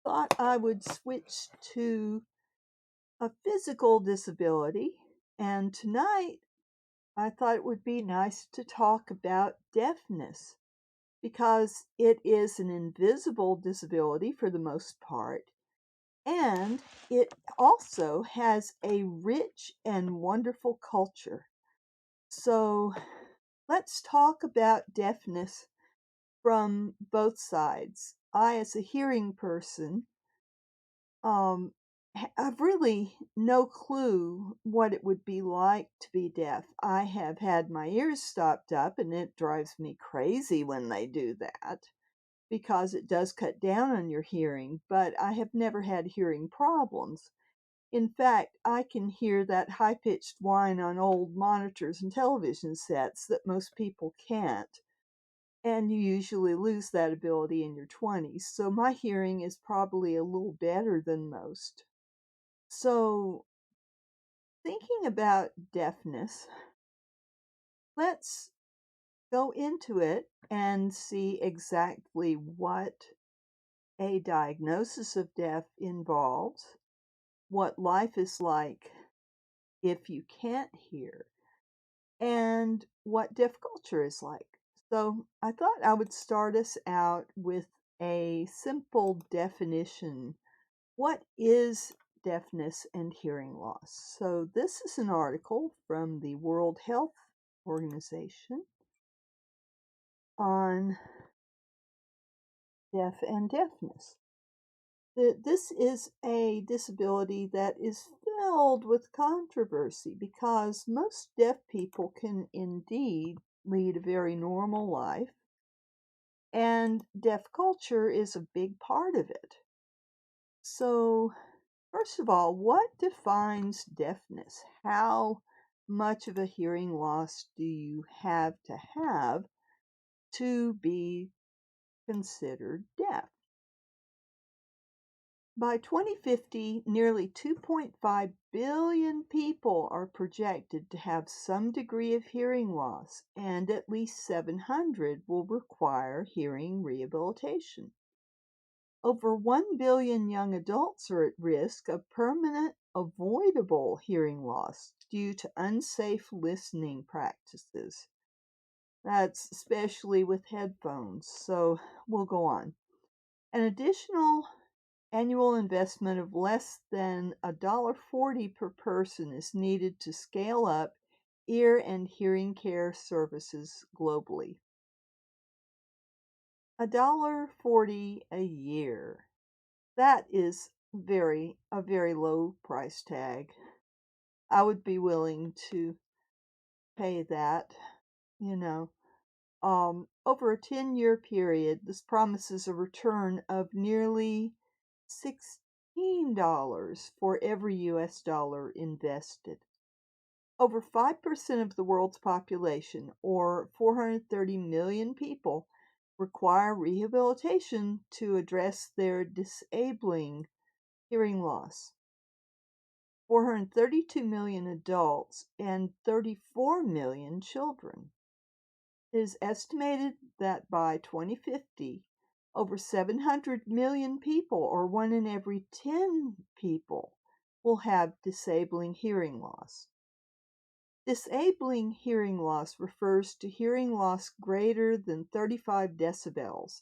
thought I would switch to a physical disability, and tonight I thought it would be nice to talk about deafness because it is an invisible disability for the most part, and it also has a rich and wonderful culture. So let's talk about deafness from both sides. I, as a hearing person, Um, I've really no clue what it would be like to be deaf. I have had my ears stopped up, and it drives me crazy when they do that because it does cut down on your hearing, but I have never had hearing problems. In fact, I can hear that high-pitched whine on old monitors and television sets that most people can't, and you usually lose that ability in your 20s, so my hearing is probably a little better than most. So, thinking about deafness, let's go into it and see exactly what a diagnosis of deaf involves, what life is like if you can't hear, and what deaf culture is like. So, I thought I would start us out with a simple definition. What is deafness and hearing loss? So, this is an article from the World Health Organization on deaf and deafness. This is a disability that is filled with controversy because most deaf people can indeed lead a very normal life, and deaf culture is a big part of it. So, first of all, what defines deafness? How much of a hearing loss do you have to be considered deaf? By 2050, nearly 2.5 billion people are projected to have some degree of hearing loss, and at least 700 will require hearing rehabilitation. Over 1 billion young adults are at risk of permanent, avoidable hearing loss due to unsafe listening practices. That's especially with headphones, so we'll go on. An additional annual investment of less than $1.40 per person is needed to scale up ear and hearing care services globally. $1.40 a year. That is a very low price tag. I would be willing to pay that, you know. Over a 10-year period, this promises a return of nearly $16 for every US dollar invested. Over 5% of the world's population, or 430 million people, require rehabilitation to address their disabling hearing loss. 432 million adults and 34 million children. It is estimated that by 2050, over 700 million people, or 1 in every 10 people, will have disabling hearing loss. Disabling hearing loss refers to hearing loss greater than 35 decibels.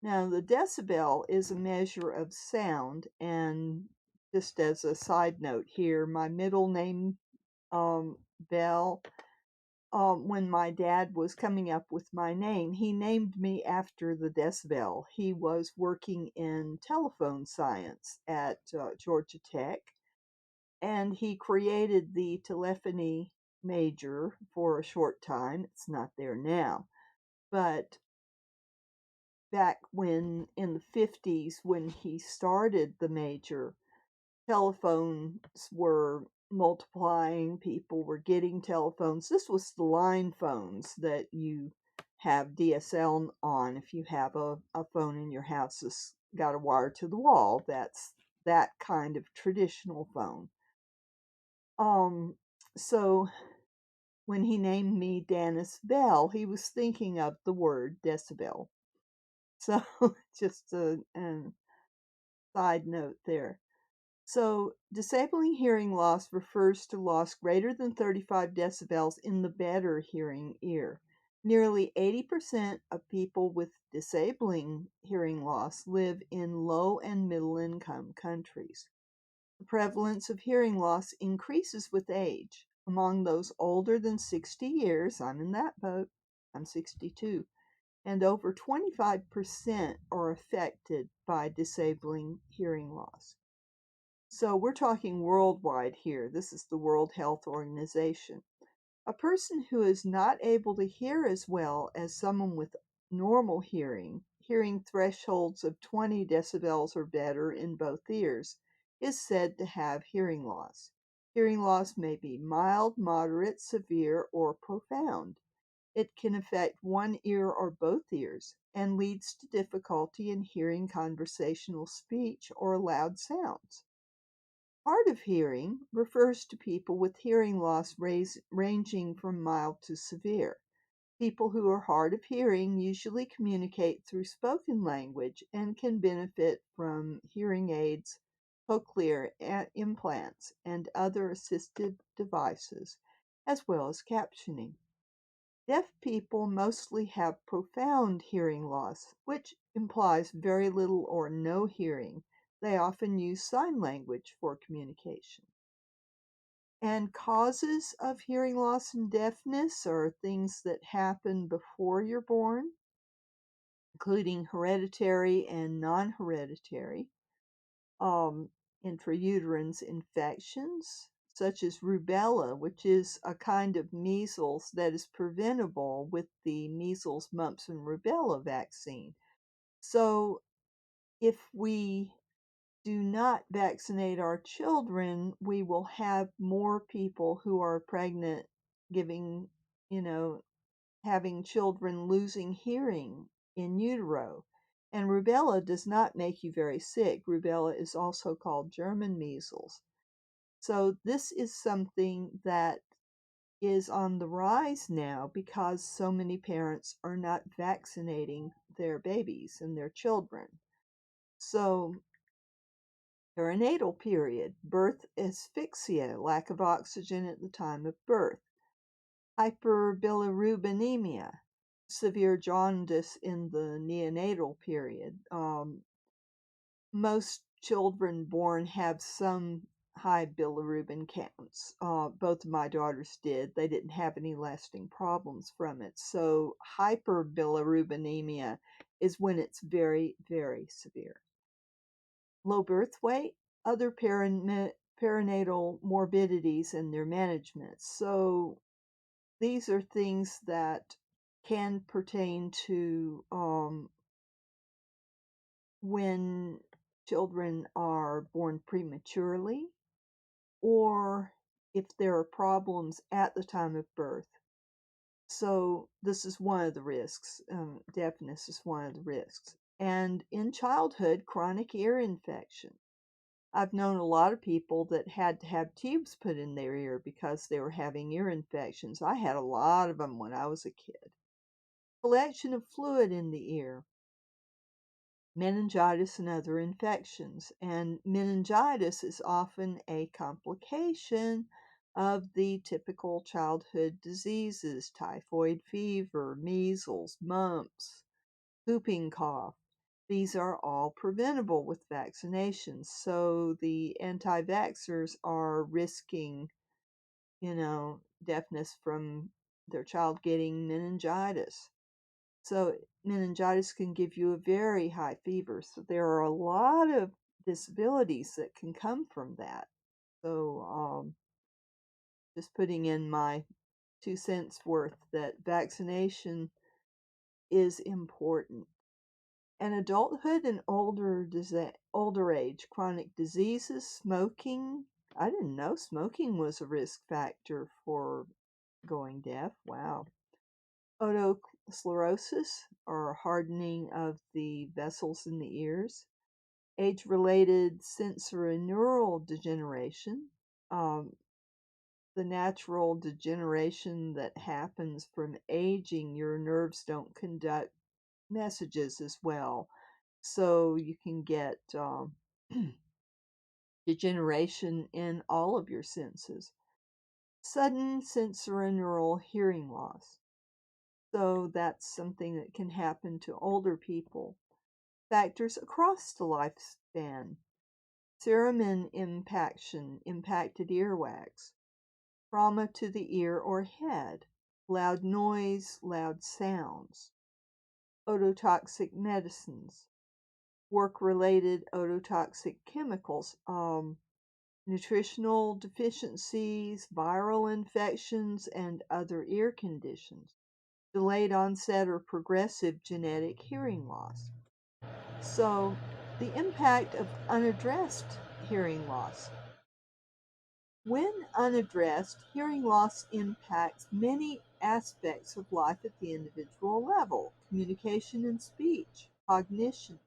Now, the decibel is a measure of sound, and just as a side note here, my middle name, Bell, when my dad was coming up with my name, he named me after the decibel. He was working in telephone science at Georgia Tech, and he created the telephony major for a short time. It's not there now. But back when in the 50s, when he started the major, telephones were multiplying, people were getting telephones. This was the line phones that you have DSL on. If you have a phone in your house that's got a wire to the wall, that's that kind of traditional phone. Um, so when he named me Dennis Bell, he was thinking of the word decibel. So just side note there. So, disabling hearing loss refers to loss greater than 35 decibels in the better hearing ear. Nearly 80% of people with disabling hearing loss live in low and middle income countries. The prevalence of hearing loss increases with age. Among those older than 60 years, I'm in that boat, I'm 62, and over 25% are affected by disabling hearing loss. So we're talking worldwide here. This is the World Health Organization. A person who is not able to hear as well as someone with normal hearing thresholds of 20 decibels or better in both ears, is said to have hearing loss. Hearing loss may be mild, moderate, severe, or profound. It can affect one ear or both ears and leads to difficulty in hearing conversational speech or loud sounds. Hard of hearing refers to people with hearing loss ranging from mild to severe. People who are hard of hearing usually communicate through spoken language and can benefit from hearing aids, cochlear implants, and other assistive devices, as well as captioning. Deaf people mostly have profound hearing loss, which implies very little or no hearing. They often use sign language for communication. And causes of hearing loss and deafness are things that happen before you're born, including hereditary and non-hereditary, intrauterine infections, such as rubella, which is a kind of measles that is preventable with the measles, mumps, and rubella vaccine. So if we do not vaccinate our children, we will have more people who are pregnant giving, you know, having children losing hearing in utero. And rubella does not make you very sick. Rubella is also called German measles. So this is something that is on the rise now because so many parents are not vaccinating their babies and their children. So perinatal period, birth asphyxia, lack of oxygen at the time of birth. Hyperbilirubinemia, severe jaundice in the neonatal period. Most children born have some high bilirubin counts. Both of my daughters did. They didn't have any lasting problems from it. So hyperbilirubinemia is when it's very, very severe. Low birth weight, other perinatal morbidities and their management. So these are things that can pertain to when children are born prematurely or if there are problems at the time of birth. So this is one of the risks. Deafness is one of the risks. And in childhood, chronic ear infection. I've known a lot of people that had to have tubes put in their ear because they were having ear infections. I had a lot of them when I was a kid. Collection of fluid in the ear, meningitis and other infections. And meningitis is often a complication of the typical childhood diseases, typhoid fever, measles, mumps, whooping cough. These are all preventable with vaccinations. So the anti-vaxxers are risking, deafness from their child getting meningitis. So meningitis can give you a very high fever. So there are a lot of disabilities that can come from that. So just putting in my 2 cents worth that vaccination is important. And adulthood and older age, chronic diseases, smoking. I didn't know smoking was a risk factor for going deaf. Wow. Otosclerosis, or hardening of the vessels in the ears. Age-related sensorineural degeneration. The natural degeneration that happens from aging, your nerves don't conduct messages as well. So you can get degeneration in all of your senses, sudden sensorineural hearing loss. So that's something that can happen to older people. Factors across the lifespan. Cerumen impaction, impacted earwax, trauma to the ear or head, loud noise, loud sounds, ototoxic medicines, work-related ototoxic chemicals, nutritional deficiencies, viral infections, and other ear conditions, delayed onset or progressive genetic hearing loss. So, the impact of unaddressed hearing loss. When unaddressed, hearing loss impacts many aspects of life at the individual level: communication and speech, cognition,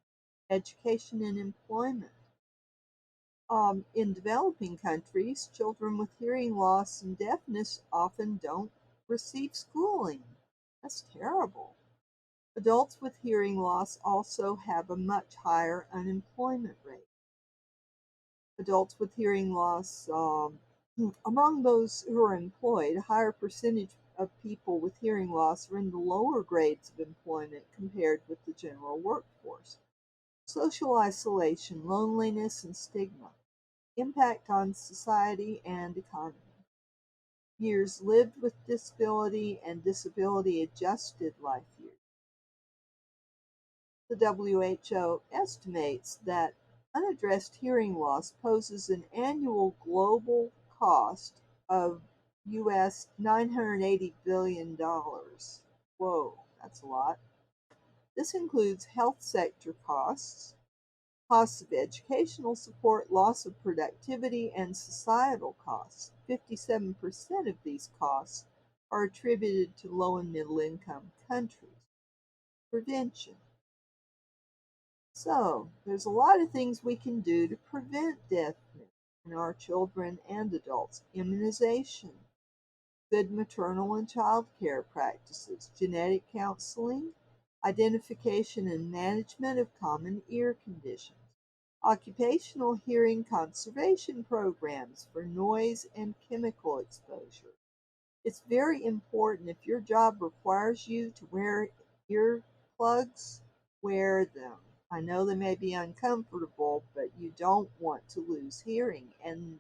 education, and employment. In developing countries, children with hearing loss and deafness often don't receive schooling. That's terrible. Adults with hearing loss also have a much higher unemployment rate. Adults with hearing loss, among those who are employed, a higher percentage of people with hearing loss are in the lower grades of employment compared with the general workforce. Social isolation, loneliness, and stigma. Impact on society and economy. Years lived with disability and disability adjusted life years. The WHO estimates that unaddressed hearing loss poses an annual global cost of US $980 billion. Whoa, that's a lot. This includes health sector costs, costs of educational support, loss of productivity, and societal costs. 57% of these costs are attributed to low and middle income countries. Prevention. So, there's a lot of things we can do to prevent deafness in our children and adults. Immunization, good maternal and child care practices, genetic counseling, identification and management of common ear conditions, occupational hearing conservation programs for noise and chemical exposure. It's very important, if your job requires you to wear earplugs, wear them. I know they may be uncomfortable, but you don't want to lose hearing. And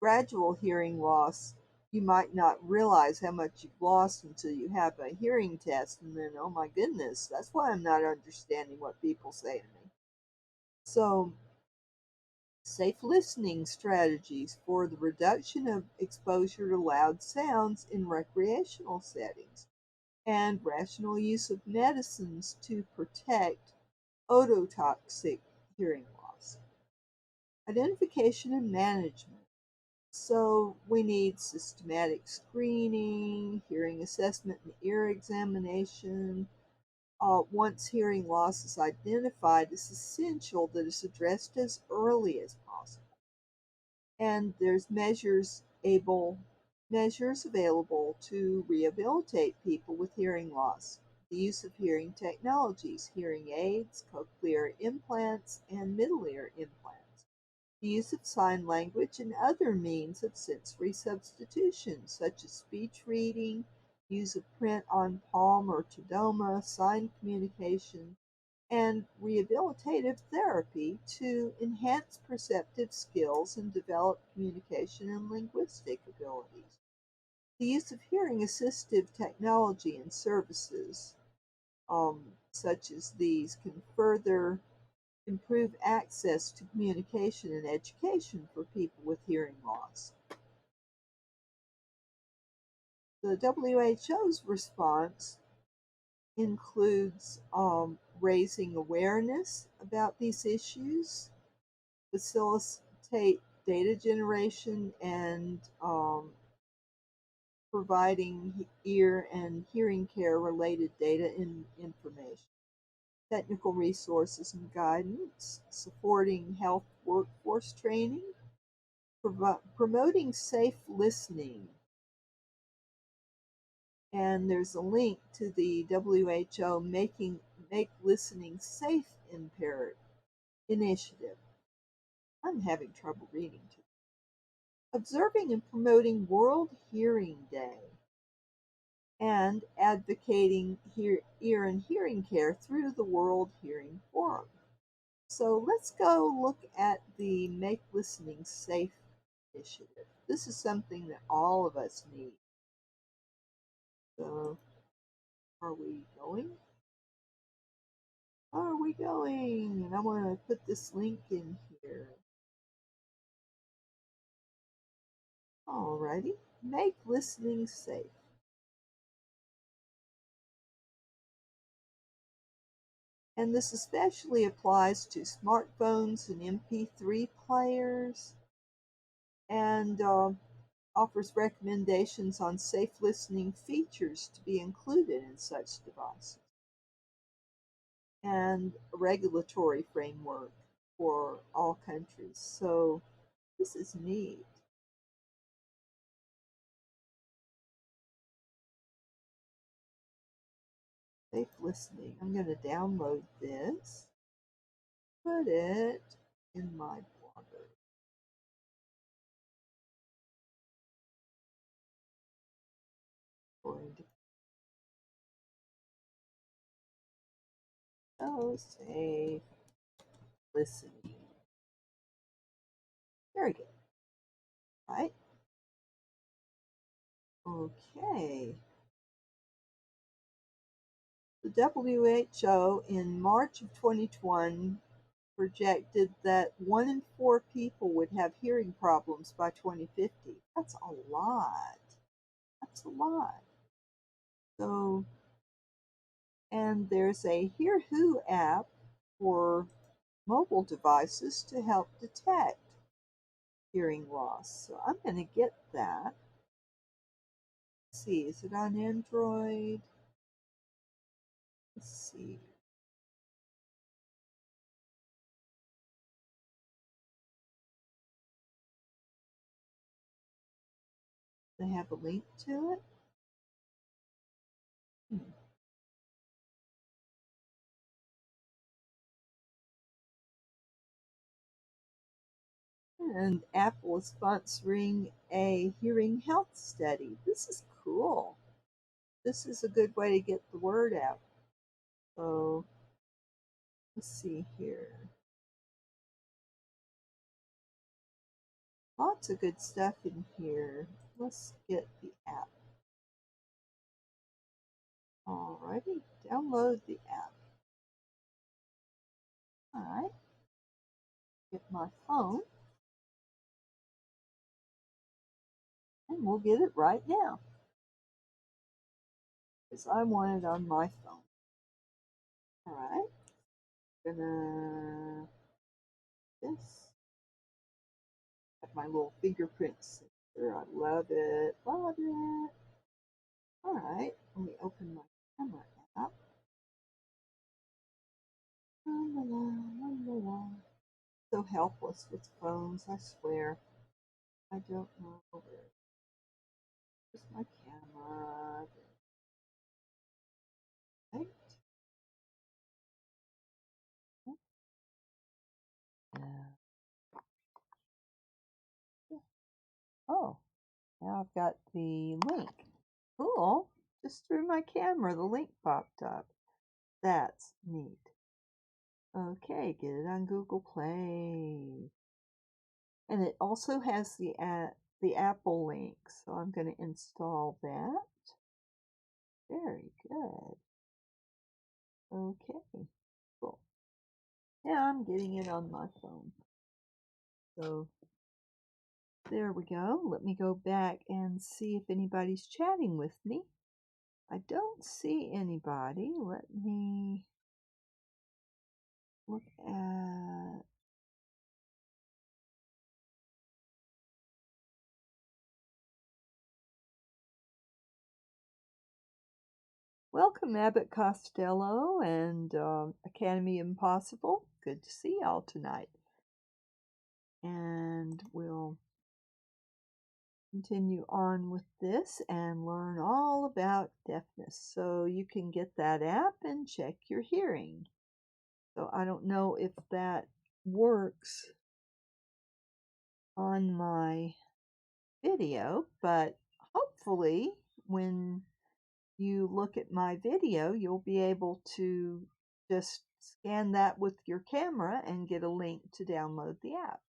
gradual hearing loss, you might not realize how much you've lost until you have a hearing test, and then, oh my goodness, that's why I'm not understanding what people say to me. So, safe listening strategies for the reduction of exposure to loud sounds in recreational settings, and rational use of medicines to protect ototoxic hearing loss. Identification and management. So we need systematic screening, hearing assessment, and ear examination. Once hearing loss is identified, it's essential that it's addressed as early as possible. And there's measures available to rehabilitate people with hearing loss. The use of hearing technologies, hearing aids, cochlear implants, and middle ear implants. The use of sign language and other means of sensory substitution, such as speech reading, use of print on palm or todoma, sign communication, and rehabilitative therapy to enhance perceptive skills and develop communication and linguistic abilities. The use of hearing assistive technology and services, such as these, can further improve access to communication and education for people with hearing loss. The WHO's response includes raising awareness about these issues, facilitate data generation, and providing ear and hearing care related data and information, technical resources and guidance, supporting health workforce training, promoting safe listening. And there's a link to the WHO Make Listening Safe initiative. I'm having trouble reading today. Observing and promoting World Hearing Day and advocating ear and hearing care through the World Hearing Forum. So let's go look at the Make Listening Safe initiative. This is something that all of us need. So, are we going? Are we going? And I'm going to put this link in here. Alrighty, Make Listening Safe. And this especially applies to smartphones and MP3 players, and offers recommendations on safe listening features to be included in such devices, and a regulatory framework for all countries. So this is neat. Safe listening. I'm going to download this, put it in my blogger. Going to safe listening. Very good. Right? Okay. The WHO in March of 2020 projected that 1 in 4 people would have hearing problems by 2050. That's a lot. That's a lot. So, and there's a Hear Who app for mobile devices to help detect hearing loss. So I'm going to get that. Let's see, is it on Android? Let's see. They have a link to it. And Apple is sponsoring a hearing health study. This is cool. This is a good way to get the word out. So let's see here. Lots of good stuff in here. Let's get the app. Alrighty, download the app. Alright, get my phone, and we'll get it right now, because I want it on my phone. Alright, gonna this. Have my little fingerprint sensor. I love it, love it. Alright, let me open my camera app. La, la, la, la, la. So helpless with phones, I swear. I don't know where's my camera. Right? Oh, now I've got the link. Cool. Just through my camera, the link popped up. That's neat. Okay, get it on Google Play. And it also has the Apple link, so I'm going to install that. Very good. Okay, cool. Now I'm getting it on my phone. So there we go. Let me go back and see if anybody's chatting with me. I don't see anybody. Let me look at... Welcome, Abbott Costello and Academy Impossible. Good to see y'all tonight. And we'll continue on with this and learn all about deafness. So you can get that app and check your hearing. So I don't know if that works on my video, but hopefully when you look at my video, you'll be able to just scan that with your camera and get a link to download the app.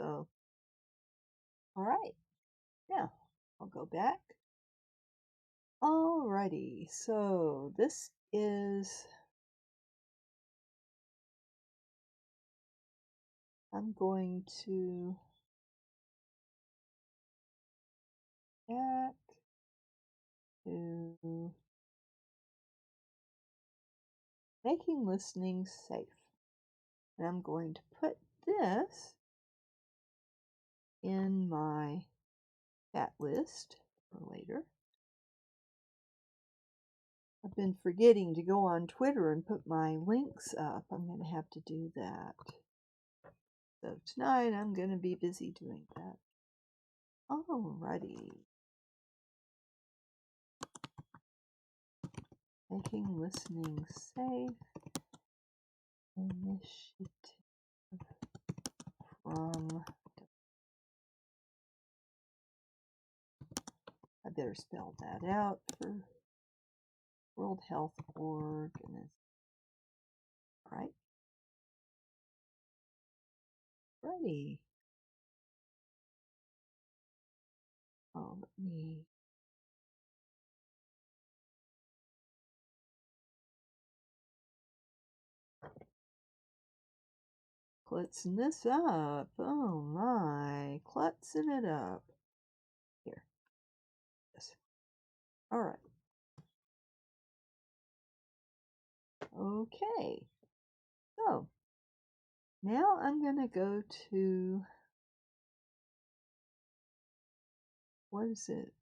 So, all right, now I'll go back. Alrighty, so this is, I'm going to back to making listening safe. And I'm going to put this in my chat list for later. I've been forgetting to go on Twitter and put my links up. I'm going to have to do that. So tonight I'm going to be busy doing that. Alrighty. Making listening safe. Initiative from, I better spell that out for World Health Organization. Right? Ready. Oh, let me. Klutzing this up. Oh my. Klutzing it up. Here. Yes. Alright. Okay. So, now I'm going to go to, what is it?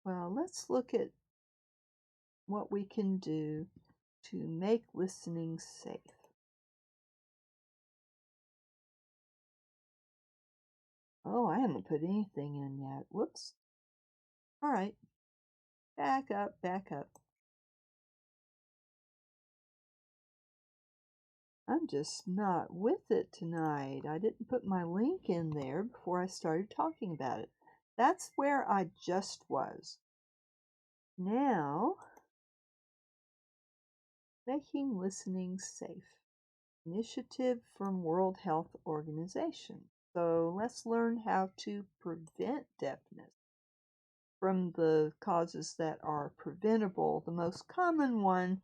Well, let's look at what we can do to make listening safe. Oh, I haven't put anything in yet. Whoops. Alright. Back up, back up. I'm just not with it tonight. I didn't put my link in there before I started talking about it. That's where I just was. Now, making listening safe. Initiative from World Health Organization. So let's learn how to prevent deafness from the causes that are preventable. The most common one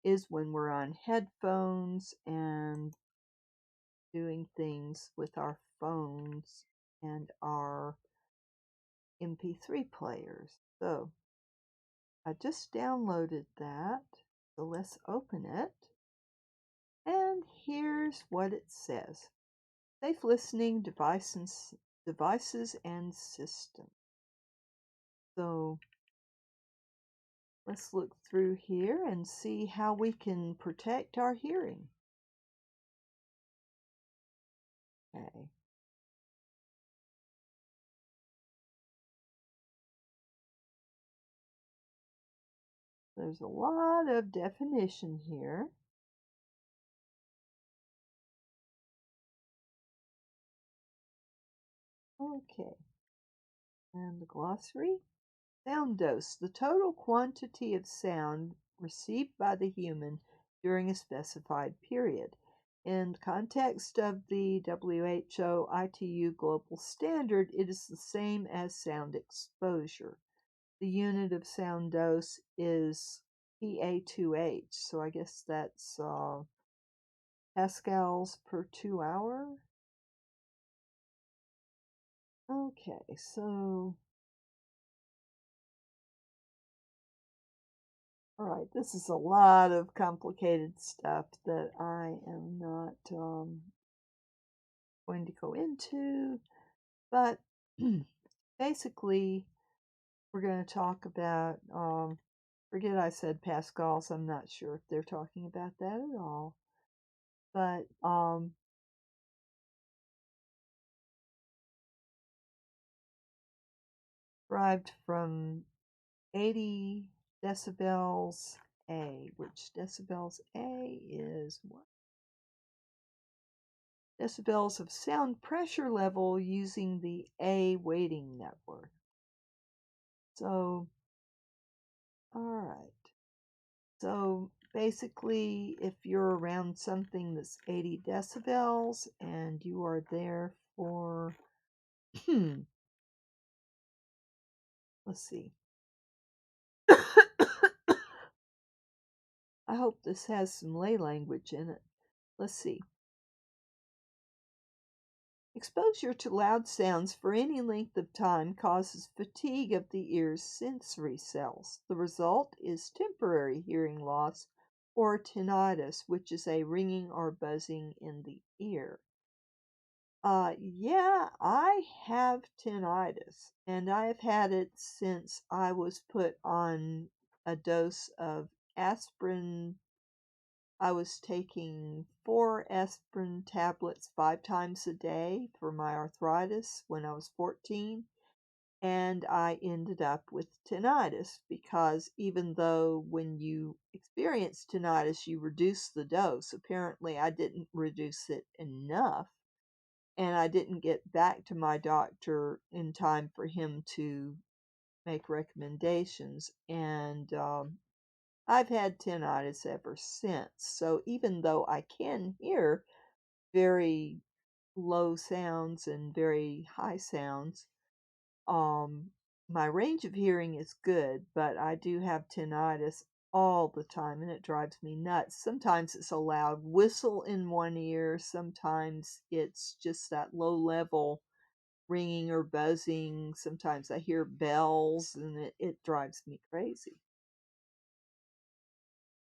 is when we're on headphones and doing things with our phones and our MP3 players. So I just downloaded that. So let's open it. And here's what it says. Safe listening devices and systems. So let's look through here and see how we can protect our hearing. Okay. There's a lot of definition here. Okay. And the glossary. Sound dose, the total quantity of sound received by the human during a specified period. In context of the WHO ITU global standard, it is the same as sound exposure. The unit of sound dose is PA2H, so I guess that's pascals per 2 hour. Okay, so all right, this is a lot of complicated stuff that I am not going to go into, but basically we're going to talk about, forget I said pascals, I'm not sure if they're talking about that at all, but derived from 80 decibels A, which decibels A is what? decibels of sound pressure level using the A weighting network. So, all right. So basically, if you're around something that's 80 decibels and you are there for, let's see. I hope this has some lay language in it. Let's see. Exposure to loud sounds for any length of time causes fatigue of the ear's sensory cells. The result is temporary hearing loss or tinnitus, which is a ringing or buzzing in the ear. Yeah, I have tinnitus, and I've had it since I was put on a dose of aspirin. I was taking 4 aspirin tablets 5 times a day for my arthritis when I was 14, and I ended up with tinnitus because even though when you experience tinnitus you reduce the dose, apparently I didn't reduce it enough, and I didn't get back to my doctor in time for him to make recommendations, and I've had tinnitus ever since. So even though I can hear very low sounds and very high sounds, um, my range of hearing is good, but I do have tinnitus all the time and it drives me nuts. Sometimes it's a loud whistle in one ear, sometimes it's just that low level ringing or buzzing. Sometimes I hear bells and it drives me crazy.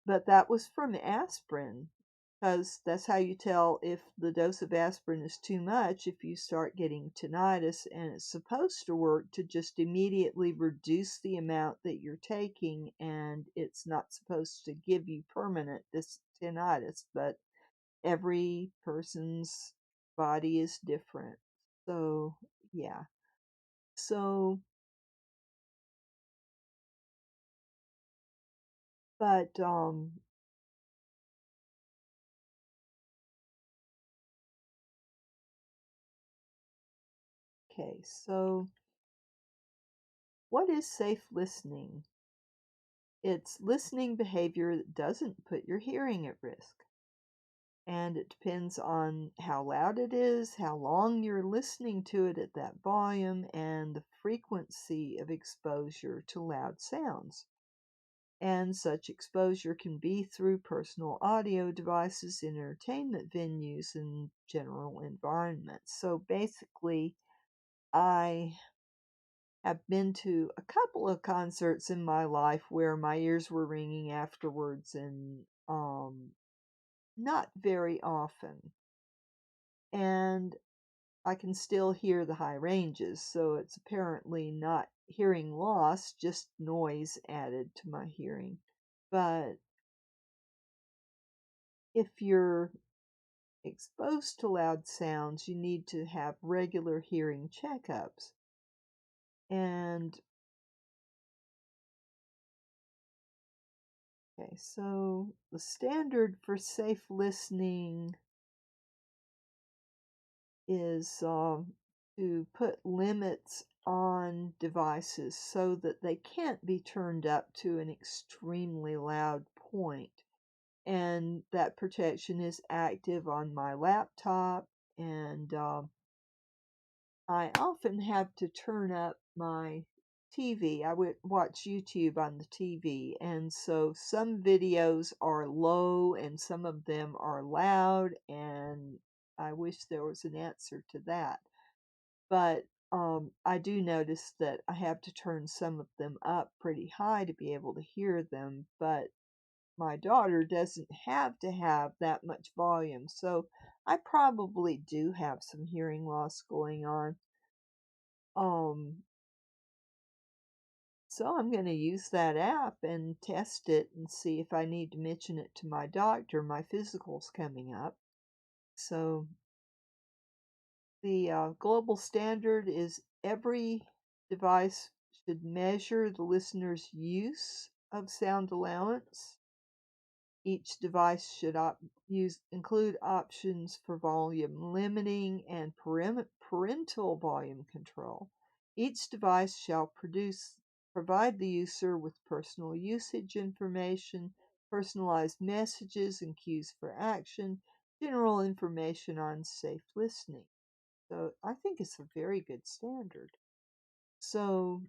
But that was from aspirin, because that's how you tell if the dose of aspirin is too much, if you start getting tinnitus, and it's supposed to work to just immediately reduce the amount that you're taking, and it's not supposed to give you permanent tinnitus, but every person's body is different. So, yeah. So, but, okay, so what is safe listening? It's listening behavior that doesn't put your hearing at risk. And it depends on how loud it is, how long you're listening to it at that volume, and the frequency of exposure to loud sounds. And such exposure can be through personal audio devices, entertainment venues, and general environments. So basically, I have been to a couple of concerts in my life where my ears were ringing afterwards, and not very often. And I can still hear the high ranges, so it's apparently not hearing loss, just noise added to my hearing. But if you're exposed to loud sounds, you need to have regular hearing checkups. And okay, so the standard for safe listening is to put limits on devices so that they can't be turned up to an extremely loud point. And that protection is active on my laptop, and I often have to turn up my TV. I would watch YouTube on the TV, and so some videos are low and some of them are loud, and I wish there was an answer to that. But I do notice that I have to turn some of them up pretty high to be able to hear them, but my daughter doesn't have to have that much volume, so I probably do have some hearing loss going on. Um, so I'm going to use that app and test it and see if I need to mention it to my doctor. My physical's coming up. So the global standard is every device should measure the listener's use of sound allowance. Each device should include options for volume limiting and parental volume control. Each device shall provide the user with personal usage information, personalized messages and cues for action, general information on safe listening. So I think it's a very good standard. So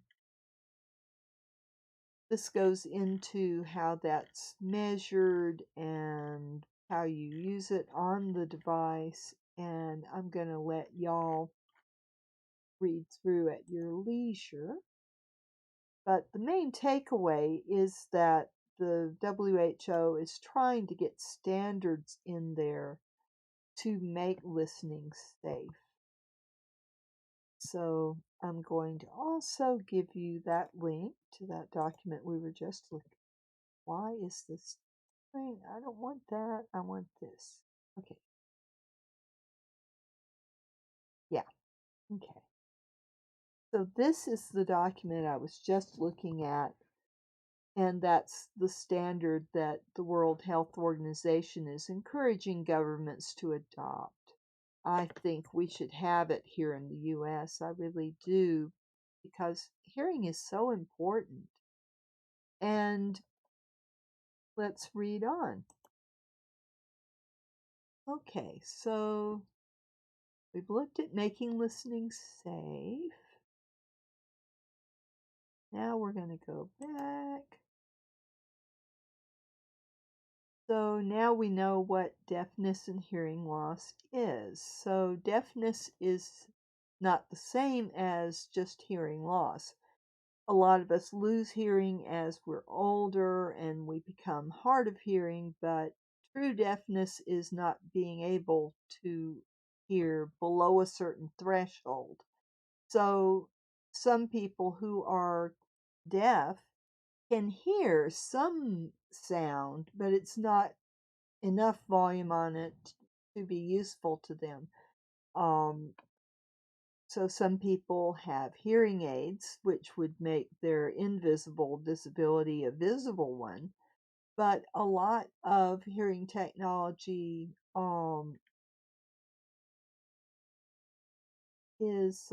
this goes into how that's measured and how you use it on the device, and I'm going to let y'all read through at your leisure. But the main takeaway is that the WHO is trying to get standards in there to make listening safe. So I'm going to also give you that link to that document we were just looking at. Why is this thing? I don't want that. I want this. Okay. Yeah. Okay. So this is the document I was just looking at, and that's the standard that the World Health Organization is encouraging governments to adopt. I think we should have it here in the US. I really do, because hearing is so important. And let's read on. Okay, so we've looked at making listening safe. Now we're going to go back. So now we know what deafness and hearing loss is. So deafness is not the same as just hearing loss. A lot of us lose hearing as we're older and we become hard of hearing, but true deafness is not being able to hear below a certain threshold. So some people who are deaf can hear some sound, but it's not enough volume on it to be useful to them. So some people have hearing aids, which would make their invisible disability a visible one. But a lot of hearing technology is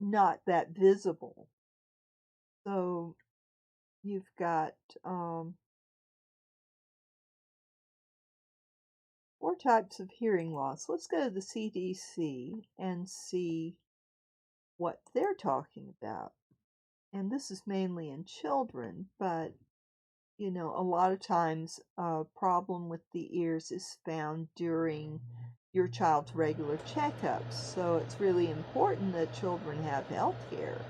not that visible. So you've got 4 types of hearing loss. Let's go to the CDC and see what they're talking about. And this is mainly in children, but a lot of times a problem with the ears is found during your child's regular checkups. So it's really important that children have health care,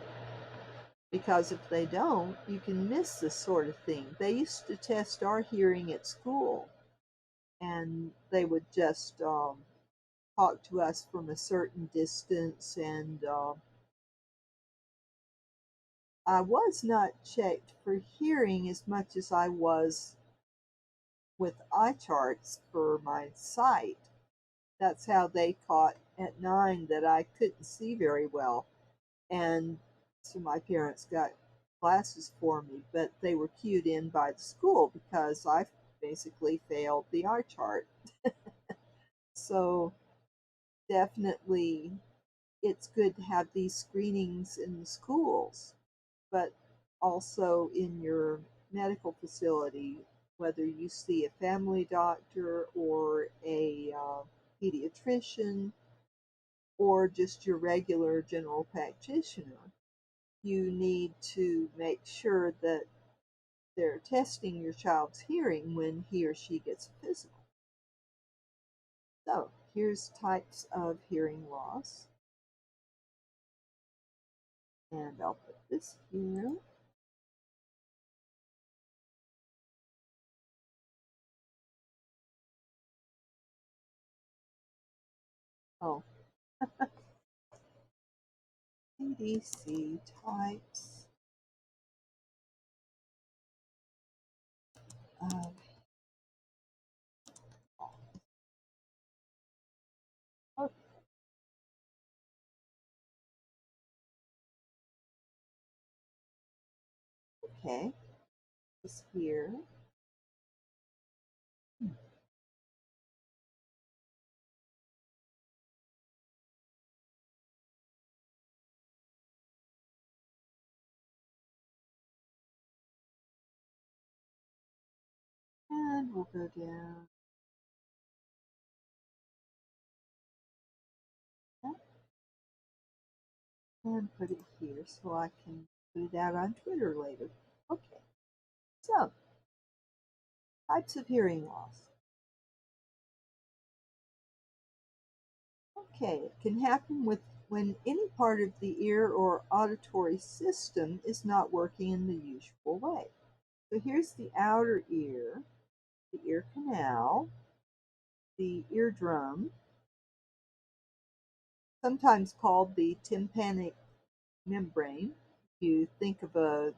because if they don't, you can miss this sort of thing. They used to test our hearing at school, and they would just talk to us from a certain distance, and I was not checked for hearing as much as I was with eye charts for my sight. That's how they caught at 9 that I couldn't see very well. And so my parents got glasses for me, but they were cued in by the school because I basically failed the eye chart. So definitely it's good to have these screenings in the schools, but also in your medical facility, whether you see a family doctor or a pediatrician or just your regular general practitioner. You need to make sure that they're testing your child's hearing when he or she gets a physical. So here's types of hearing loss. And I'll put this here. Oh, CDC types of loss. Okay. This here. And we'll go down and put it here so I can put it out on Twitter later. Okay, so types of hearing loss. Okay, it can happen when any part of the ear or auditory system is not working in the usual way. So here's the outer ear, the ear canal, the eardrum, sometimes called the tympanic membrane. If you think of a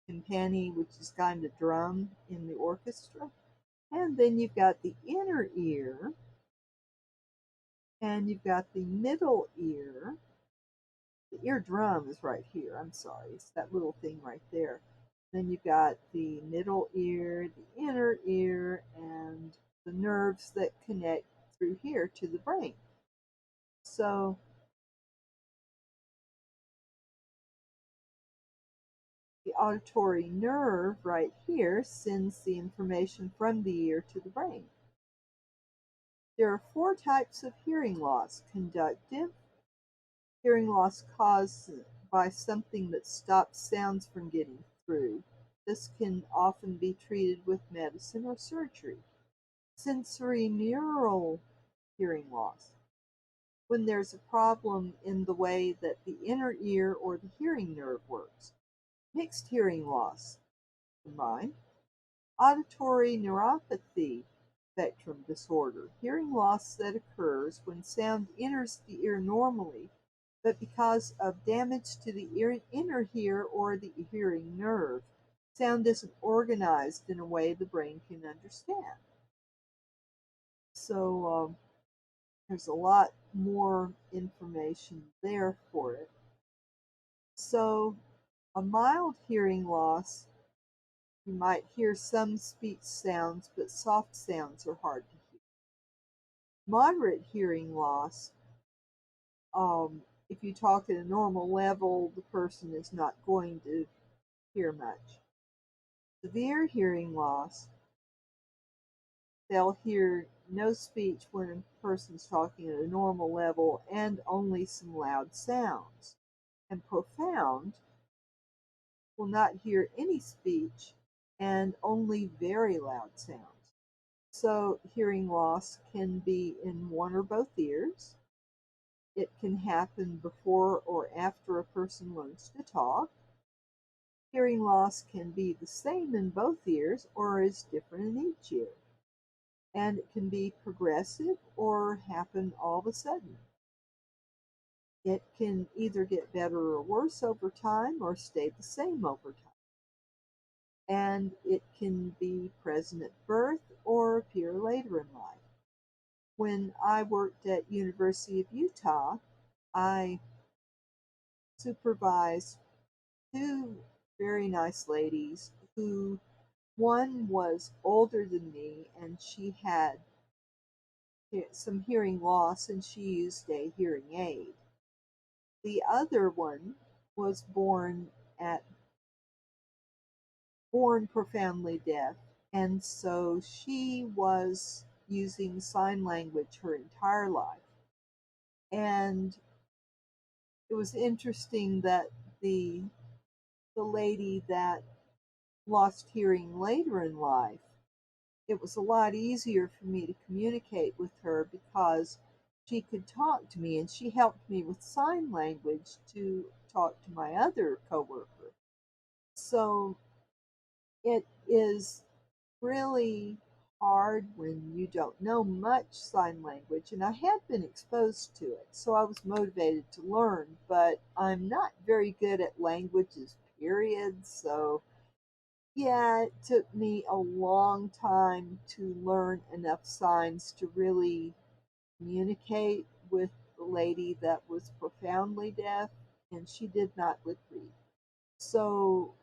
timpani, which is kind of drum in the orchestra. And then you've got the inner ear, and you've got the middle ear. The eardrum is right here. I'm sorry, it's that little thing right there. Then you've got the middle ear, the inner ear, and the nerves that connect through here to the brain. So the auditory nerve right here sends the information from the ear to the brain. There are 4 types of hearing loss: conductive, hearing loss caused by something that stops sounds from getting through. This can often be treated with medicine or surgery. Sensory neural hearing loss, when there's a problem in the way that the inner ear or the hearing nerve works. Mixed hearing loss, combined. Auditory neuropathy spectrum disorder, hearing loss that occurs when sound enters the ear normally, but because of damage to the inner ear or the hearing nerve, sound isn't organized in a way the brain can understand. So there's a lot more information there for it. So a mild hearing loss, you might hear some speech sounds, but soft sounds are hard to hear. Moderate hearing loss, if you talk at a normal level, the person is not going to hear much. Severe hearing loss, they'll hear no speech when a person's talking at a normal level and only some loud sounds. And profound, will not hear any speech and only very loud sounds. So hearing loss can be in one or both ears. It can happen before or after a person learns to talk. Hearing loss can be the same in both ears or is different in each ear. And it can be progressive or happen all of a sudden. It can either get better or worse over time or stay the same over time. And it can be present at birth or appear later in life. When I worked at University of Utah, I supervised 2 very nice ladies who, one was older than me and she had some hearing loss and she used a hearing aid. The other one was born profoundly deaf, and so she was using sign language her entire life. And it was interesting that the lady that lost hearing later in life, it was a lot easier for me to communicate with her because she could talk to me and she helped me with sign language to talk to my other coworker. So it is really hard when you don't know much sign language, and I had been exposed to it, so I was motivated to learn, but I'm not very good at languages, period. So yeah, it took me a long time to learn enough signs to really communicate with the lady that was profoundly deaf, and she did not lip read. So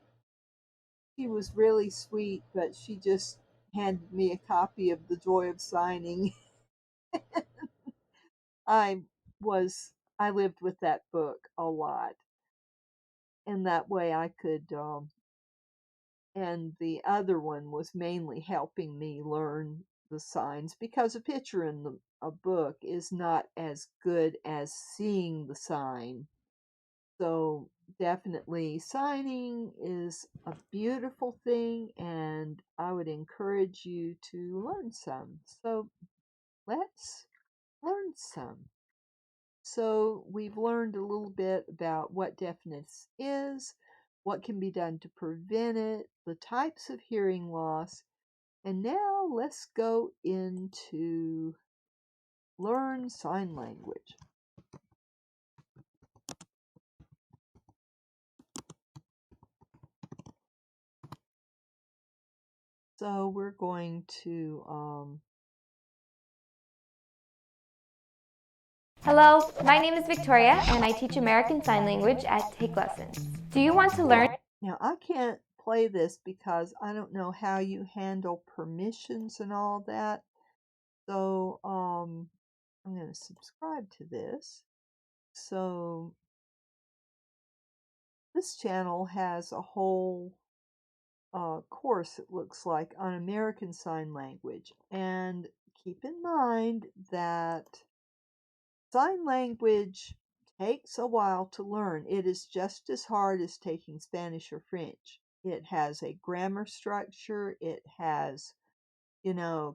She was really sweet, but she just handed me a copy of The Joy of Signing. I I lived with that book a lot, and that way I could. And the other one was mainly helping me learn the signs because a picture in a book is not as good as seeing the sign. So definitely signing is a beautiful thing, and I would encourage you to learn some. So let's learn some. So we've learned a little bit about what deafness is, what can be done to prevent it, the types of hearing loss, and now let's go into learn sign language. So we're going to Hello, my name is Victoria and I teach American Sign Language at Take Lessons. Do you want to learn? now I can't play this because I don't know how you handle permissions and all that. So I'm going to subscribe to this. So this channel has a whole course, it looks like, on American Sign Language. And keep in mind that sign language takes a while to learn. It is just as hard as taking Spanish or French. It has a grammar structure, it has,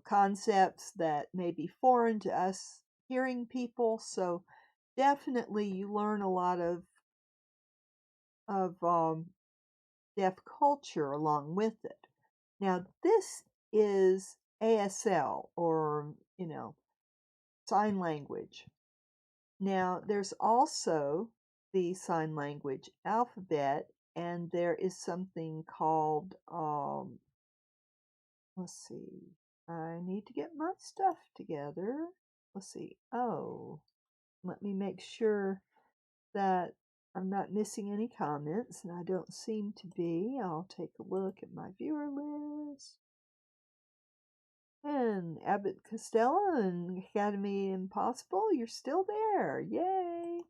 concepts that may be foreign to us hearing people. So definitely you learn a lot of deaf culture along with it. Now, this is ASL, or, sign language. Now, there's also the sign language alphabet, and there is something called, let's see, I need to get my stuff together. Let's see, let me make sure that I'm not missing any comments, and I don't seem to be. I'll take a look at my viewer list. And Abbott Costello and Academy Impossible, you're still there. Yay!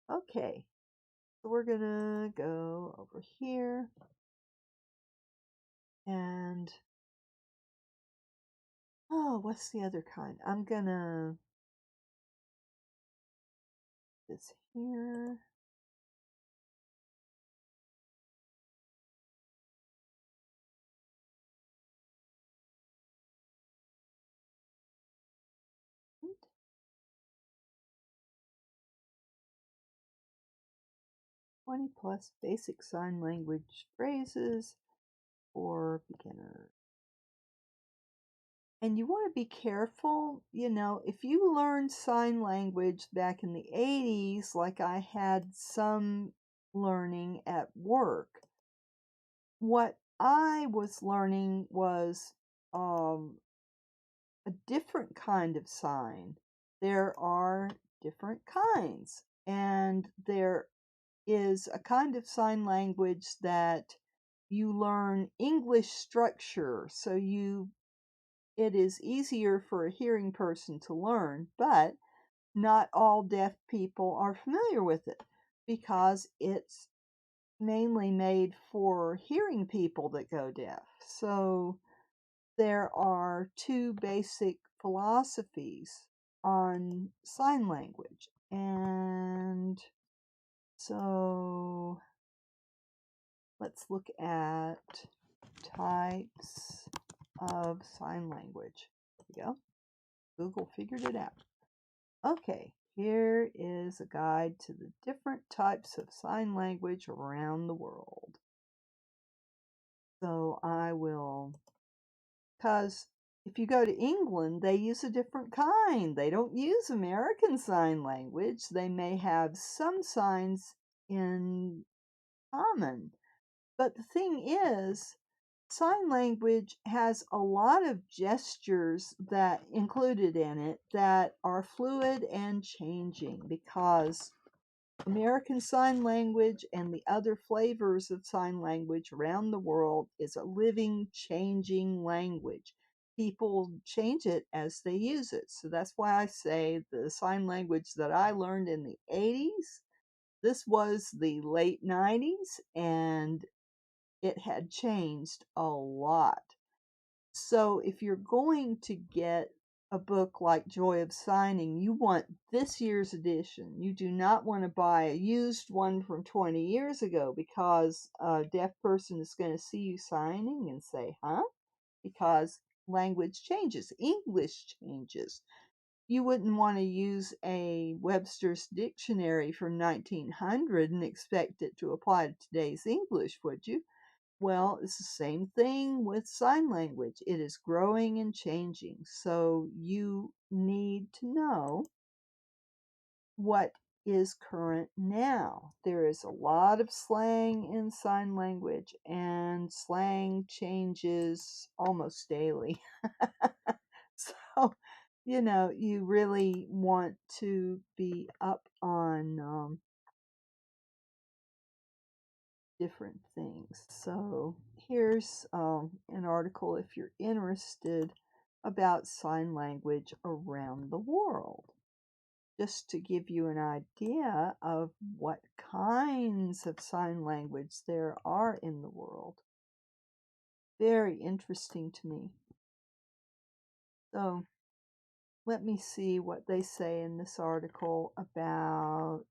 Okay, so we're gonna go over here and what's the other kind? I'm gonna this here. And 20 plus basic sign language phrases for beginners. And you want to be careful, if you learned sign language back in the 80s, like I had some learning at work, what I was learning was a different kind of sign. There are different kinds, and there is a kind of sign language that you learn English structure, so it is easier for a hearing person to learn, but not all deaf people are familiar with it because it's mainly made for hearing people that go deaf. So there are two basic philosophies on sign language. And so let's look at types of sign language. There we go. Google figured it out. Okay, here is a guide to the different types of sign language around the world. So I will, because if you go to England, they use a different kind. They don't use American Sign Language. They may have some signs in common. But the thing is, sign language has a lot of gestures that included in it that are fluid and changing because American Sign Language and the other flavors of sign language around the world is a living, changing language. People change it as they use it. So that's why I say the sign language that I learned in the 80s, this was the late 90s, and it had changed a lot. So if you're going to get a book like Joy of Signing, you want this year's edition. You do not want to buy a used one from 20 years ago, because a deaf person is going to see you signing and say, huh? Because language changes, English changes. You wouldn't want to use a Webster's dictionary from 1900 and expect it to apply to today's English, would you? Well, it's the same thing with sign language. It is growing and changing. So you need to know what is current now. There is a lot of slang in sign language, and slang changes almost daily. So, you really want to be up on different things. So here's an article, if you're interested, about sign language around the world, just to give you an idea of what kinds of sign language there are in the world. Very interesting to me. So let me see what they say in this article about,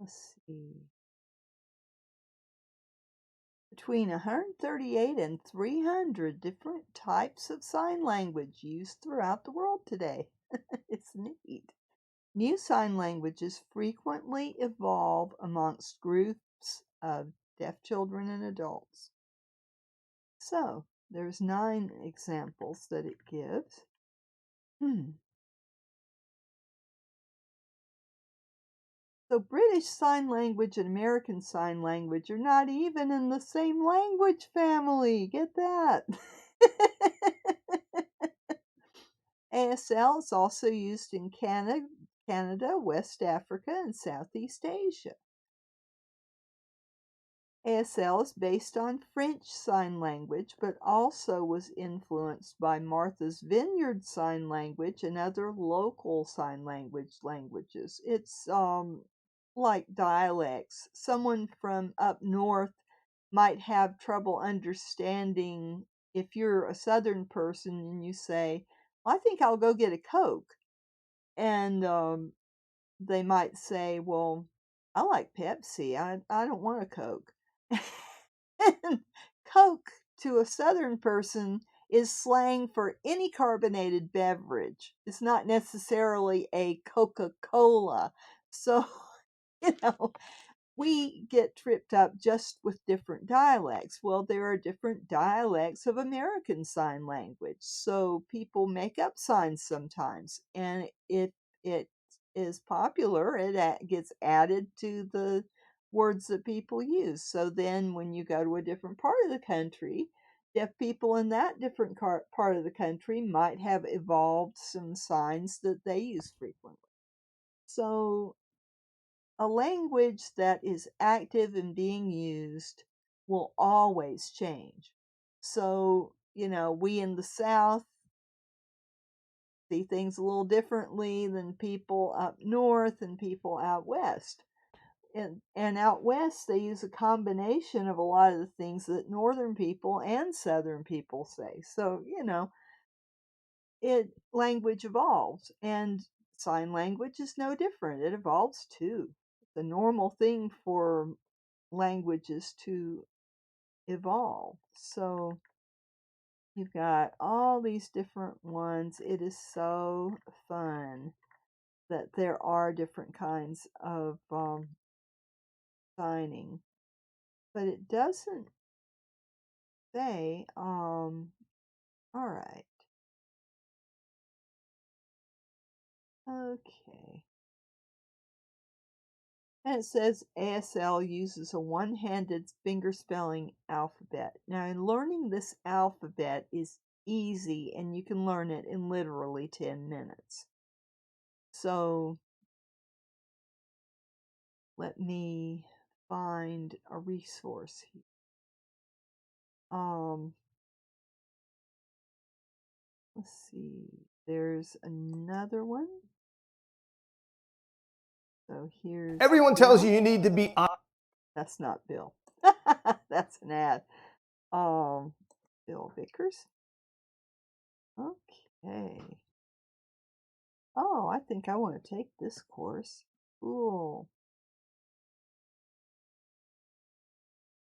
let's see, between 138 and 300 different types of sign language used throughout the world today. It's neat. New sign languages frequently evolve amongst groups of deaf children and adults. So, there's 9 examples that it gives. So British Sign Language and American Sign Language are not even in the same language family. Get that? ASL is also used in Canada, West Africa, and Southeast Asia. ASL is based on French Sign Language, but also was influenced by Martha's Vineyard Sign Language and other local sign languages. It's like dialects. Someone from up north might have trouble understanding if you're a southern person and you say, well, I think I'll go get a Coke. And they might say, well, I like Pepsi. I don't want a Coke. And Coke to a southern person is slang for any carbonated beverage. It's not necessarily a Coca-Cola. So, you know, we get tripped up just with different dialects. Well, there are different dialects of American Sign Language. So people make up signs sometimes. And if it is popular, it gets added to the words that people use. So then when you go to a different part of the country, deaf people in that different part of the country might have evolved some signs that they use frequently. So a language that is active and being used will always change. So, we in the South see things a little differently than people up north and people out west. And out west, they use a combination of a lot of the things that northern people and southern people say. So, language evolves, and sign language is no different. It evolves too. It's a normal thing for languages to evolve. So you've got all these different ones. It is so fun that there are different kinds of signing, but it doesn't say. All right. Okay. And it says ASL uses a one-handed fingerspelling alphabet. Now, in learning this alphabet is easy, and you can learn it in literally 10 minutes. So let me find a resource here. Let's see. There's another one. So here's Everyone tells Bill. you need to be honest. That's not Bill. That's an ad. Bill Vicars. Okay. Oh, I think I want to take this course. Cool.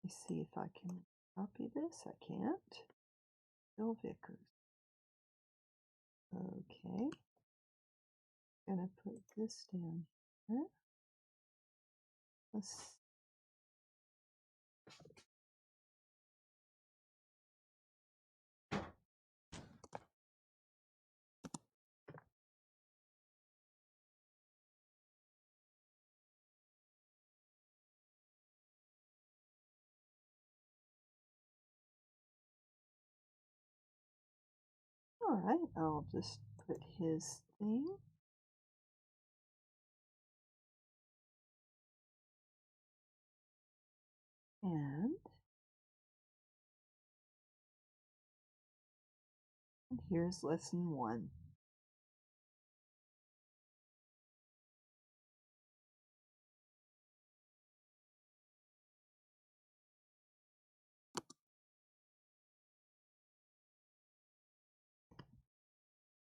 Let me see if I can copy this. I can't. Bill Vicars. Okay. Gonna put this down here. Let's. All right. I'll just put his thing. And here's lesson 1.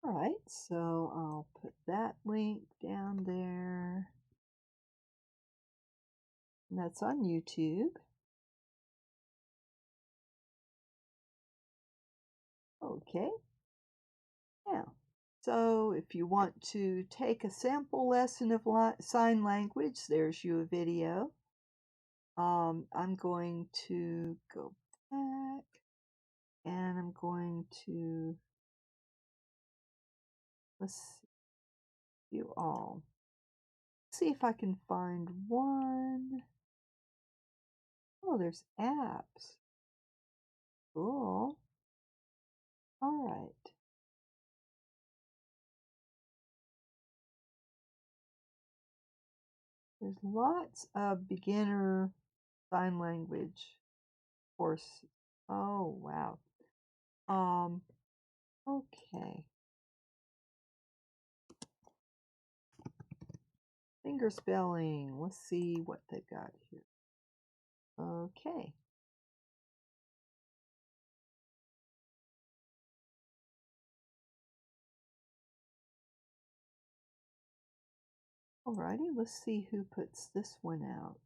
All right, so I'll put that link down there. And that's on YouTube. Okay. Now, so if you want to take a sample lesson of sign language, there's you a video. I'm going to go back and I'm going to, let's see, you all. See if I can find one. Oh, there's apps. Cool. All right. There's lots of beginner sign language courses. Oh, wow. Okay. Fingerspelling. Let's see what they've got here. Okay. Alrighty, let's see who puts this one out.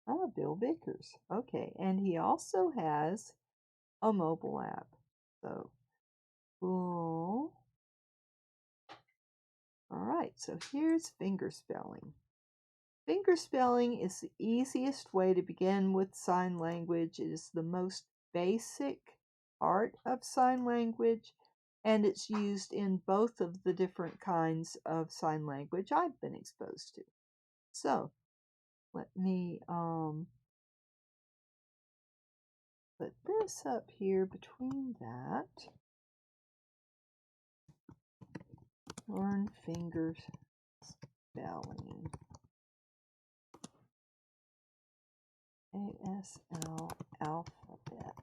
Ah, Bill Vicars. Okay, and he also has a mobile app. So, cool. Alright, so here's fingerspelling. Fingerspelling is the easiest way to begin with sign language. It is the most basic part of sign language, and it's used in both of the different kinds of sign language I've been exposed to. So, let me put this up here between that. Learn fingerspelling. ASL alphabet.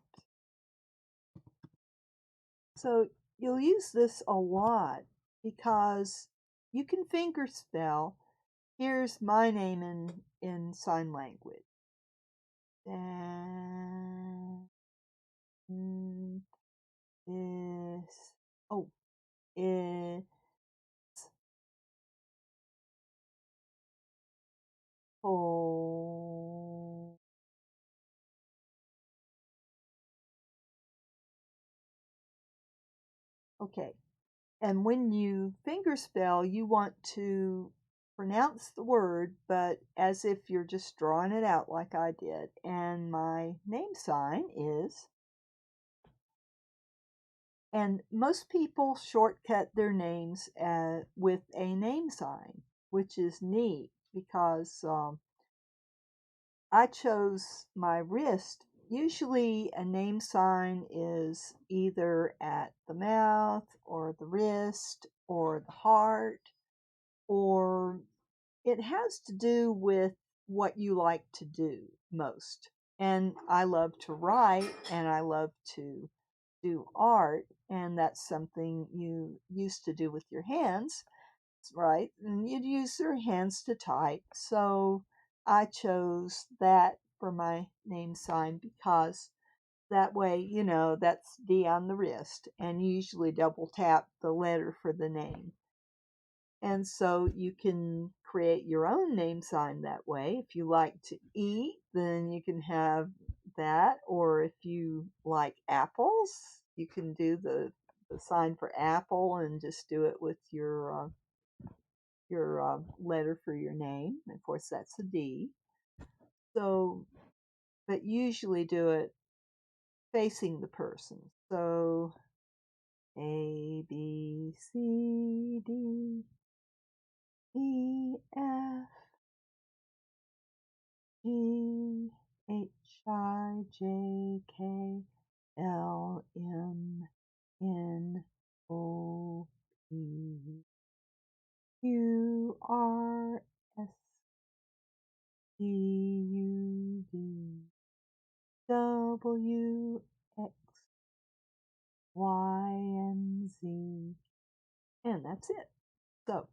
So you'll use this a lot because you can fingerspell. Here's my name in sign language. And is oh it's oh okay. And when you fingerspell, you want to pronounce the word, but as if you're just drawing it out like I did. And my name sign is, and most people shortcut their names with a name sign, which is neat because I chose my wrist Usually a name sign is either at the mouth or the wrist or the heart, or it has to do with what you like to do most. And I love to write and I love to do art, and that's something you used to do with your hands, right? And you'd use your hands to type. So I chose that for my name sign because that way, that's D on the wrist, and you usually double tap the letter for the name. And so you can create your own name sign that way. If you like to eat, then you can have that. Or if you like apples, you can do the sign for apple and just do it with your letter for your name. Of course, that's a D. So, but usually do it facing the person. So A, B, C, D, E, F, G, H, I, J, K, L, M, N, O, P, Q, R, S, T, U, V, W, X, Y, and Z. And that's it. So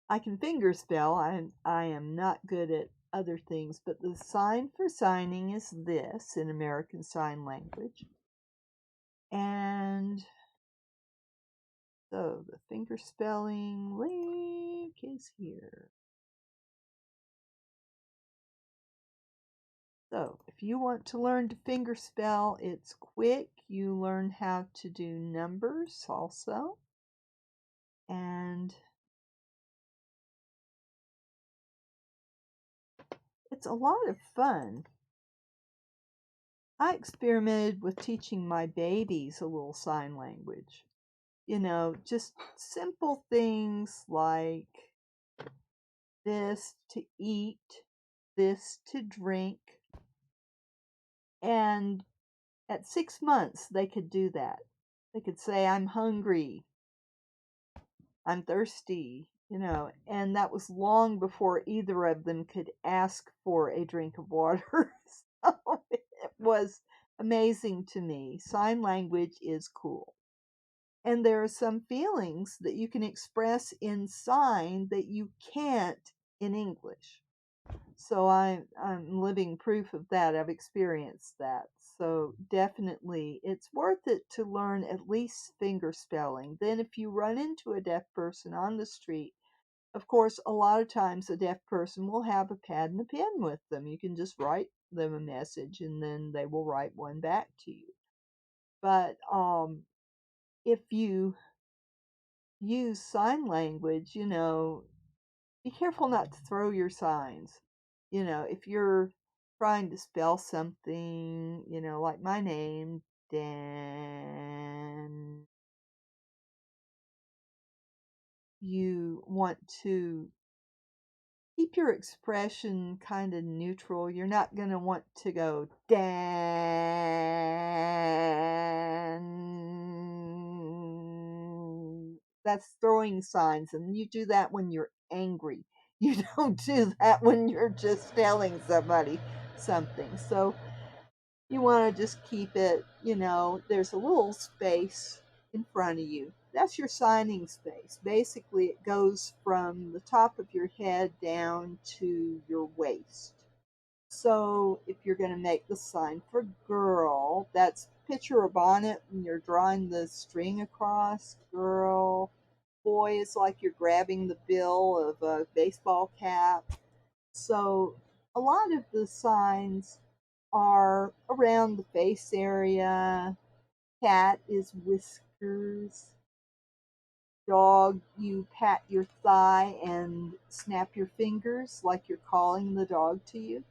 I can finger spell. I am not good at other things, but the sign for signing is this in American Sign Language. And so the finger spelling link is here. So if you want to learn to finger spell, it's quick. You learn how to do numbers also. And it's a lot of fun. I experimented with teaching my babies a little sign language. Just simple things like this to eat, this to drink. And at 6 months, they could do that. They could say, I'm hungry, I'm thirsty, and that was long before either of them could ask for a drink of water. So it was amazing to me. Sign language is cool. And there are some feelings that you can express in sign that you can't in English. So I'm living proof of that. I've experienced that. So definitely it's worth it to learn at least finger spelling. Then if you run into a deaf person on the street, of course, a lot of times a deaf person will have a pad and a pen with them. You can just write them a message and then they will write one back to you. But if you use sign language, be careful not to throw your signs. If you're trying to spell something, like my name, Dan, you want to keep your expression kind of neutral. You're not going to want to go Dan. That's throwing signs, and you do that when you're angry. You don't do that when you're just telling somebody something. So you want to just keep it, there's a little space in front of you. That's your signing space. Basically, it goes from the top of your head down to your waist. So if you're going to make the sign for girl, that's picture a bonnet and you're drawing the string across, girl. Boy is like you're grabbing the bill of a baseball cap. So a lot of the signs are around the face area. Cat is whiskers. Dog, you pat your thigh and snap your fingers like you're calling the dog to you.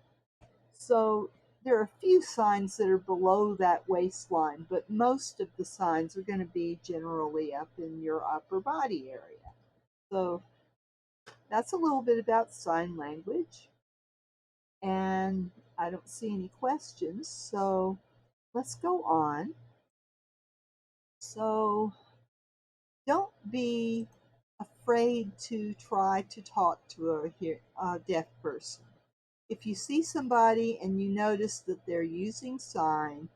So there are a few signs that are below that waistline, but most of the signs are going to be generally up in your upper body area. So that's a little bit about sign language. And I don't see any questions, so let's go on. So don't be afraid to try to talk to a deaf person. If you see somebody and you notice that they're using sign,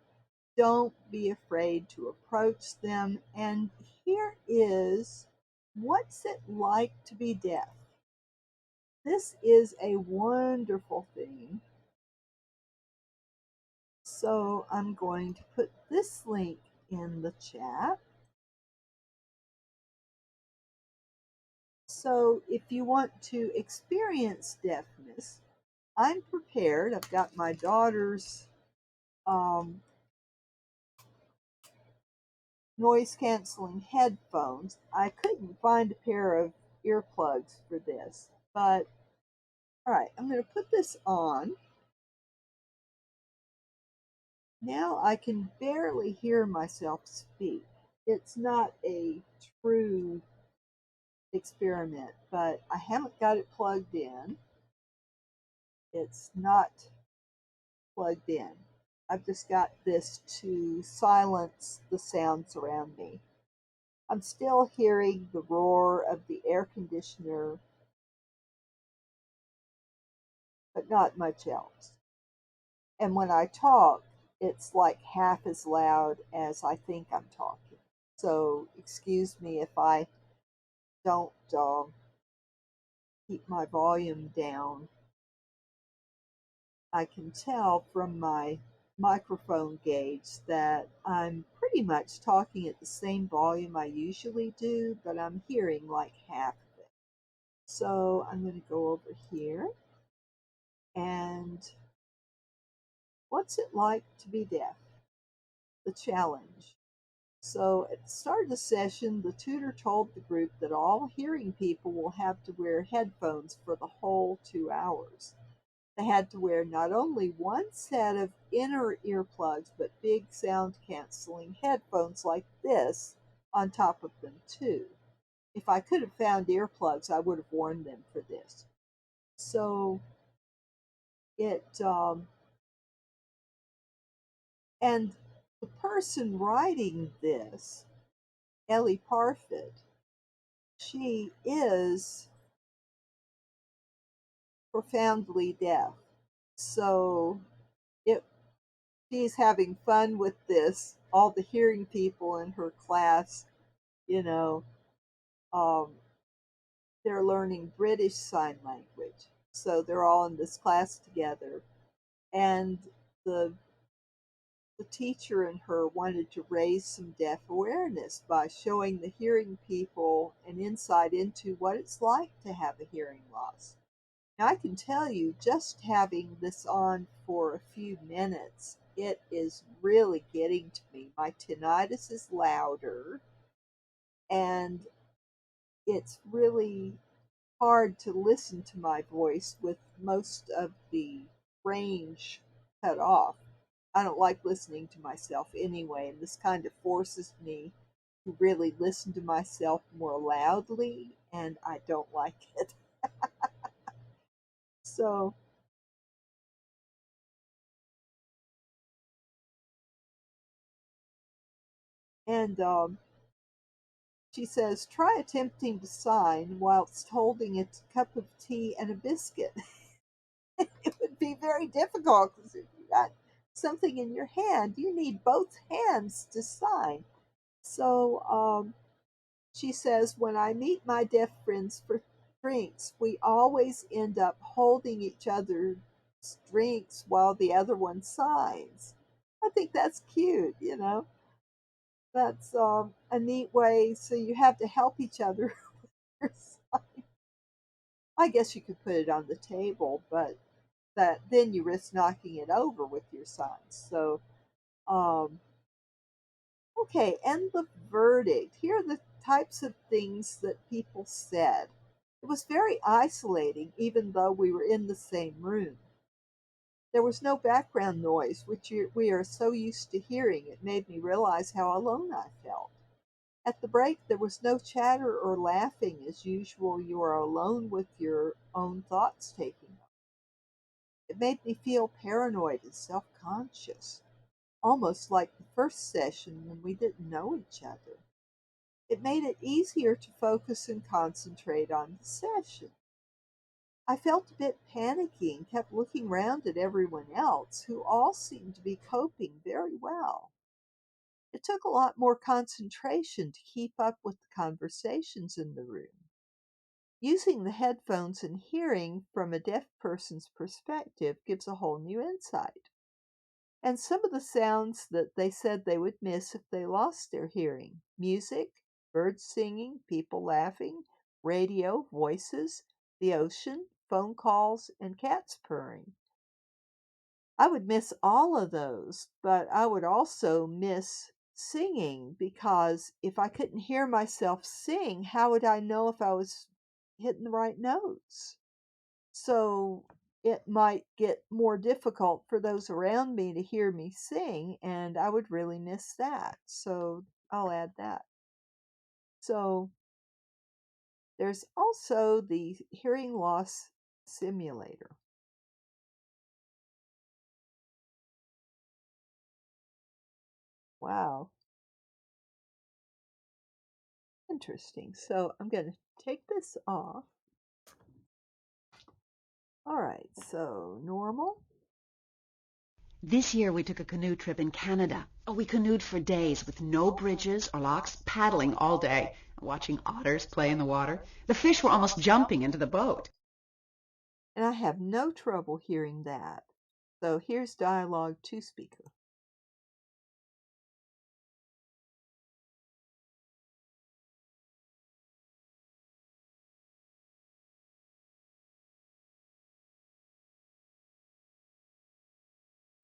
don't be afraid to approach them. And here is what's it like to be deaf. This is a wonderful thing. So I'm going to put this link in the chat. So if you want to experience deafness, I'm prepared. I've got my daughter's um, noise canceling headphones. I couldn't find a pair of earplugs for this, but all right, I'm going to put this on. Now I can barely hear myself speak. It's not a true experiment, but I haven't got it plugged in. It's not plugged in. I've just got this to silence the sounds around me. I'm still hearing the roar of the air conditioner, but not much else. And when I talk, it's like half as loud as I think I'm talking. So excuse me if I don't keep my volume down. I can tell from my microphone gauge that I'm pretty much talking at the same volume I usually do, but I'm hearing like half of it. So I'm going to go over here and what's it like to be deaf? The challenge. So at the start of the session, the tutor told the group that all hearing people will have to wear headphones for the whole 2 hours. They had to wear not only one set of inner earplugs, but big sound canceling headphones like this on top of them, too. If I could have found earplugs, I would have worn them for this. So it, and the person writing this, Ellie Parfit, she is profoundly deaf. So it she's having fun with this. All the hearing people in her class, you know, um, they're learning British Sign Language. So they're all in this class together. And the the teacher and her wanted to raise some deaf awareness by showing the hearing people an insight into what it's like to have a hearing loss. Now, I can tell you, just having this on for a few minutes, it is really getting to me. My tinnitus is louder, and it's really hard to listen to my voice with most of the range cut off. I don't like listening to myself anyway, and this kind of forces me to really listen to myself more loudly, and I don't like it. So, and she says, try attempting to sign whilst holding a cup of tea and a biscuit. It would be very difficult because if you got something in your hand, you need both hands to sign. So she says, when I meet my deaf friends for drinks, we always end up holding each other's drinks while the other one signs. I think that's cute. That's a neat way. So you have to help each other. I guess you could put it on the table, but that then you risk knocking it over with your signs. So, um, okay, and the verdict. Here are the types of things that people said. It was very isolating, even though we were in the same room. There was no background noise, which we are so used to hearing. It made me realize how alone I felt. At the break, there was no chatter or laughing. As usual, you are alone with your own thoughts taking over. It made me feel paranoid and self-conscious, almost like the first session when we didn't know each other. It made it easier to focus and concentrate on the session. I felt a bit panicky and kept looking round at everyone else, who all seemed to be coping very well. It took a lot more concentration to keep up with the conversations in the room. Using the headphones and hearing from a deaf person's perspective gives a whole new insight. And some of the sounds that they said they would miss if they lost their hearing: music, birds singing, people laughing, radio, voices, the ocean, phone calls, and cats purring. I would miss all of those, but I would also miss singing, because if I couldn't hear myself sing, how would I know if I was hitting the right notes? So it might get more difficult for those around me to hear me sing, and I would really miss that. So I'll add that. So there's also the hearing loss simulator. Wow, interesting. So I'm going to take this off. All right, so normal. This year we took a canoe trip in Canada. Oh, we canoed for days with no bridges or locks, paddling all day, watching otters play in the water. The fish were almost jumping into the boat. And I have no trouble hearing that. So here's dialogue to speaker.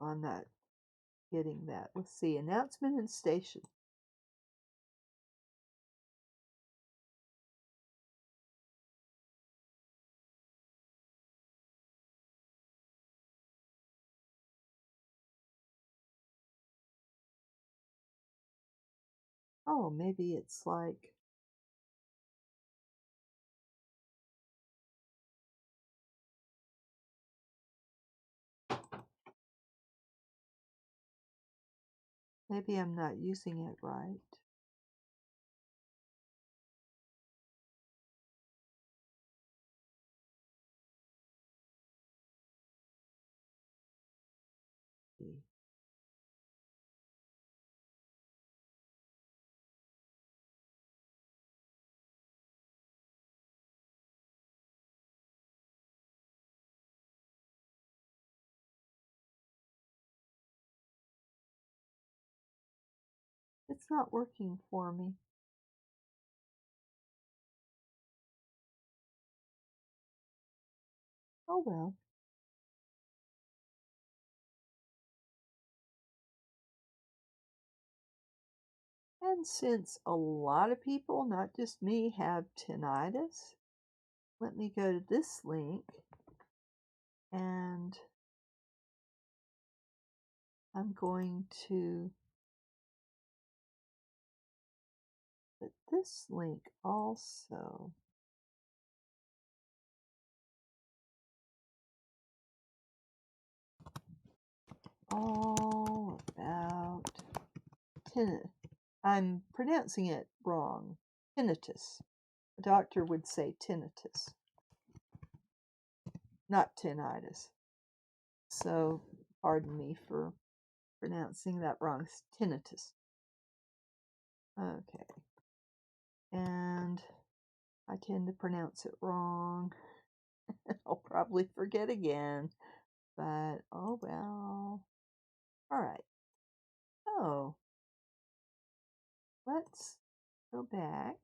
I'm not getting that. Let's see. Announcement and station. Oh, maybe it's like, maybe I'm not using it right. It's not working for me. Oh well. And since a lot of people, not just me, have tinnitus, let me go to this link, and I'm going to put this link also. All about tinnitus. I'm pronouncing it wrong. Tinnitus. A doctor would say tinnitus, not tinnitus. So pardon me for pronouncing that wrong. It's tinnitus. Okay. And I tend to pronounce it wrong. I'll probably forget again. But oh well. Alright. So let's go back.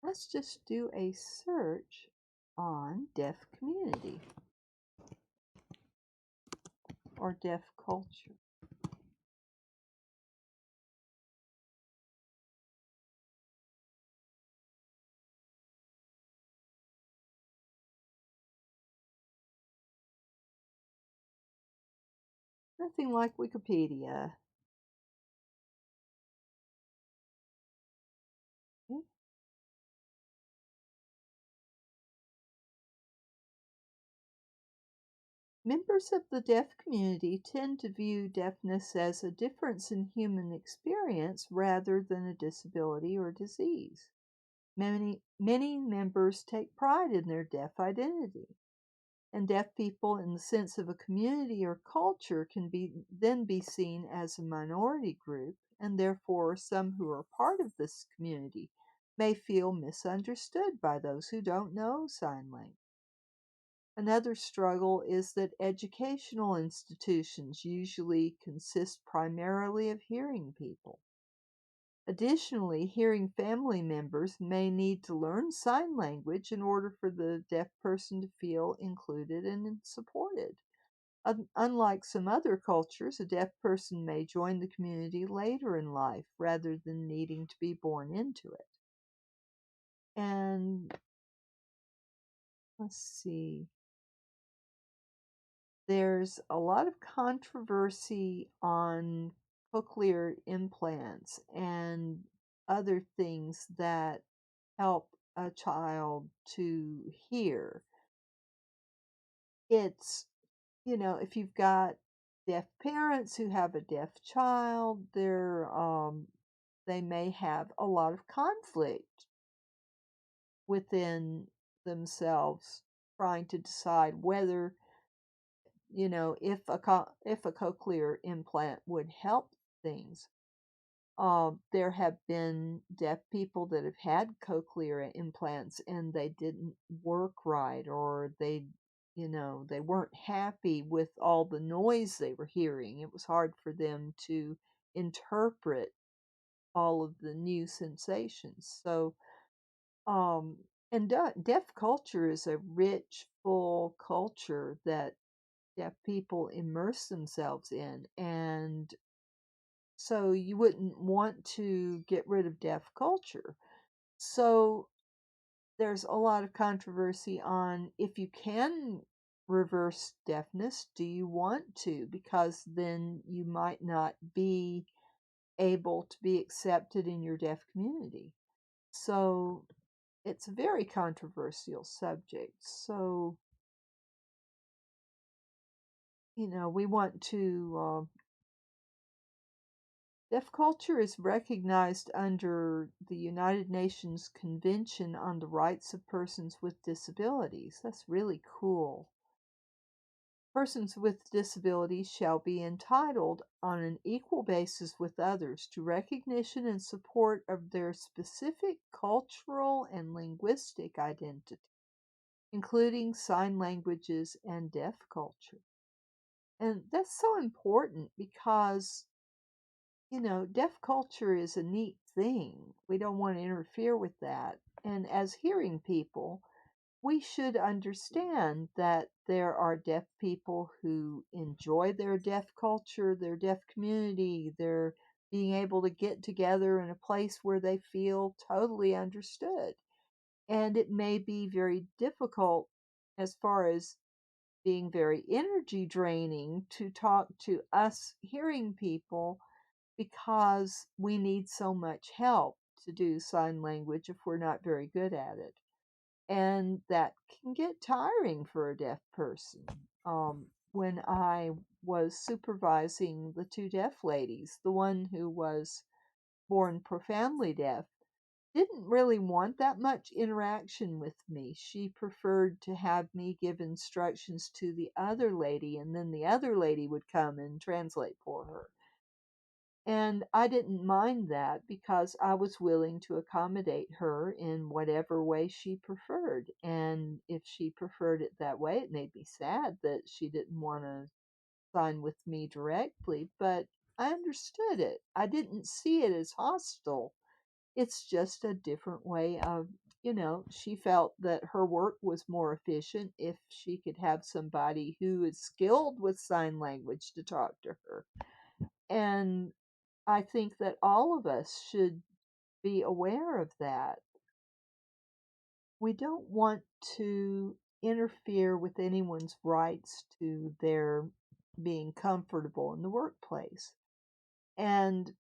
Let's just do a search on deaf community or deaf culture. Nothing like Wikipedia. Okay. Members of the deaf community tend to view deafness as a difference in human experience rather than a disability or disease. Many members take pride in their deaf identity, and deaf people in the sense of a community or culture can then be seen as a minority group, and therefore some who are part of this community may feel misunderstood by those who don't know sign language. Another struggle is that educational institutions usually consist primarily of hearing people. Additionally, hearing family members may need to learn sign language in order for the deaf person to feel included and supported. Unlike some other cultures, a deaf person may join the community later in life rather than needing to be born into it. And let's see. There's a lot of controversy on cochlear implants and other things that help a child to hear. It's, if you've got deaf parents who have a deaf child, they may have a lot of conflict within themselves trying to decide whether if a cochlear implant would help things. There have been deaf people that have had cochlear implants and they didn't work right, or they weren't happy with all the noise they were hearing. It was hard for them to interpret all of the new sensations. So, and deaf culture is a rich, full culture that deaf people immerse themselves in, and so you wouldn't want to get rid of deaf culture. So there's a lot of controversy on if you can reverse deafness, do you want to? Because then you might not be able to be accepted in your deaf community. So it's a very controversial subject. So, we want to deaf culture is recognized under the United Nations Convention on the Rights of Persons with Disabilities. That's really cool. Persons with disabilities shall be entitled, on an equal basis with others, to recognition and support of their specific cultural and linguistic identity, including sign languages and deaf culture. And that's so important because deaf culture is a neat thing. We don't want to interfere with that. And as hearing people, we should understand that there are deaf people who enjoy their deaf culture, their deaf community, their being able to get together in a place where they feel totally understood. And it may be very difficult as far as being very energy draining to talk to us hearing people because we need so much help to do sign language if we're not very good at it. And that can get tiring for a deaf person. When I was supervising the two deaf ladies, the one who was born profoundly deaf didn't really want that much interaction with me. She preferred to have me give instructions to the other lady, and then the other lady would come and translate for her. And I didn't mind that because I was willing to accommodate her in whatever way she preferred. And if she preferred it that way, it made me sad that she didn't want to sign with me directly, but I understood it. I didn't see it as hostile. It's just a different way of she felt that her work was more efficient if she could have somebody who is skilled with sign language to talk to her. And I think that all of us should be aware of that. We don't want to interfere with anyone's rights to their being comfortable in the workplace. And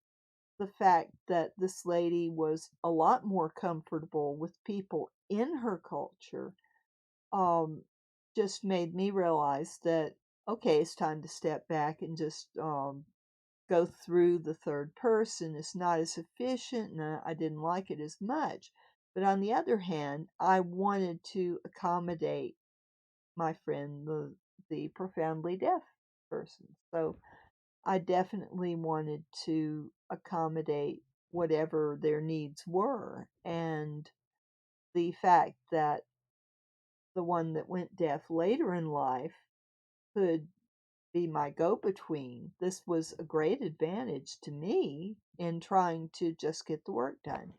the fact that this lady was a lot more comfortable with people in her culture um, just made me realize that, okay, it's time to step back and just go through the third person. It's not as efficient, and I didn't like it as much. But on the other hand, I wanted to accommodate my friend, the profoundly deaf person. So I definitely wanted to accommodate whatever their needs were. And the fact that the one that went deaf later in life could be my go-between, this was a great advantage to me in trying to just get the work done.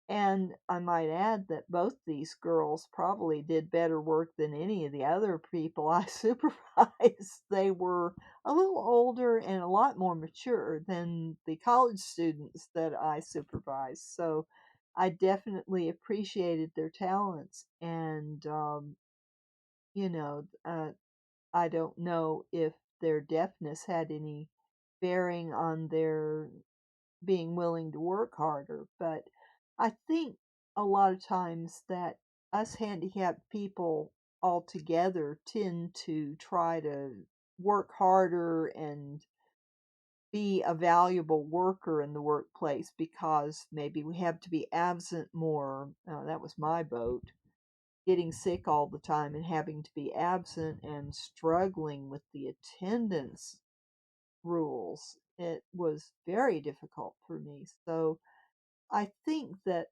And I might add that both these girls probably did better work than any of the other people I supervised. They were a little older and a lot more mature than the college students that I supervised. So I definitely appreciated their talents. And, you know, uh, I don't know if their deafness had any bearing on their being willing to work harder, but I think a lot of times that us handicapped people altogether tend to try to work harder and be a valuable worker in the workplace because maybe we have to be absent more. That was my boat. Getting sick all the time and having to be absent and struggling with the attendance rules. It was very difficult for me. So I think that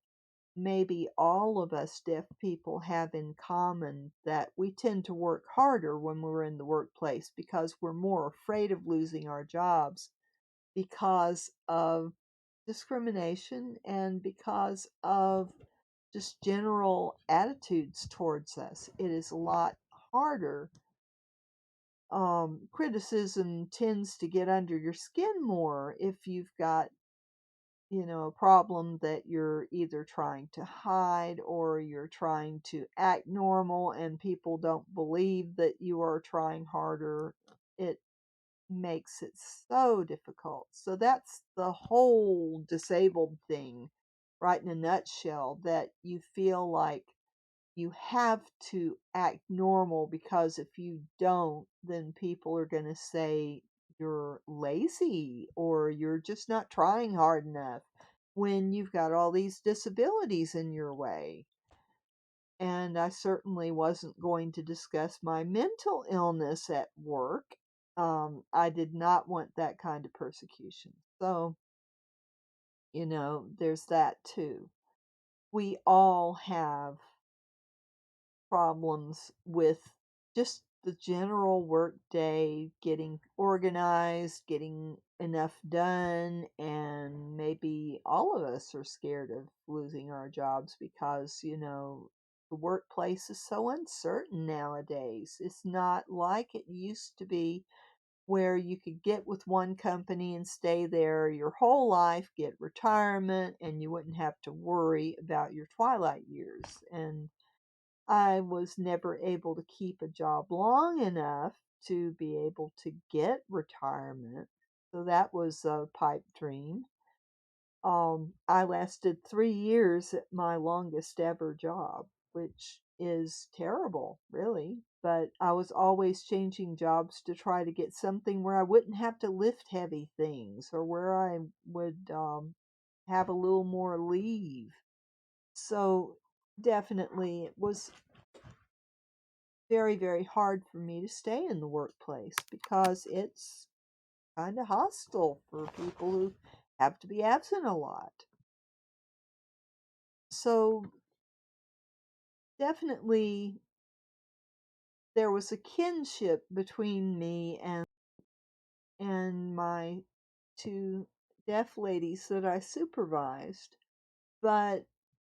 maybe all of us deaf people have in common that we tend to work harder when we're in the workplace because we're more afraid of losing our jobs because of discrimination and because of just general attitudes towards us. It is a lot harder. Criticism tends to get under your skin more if you've got a problem that you're either trying to hide or you're trying to act normal and people don't believe that you are trying harder. It makes it so difficult. So that's the whole disabled thing, right in a nutshell, that you feel like you have to act normal because if you don't, then people are going to say you're lazy or you're just not trying hard enough when you've got all these disabilities in your way. And I certainly wasn't going to discuss my mental illness at work. I did not want that kind of persecution. So, there's that too. We all have problems with just the general work day, getting organized, getting enough done, and maybe all of us are scared of losing our jobs because, the workplace is so uncertain nowadays. It's not like it used to be where you could get with one company and stay there your whole life, get retirement, and you wouldn't have to worry about your twilight years. And I was never able to keep a job long enough to be able to get retirement. So that was a pipe dream. I lasted 3 years at my longest ever job, which is terrible, really. But I was always changing jobs to try to get something where I wouldn't have to lift heavy things or where I would have a little more leave. So definitely it was very, very hard for me to stay in the workplace because it's kind of hostile for people who have to be absent a lot. So definitely there was a kinship between me and my two deaf ladies that I supervised. But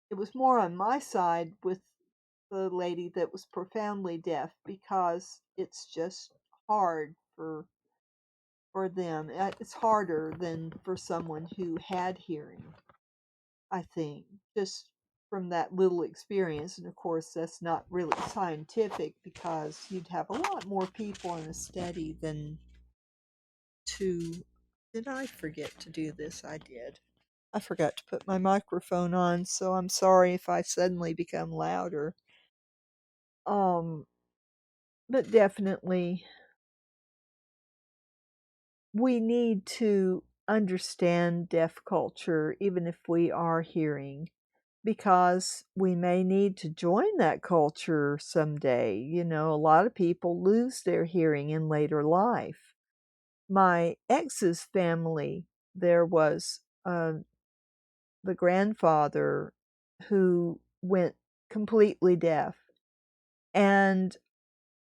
it was more on my side with the lady that was profoundly deaf because it's just hard for them. It's harder than for someone who had hearing, I think, just from that little experience. And of course, that's not really scientific because you'd have a lot more people in a study than two. Did I forget to do this? I did. I forgot to put my microphone on, so I'm sorry if I suddenly become louder. Um, but definitely we need to understand deaf culture even if we are hearing, because we may need to join that culture someday. You know, a lot of people lose their hearing in later life. My ex's family, there was the grandfather who went completely deaf. And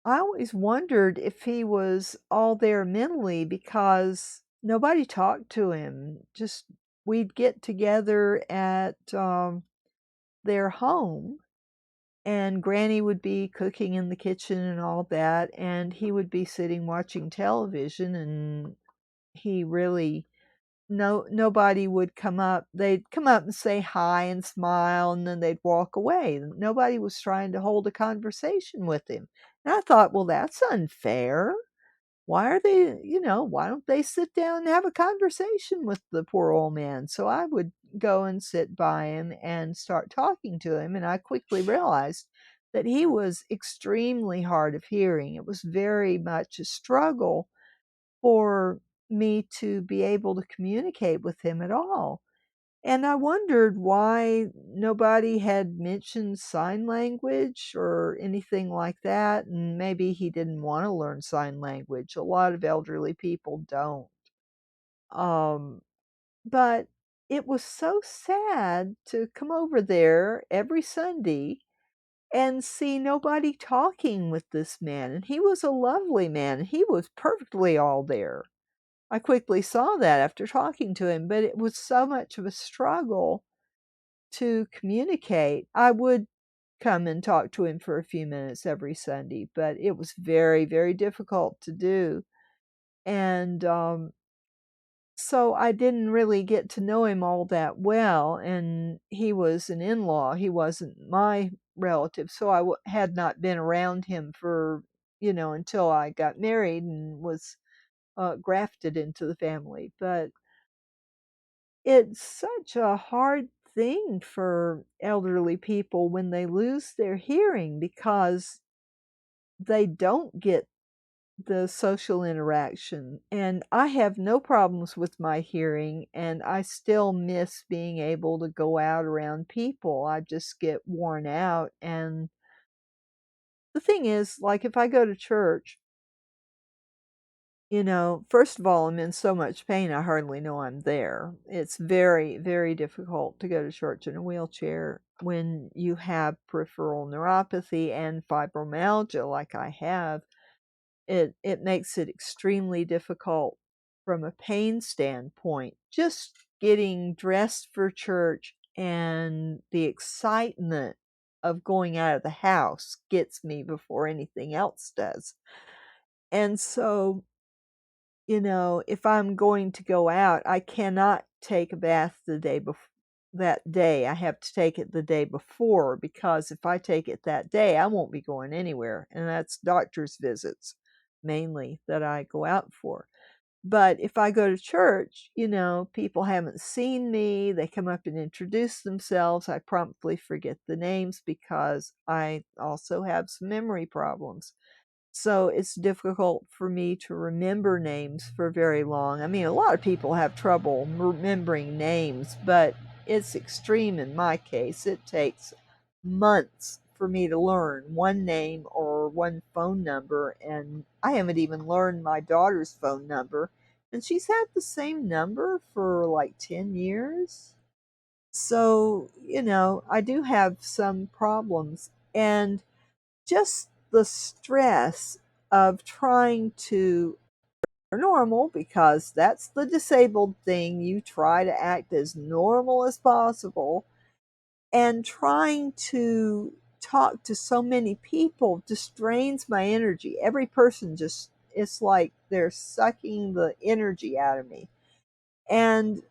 I always wondered if he was all there mentally because nobody talked to him. Just we'd get together at their home, and Granny would be cooking in the kitchen and all that, and he would be sitting watching television, and he really nobody would come up. They'd come up and say hi and smile, and then they'd walk away. Nobody was trying to hold a conversation with him. And I thought, well, that's unfair. Why are they, why don't they sit down and have a conversation with the poor old man? So I would go and sit by him and start talking to him. And I quickly realized that he was extremely hard of hearing. It was very much a struggle for me to be able to communicate with him at all. And I wondered why nobody had mentioned sign language or anything like that. And maybe he didn't want to learn sign language. A lot of elderly people don't. Um, but it was so sad to come over there every Sunday and see nobody talking with this man. And he was a lovely man. He was perfectly all there. I quickly saw that after talking to him, but it was so much of a struggle to communicate. I would come and talk to him for a few minutes every Sunday, but it was very, very difficult to do. And so I didn't really get to know him all that well. And he was an in law, he wasn't my relative. So had not been around him for, until I got married and was grafted into the family. But it's such a hard thing for elderly people when they lose their hearing because they don't get the social interaction. And I have no problems with my hearing, and I still miss being able to go out around people. I just get worn out. And the thing is, like, if I go to church, first of all, I'm in so much pain, I hardly know I'm there. It's very, very difficult to go to church in a wheelchair when you have peripheral neuropathy and fibromyalgia like I have. It makes it extremely difficult from a pain standpoint. Just getting dressed for church and the excitement of going out of the house gets me before anything else does. And so if I'm going to go out, I cannot take a bath the day before that day. I have to take it the day before, because if I take it that day, I won't be going anywhere. And that's doctor's visits mainly that I go out for. But if I go to church, people haven't seen me. They come up and introduce themselves. I promptly forget the names because I also have some memory problems. So it's difficult for me to remember names for very long. I mean, a lot of people have trouble remembering names, but it's extreme in my case. It takes months for me to learn one name or one phone number, and I haven't even learned my daughter's phone number, and she's had the same number for like 10 years. So, I do have some problems. And just the stress of trying to normal, because that's the disabled thing. You try to act as normal as possible, And trying to talk to so many people just drains my energy. Every person just, it's like they're sucking the energy out of me. And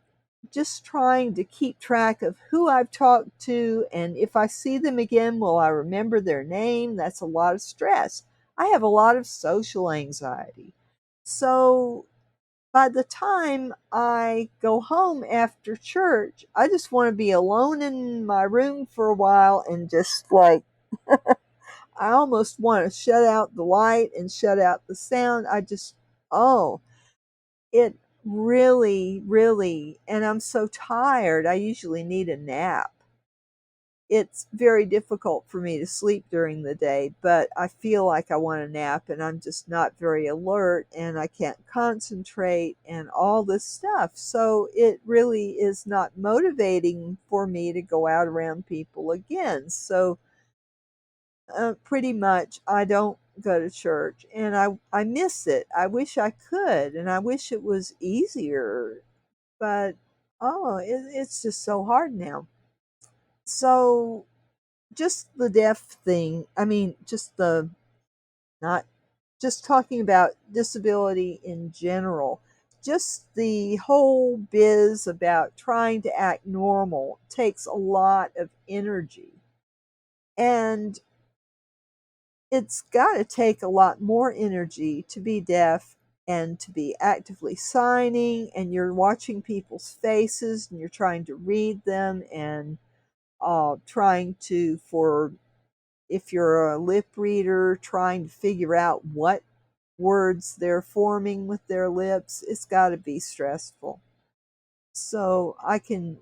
just trying to keep track of who I've talked to, and if I see them again, will I remember their name? That's a lot of stress. I have a lot of social anxiety. So by the time I go home after church, I just want to be alone in my room for a while and just like, I almost want to shut out the light and shut out the sound. Oh, it really, really, and I'm so tired, I usually need a nap. It's very difficult for me to sleep during the day, but I feel like I want a nap and I'm just not very alert and I can't concentrate and all this stuff. So it really is not motivating for me to go out around people again. So pretty much I don't go to church and I miss it. I wish I could and I wish it was easier, but it's just so hard now. So just the deaf thing, I mean, just the, not just talking about disability in general, just the whole biz about trying to act normal takes a lot of energy. And it's got to take a lot more energy to be deaf and to be actively signing, and you're watching people's faces and you're trying to read them and trying to, for if you're a lip reader, trying to figure out what words they're forming with their lips. It's got to be stressful. So I can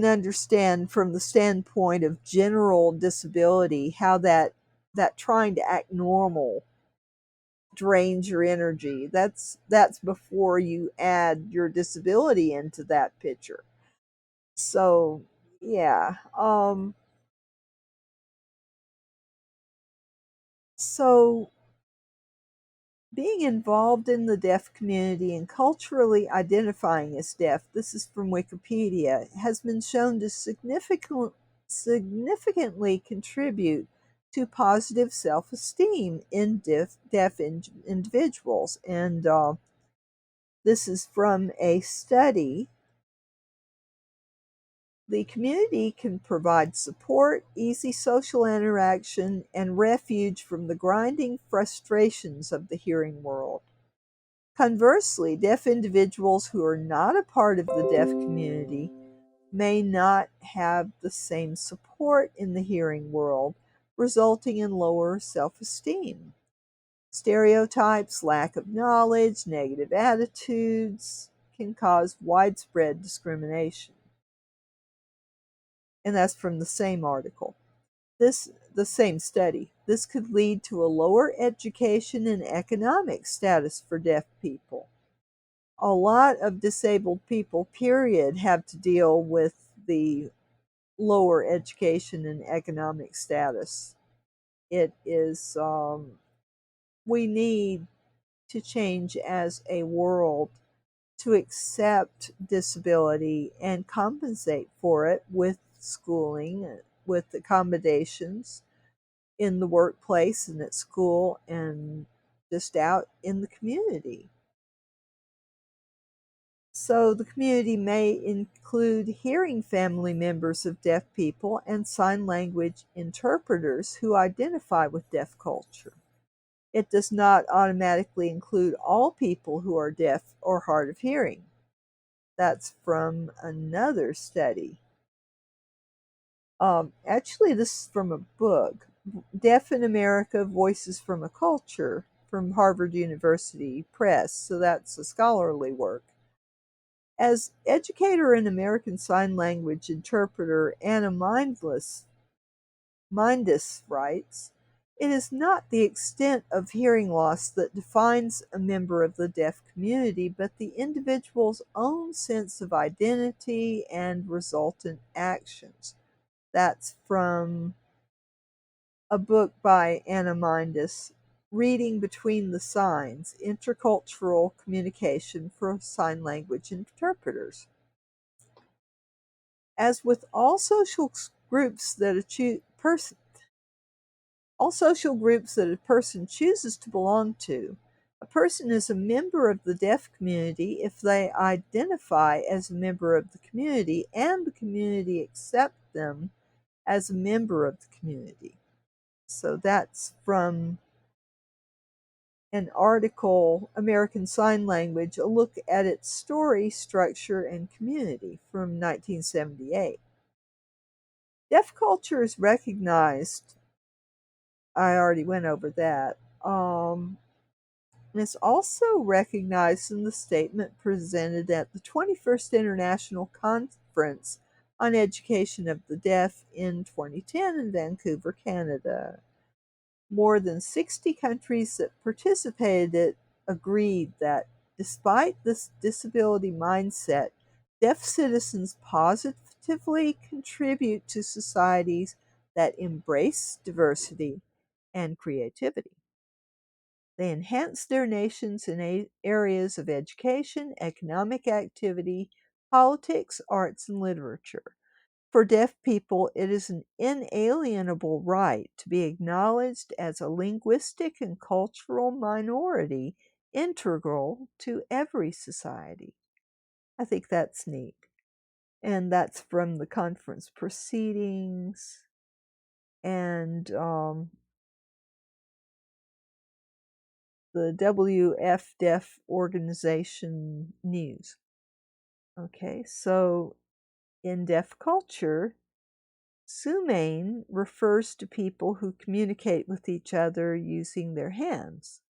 understand from the standpoint of general disability how that trying to act normal drains your energy. That's before you add your disability into that picture. So yeah. So being involved in the deaf community and culturally identifying as deaf, this is from Wikipedia, has been shown to significantly contribute to positive self-esteem in deaf individuals. And this is from a study. The community can provide support, easy social interaction, and refuge from the grinding frustrations of the hearing world. Conversely, deaf individuals who are not a part of the deaf community may not have the same support in the hearing world, resulting in lower self-esteem. Stereotypes, lack of knowledge, negative attitudes can cause widespread discrimination. And that's from the same article. The same study. This could lead to a lower education and economic status for deaf people. A lot of disabled people, period, have to deal with the lower education and economic status. It is, we need to change as a world to accept disability and compensate for it with schooling, with accommodations in the workplace and at school and just out in the community. So the community may include hearing family members of deaf people and sign language interpreters who identify with deaf culture. It does not automatically include all people who are deaf or hard of hearing. That's from another study. Actually, this is from a book, Deaf in America, Voices from a Culture, from Harvard University Press. So that's a scholarly work. As educator and American Sign Language interpreter Anna Mindus writes, it is not the extent of hearing loss that defines a member of the deaf community, but the individual's own sense of identity and resultant actions. That's from a book by Anna Mindus, Reading Between the Signs, Intercultural Communication for Sign Language Interpreters. As with all social groups that all social groups that a person chooses to belong to. A person is a member of the deaf community if they identify as a member of the community and the community accepts them as a member of the community. So that's from an article, American Sign Language, a look at its story, structure, and community from 1978. Deaf culture is recognized. I already went over that. It's also recognized in the statement presented at the 21st International Conference on Education of the Deaf in 2010 in Vancouver, Canada. More than 60 countries that participated agreed that despite this disability mindset, deaf citizens positively contribute to societies that embrace diversity and creativity. They enhance their nations in areas of education, economic activity, politics, arts, and literature. For deaf people, it is an inalienable right to be acknowledged as a linguistic and cultural minority integral to every society. I think that's neat. And that's from the conference proceedings and the WF Deaf Organization News. Okay, so in deaf culture, Sumain refers to people who communicate with each other using their hands.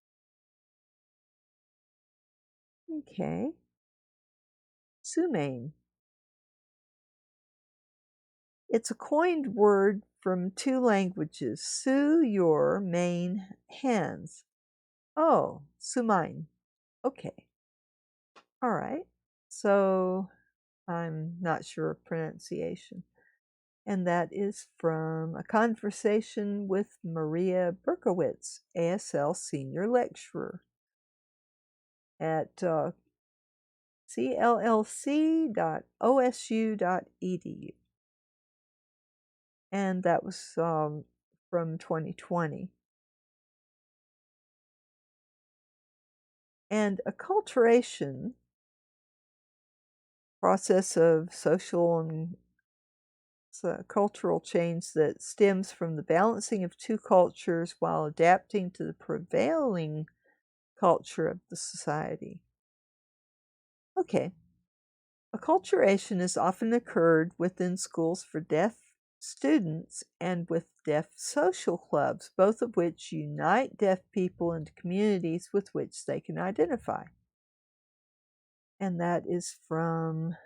Okay, Sumain. It's a coined word from two languages. Su, your, main, hands. Oh, Sumain. Okay. All right. So I'm not sure of pronunciation. And that is from a conversation with Maria Berkowitz, ASL Senior Lecturer at cllc.osu.edu. And that was from 2020. And acculturation, process of social and cultural change that stems from the balancing of two cultures while adapting to the prevailing culture of the society. Okay. Acculturation has often occurred within schools for deaf students and with deaf social clubs, both of which unite deaf people into communities with which they can identify. And that is from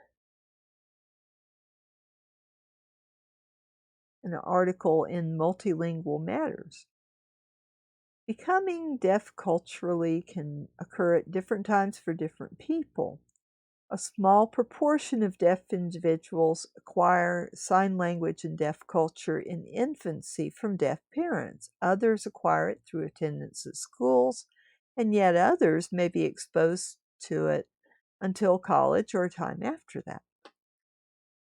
an article in Multilingual Matters. Becoming deaf culturally can occur at different times for different people. A small proportion of deaf individuals acquire sign language and deaf culture in infancy from deaf parents. Others acquire it through attendance at schools, and yet others may be exposed to it until college or a time after that.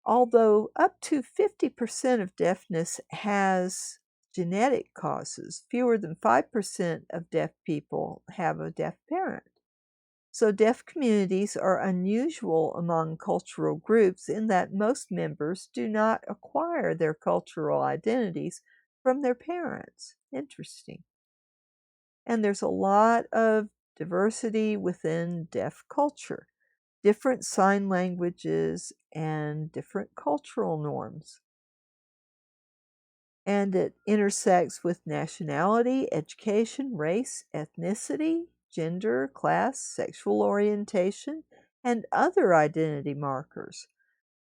Although up to 50% of deafness has genetic causes, fewer than 5% of deaf people have a deaf parent. So deaf communities are unusual among cultural groups in that most members do not acquire their cultural identities from their parents. Interesting. And there's a lot of diversity within deaf culture, different sign languages and different cultural norms. And it intersects with nationality, education, race, ethnicity, gender, class, sexual orientation, and other identity markers,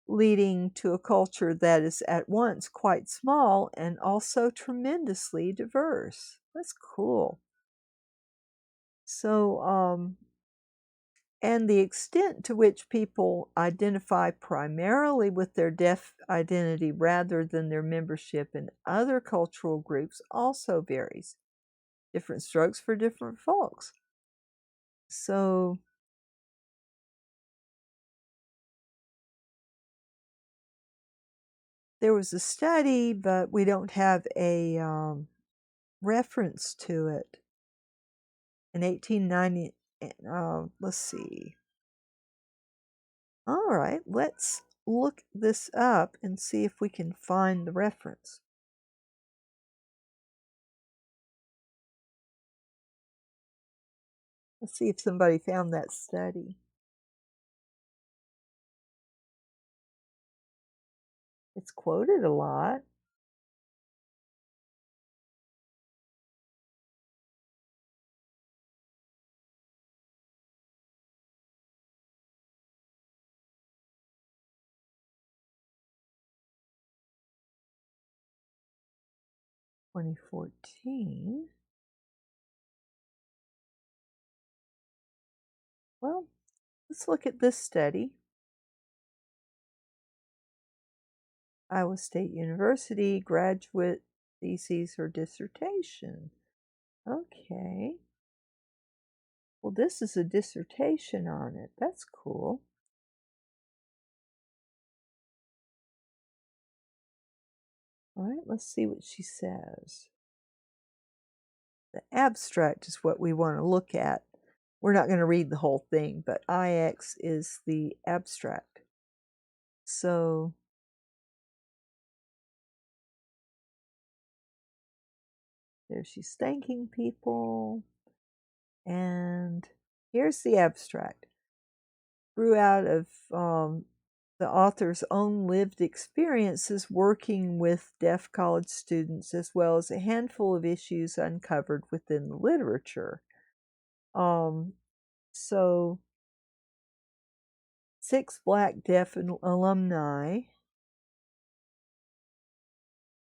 leading to a culture that is at once quite small and also tremendously diverse. That's cool. So, and the extent to which people identify primarily with their deaf identity rather than their membership in other cultural groups also varies. Different strokes for different folks. So, there was a study, but we don't have a reference to it. In 1890, let's see. All right, let's look this up and see if we can find the reference. Let's see if somebody found that study. It's quoted a lot. (2014). Well, let's look at this study. Iowa State University, graduate thesis or dissertation. Okay. Well, this is a dissertation on it. That's cool. All right, let's see what she says. The abstract is what we want to look at. We're not going to read the whole thing, but IX is the abstract. So there she's thanking people. And here's the abstract. Grew out of the author's own lived experiences working with deaf college students, as well as a handful of issues uncovered within the literature. So 6 Black deaf alumni.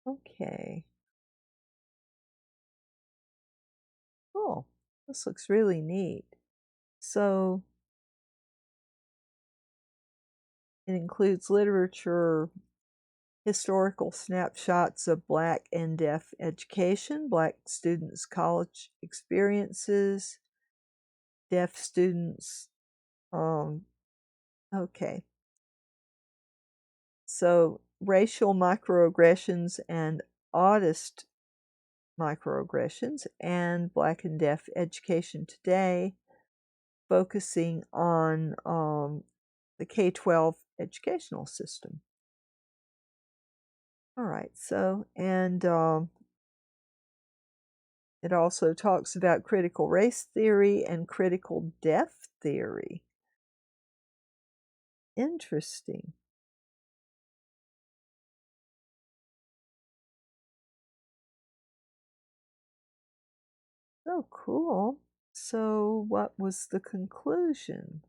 Okay. Cool. This looks really neat. So it includes literature, historical snapshots of Black and deaf education, Black students' college experiences, deaf students. Okay. So racial microaggressions and autist microaggressions and Black and deaf education today, focusing on the K-12 educational system. All right, so, and it also talks about critical race theory and critical deaf theory. Interesting. So cool. So what was the conclusion?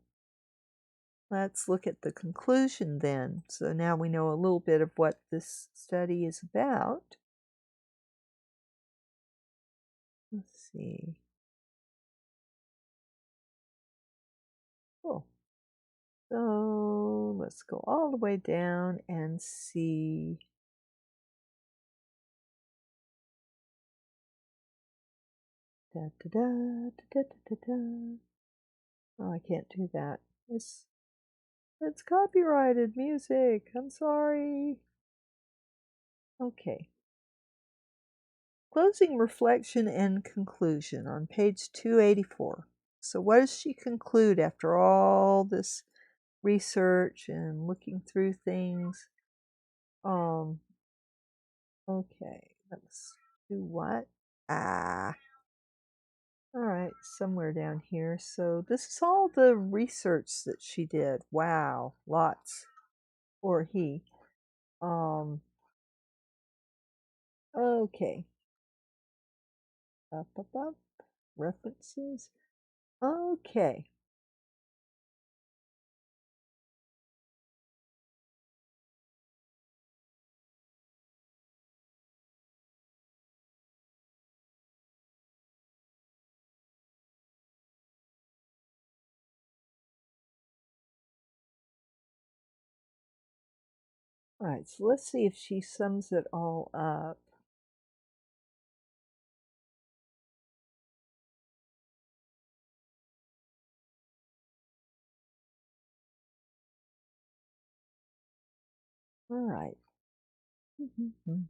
Let's look at the conclusion then. So now we know a little bit of what this study is about. Let's see. Cool. So let's go all the way down and see. Da, da, da, da, da, da, da. Oh, I can't do that. It's copyrighted music. I'm sorry. Okay. Closing reflection and conclusion on page 284. So what does she conclude after all this research and looking through things? Okay, let's do what? All right, somewhere down here. So this is all the research that she did. Wow, lots. Or he. Okay. Up, up, up. References. Okay. All right, so let's see if she sums it all up. All right. Mhm.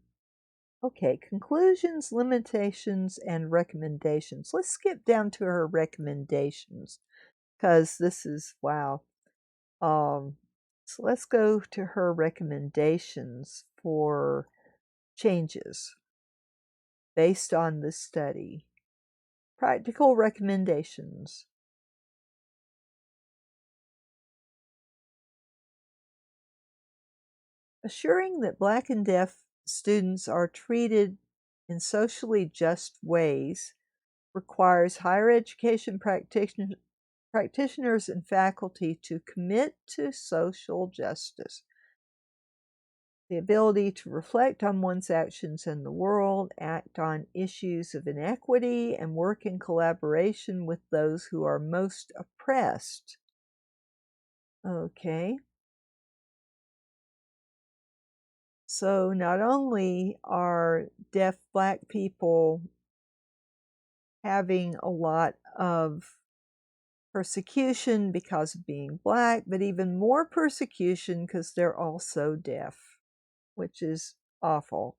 Okay, conclusions, limitations, and recommendations. Let's skip down to her recommendations because this is wow. Um, so let's go to her recommendations for changes based on this study. Practical recommendations. Assuring that Black and Deaf students are treated in socially just ways requires higher education practitioners and faculty to commit to social justice. The ability to reflect on one's actions in the world, act on issues of inequity, and work in collaboration with those who are most oppressed. Okay. So not only are deaf Black people having a lot of persecution because of being Black, but even more persecution because they're also deaf, which is awful.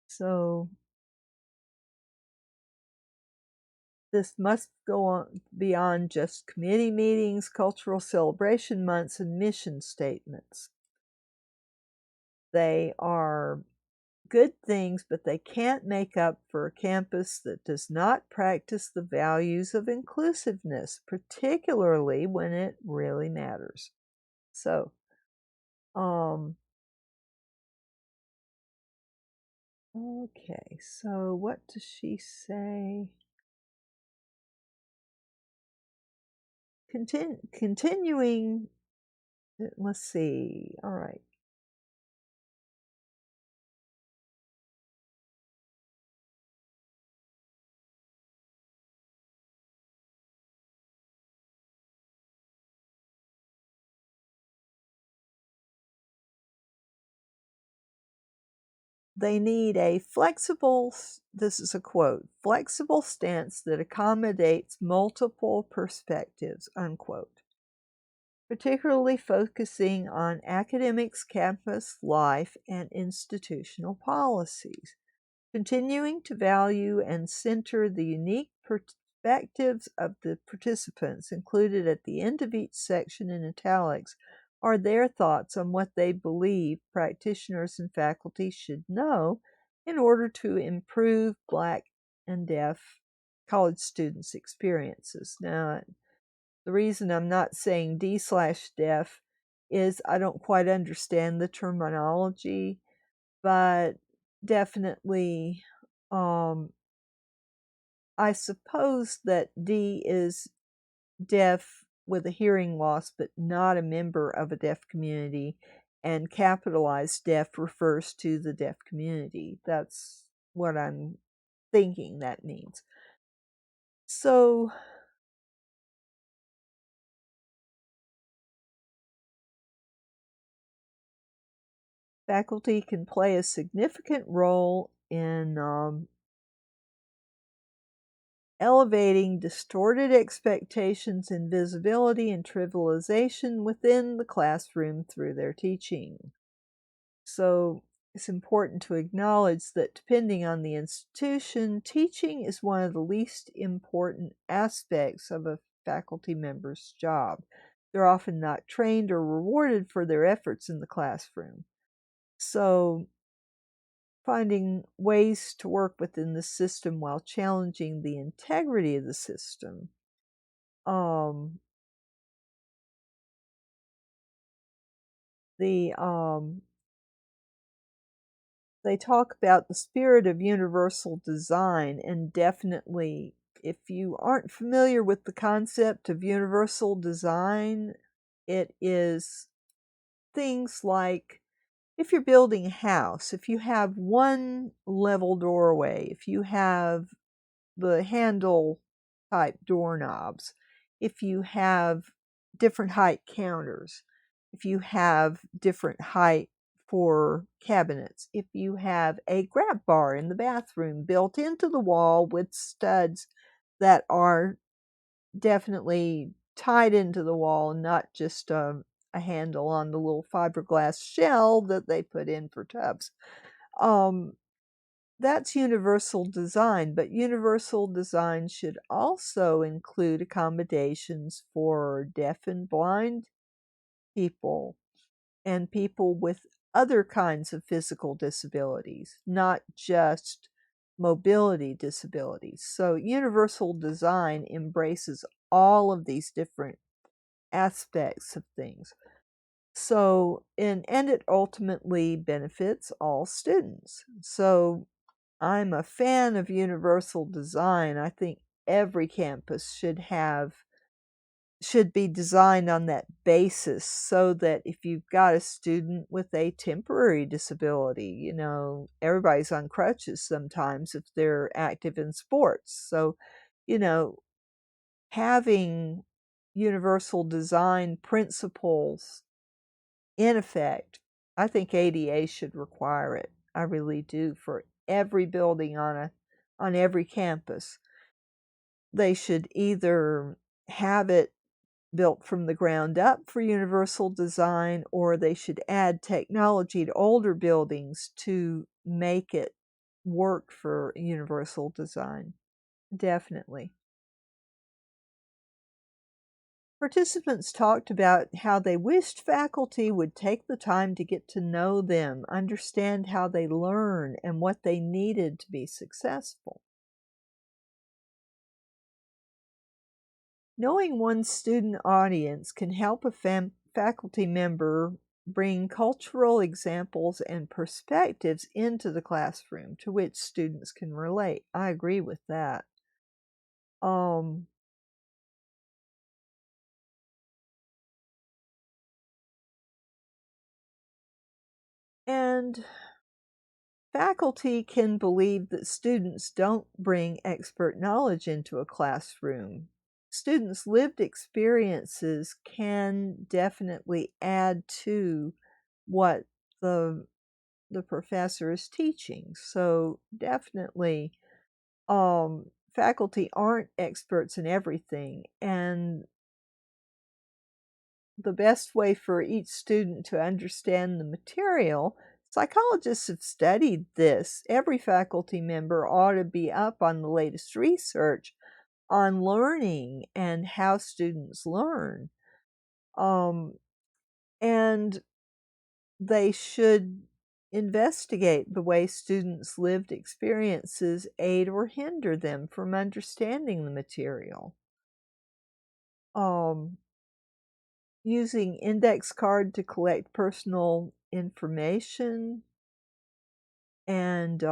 So this must go on beyond just committee meetings, cultural celebration months, and mission statements. They are good things, but they can't make up for a campus that does not practice the values of inclusiveness, particularly when it really matters. So, okay, so what does she say? Continuing, let's see, all right. They need a flexible, this is a quote, flexible stance that accommodates multiple perspectives, unquote. Particularly focusing on academics, campus life, and institutional policies. Continuing to value and center the unique perspectives of the participants included at the end of each section in italics are their thoughts on what they believe practitioners and faculty should know in order to improve Black and Deaf college students' experiences. Now, the reason I'm not saying D/Deaf is I don't quite understand the terminology, but definitely, I suppose that D is deaf with a hearing loss, but not a member of a deaf community, and capitalized deaf refers to the deaf community. That's what I'm thinking that means. So, faculty can play a significant role in elevating distorted expectations and visibility and trivialization within the classroom through their teaching. So it's important to acknowledge that depending on the institution, teaching is one of the least important aspects of a faculty member's job. They're often not trained or rewarded for their efforts in the classroom. So finding ways to work within the system while challenging the integrity of the system. The They talk about the spirit of universal design, and definitely, if you aren't familiar with the concept of universal design, it is things like if you're building a house, if you have one level doorway, if you have the handle type doorknobs, if you have different height counters, if you have different height for cabinets, if you have a grab bar in the bathroom built into the wall with studs that are definitely tied into the wall and not just a handle on the little fiberglass shell that they put in for tubs. That's universal design, but universal design should also include accommodations for deaf and blind people and people with other kinds of physical disabilities, not just mobility disabilities. So universal design embraces all of these different aspects of things. So, and it ultimately benefits all students. So I'm a fan of universal design. I think every campus should be designed on that basis, so that if you've got a student with a temporary disability, everybody's on crutches sometimes if they're active in sports. So, you know, having universal design principles in effect, I think ADA should require it. I really do, for every building on every campus. They should either have it built from the ground up for universal design, or they should add technology to older buildings to make it work for universal design. Definitely. Participants talked about how they wished faculty would take the time to get to know them, understand how they learn, and what they needed to be successful. Knowing one's student audience can help a faculty member bring cultural examples and perspectives into the classroom to which students can relate. I agree with that. And faculty can believe that students don't bring expert knowledge into a classroom. Students' lived experiences can definitely add to what the professor is teaching. So definitely, faculty aren't experts in everything, and the best way for each student to understand the material, psychologists have studied this. Every faculty member ought to be up on the latest research on learning and how students learn. And they should investigate the way students' lived experiences aid or hinder them from understanding the material. Using index card to collect personal information, and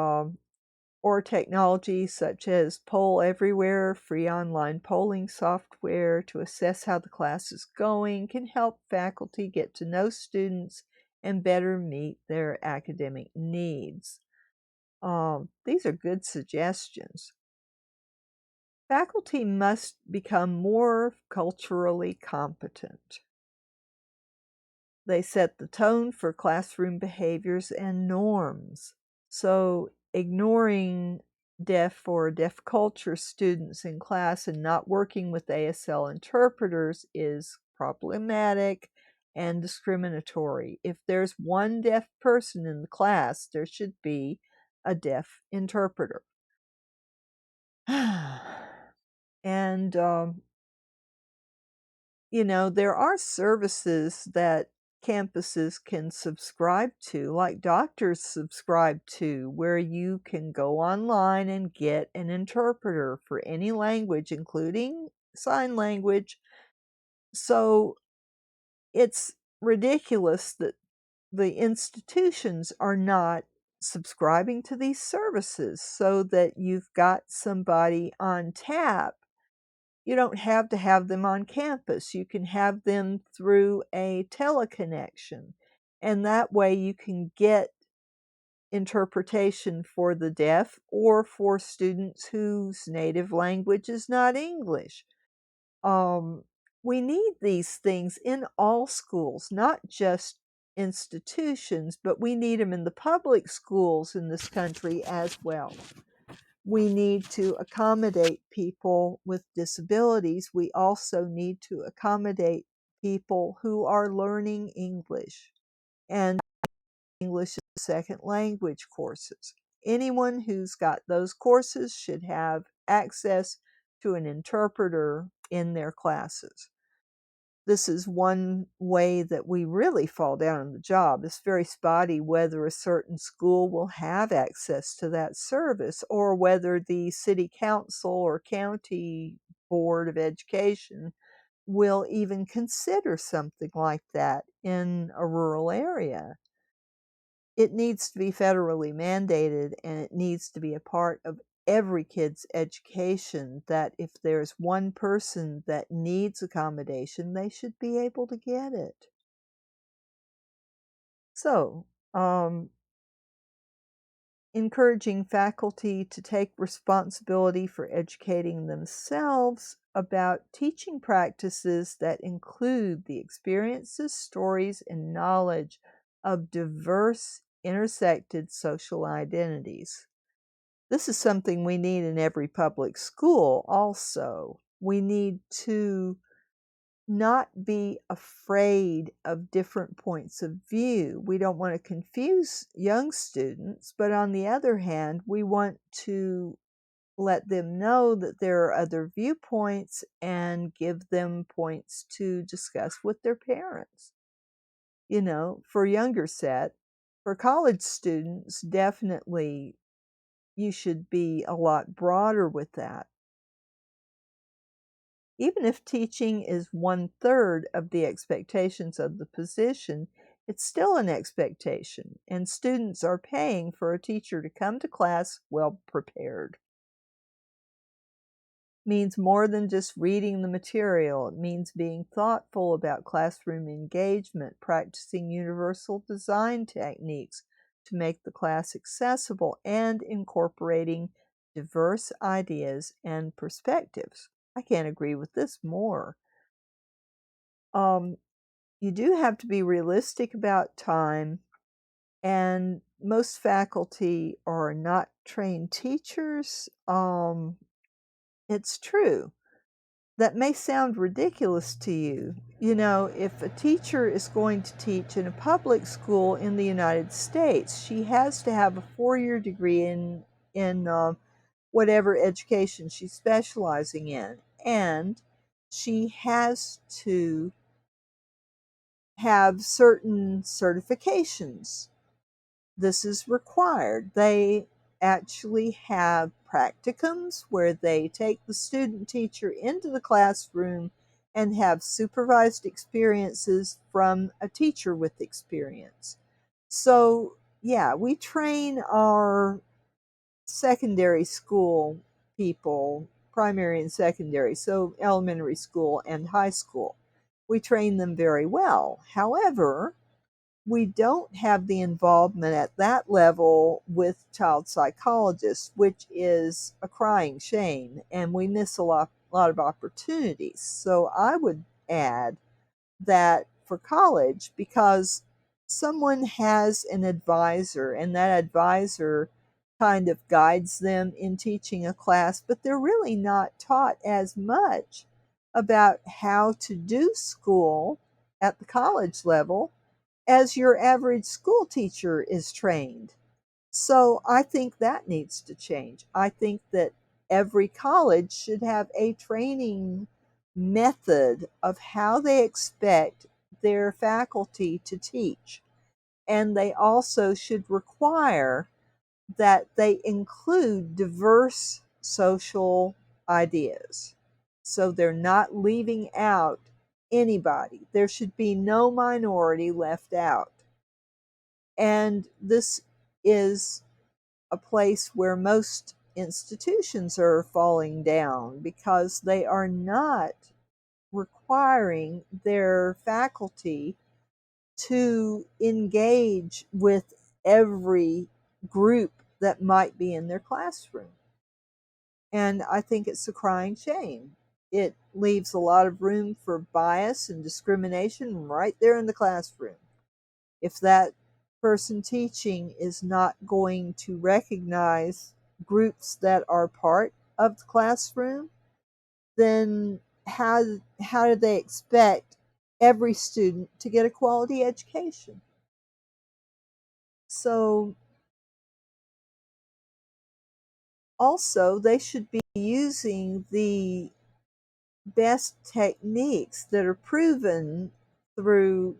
or technology such as Poll Everywhere, free online polling software to assess how the class is going, can help faculty get to know students and better meet their academic needs. These are good suggestions. Faculty must become more culturally competent. They set the tone for classroom behaviors and norms. So ignoring deaf or deaf culture students in class and not working with ASL interpreters is problematic and discriminatory. If there's one deaf person in the class, there should be a deaf interpreter. And there are services that campuses can subscribe to, like doctors subscribe to, where you can go online and get an interpreter for any language, including sign language. So it's ridiculous that the institutions are not subscribing to these services, so that you've got somebody on tap. You don't have to have them on campus. You can have them through a teleconnection. And that way you can get interpretation for the deaf or for students whose native language is not English. We need these things in all schools, not just institutions, but we need them in the public schools in this country as well. We need to accommodate people with disabilities. We also need to accommodate people who are learning English and English as a second language courses. Anyone who's got those courses should have access to an interpreter in their classes. This is one way that we really fall down on the job. It's very spotty whether a certain school will have access to that service or whether the city council or county board of education will even consider something like that in a rural area. It needs to be federally mandated, and it needs to be a part of every kid's education that if there's one person that needs accommodation, they should be able to get it. So, encouraging faculty to take responsibility for educating themselves about teaching practices that include the experiences, stories, and knowledge of diverse, intersected social identities. This is something we need in every public school also. We need to not be afraid of different points of view. We don't want to confuse young students, but on the other hand, we want to let them know that there are other viewpoints and give them points to discuss with their parents. For younger set, for college students, definitely you should be a lot broader with that. Even if teaching is 1/3 of the expectations of the position, it's still an expectation, and students are paying for a teacher to come to class well prepared. It means more than just reading the material. It means being thoughtful about classroom engagement, practicing universal design techniques to make the class accessible, and incorporating diverse ideas and perspectives. I can't agree with this more. You do have to be realistic about time, and most faculty are not trained teachers. It's true. That may sound ridiculous to you. If a teacher is going to teach in a public school in the United States, she has to have a 4-year degree in whatever education she's specializing in, and she has to have certain certifications. This is required. They actually have practicums where they take the student teacher into the classroom and have supervised experiences from a teacher with experience. So, yeah, we train our secondary school people, primary and secondary, so elementary school and high school. We train them very well. However, we don't have the involvement at that level with child psychologists, which is a crying shame, and we miss a lot of opportunities. So I would add that for college, because someone has an advisor, and that advisor kind of guides them in teaching a class, but they're really not taught as much about how to do school at the college level as your average school teacher is trained. So I think that needs to change. I think that every college should have a training method of how they expect their faculty to teach. And they also should require that they include diverse social ideas. So they're not leaving out anybody. There should be no minority left out. And this is a place where most institutions are falling down because they are not requiring their faculty to engage with every group that might be in their classroom. And I think it's a crying shame. It leaves a lot of room for bias and discrimination right there in the classroom. If that person teaching is not going to recognize groups that are part of the classroom, then how do they expect every student to get a quality education. So also, they should be using the best techniques that are proven through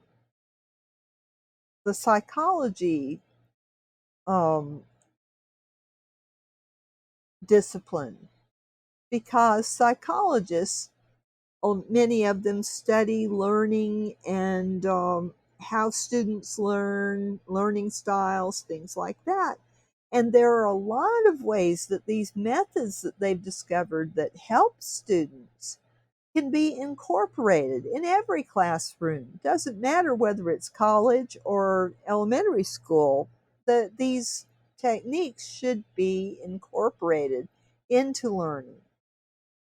the psychology um, discipline, because psychologists, many of them study learning and how students learn, learning styles, things like that. And there are a lot of ways that these methods that they've discovered that help students can be incorporated in every classroom. Doesn't matter whether it's college or elementary school, that these techniques should be incorporated into learning.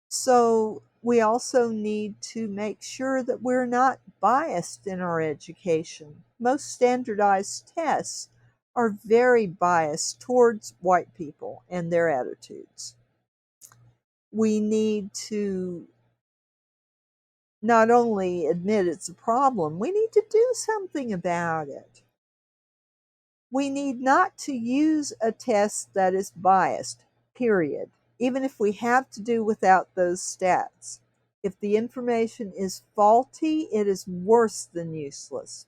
So we also need to make sure that we're not biased in our education. Most standardized tests are very biased towards white people and their attitudes. We need to not only admit it's a problem, we need to do something about it. We need not to use a test that is biased, period, even if we have to do without those stats. If the information is faulty, it is worse than useless.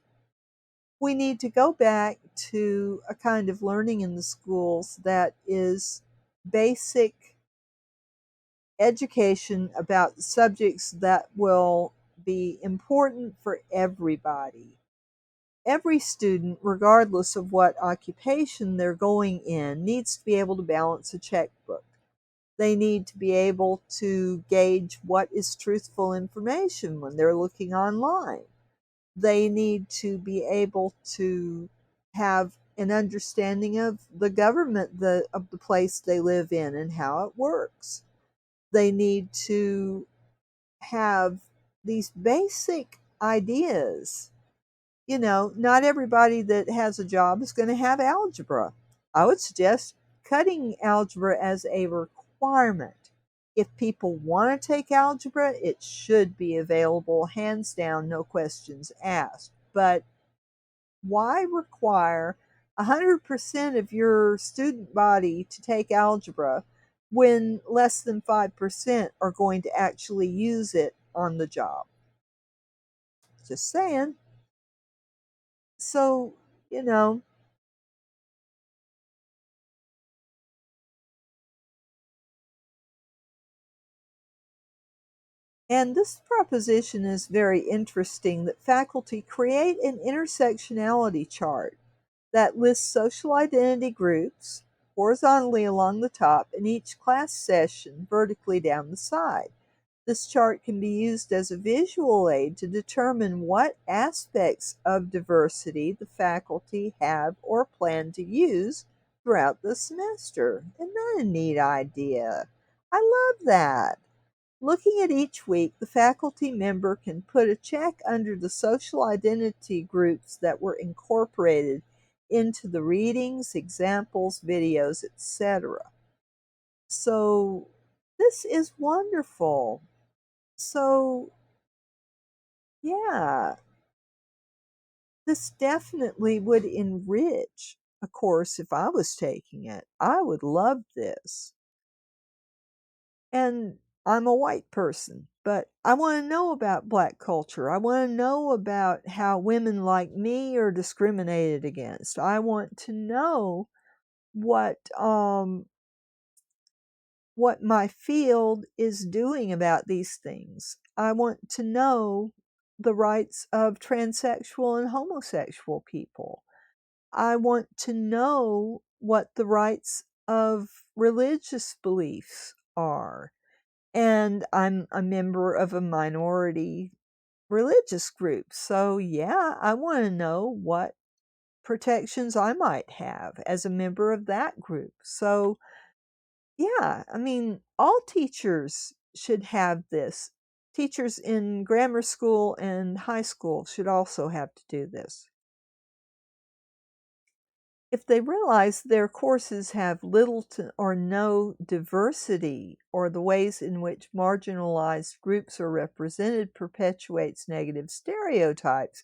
We need to go back to a kind of learning in the schools that is basic education about subjects that will be important for everybody. Every student, regardless of what occupation they're going in, needs to be able to balance a checkbook. They need to be able to gauge what is truthful information when they're looking online. They need to be able to have an understanding of the government of the place they live in and how it works. They need to have these basic ideas. Not everybody that has a job is going to have algebra. I would suggest cutting algebra as a requirement. If people want to take algebra, it should be available, hands down, no questions asked. But why require 100% of your student body to take algebra when less than 5% are going to actually use it on the job? Just saying. So, you know, and this proposition is very interesting, that faculty create an intersectionality chart that lists social identity groups horizontally along the top and each class session vertically down the side. This chart can be used as a visual aid to determine what aspects of diversity the faculty have or plan to use throughout the semester. Isn't that a neat idea? I love that. Looking at each week, the faculty member can put a check under the social identity groups that were incorporated into the readings, examples, videos, etc. So this is wonderful. So, yeah, this definitely would enrich a course if I was taking it. I would love this. And I'm a white person, but I want to know about Black culture. I want to know about how women like me are discriminated against. I want to know what what my field is doing about these things. I want to know the rights of transsexual and homosexual people. I want to know what the rights of religious beliefs are. And I'm a member of a minority religious group. So, yeah, I want to know what protections I might have as a member of that group. So, yeah, I mean, all teachers should have this. Teachers in grammar school and high school should also have to do this. If they realize their courses have little to or no diversity, or the ways in which marginalized groups are represented perpetuates negative stereotypes,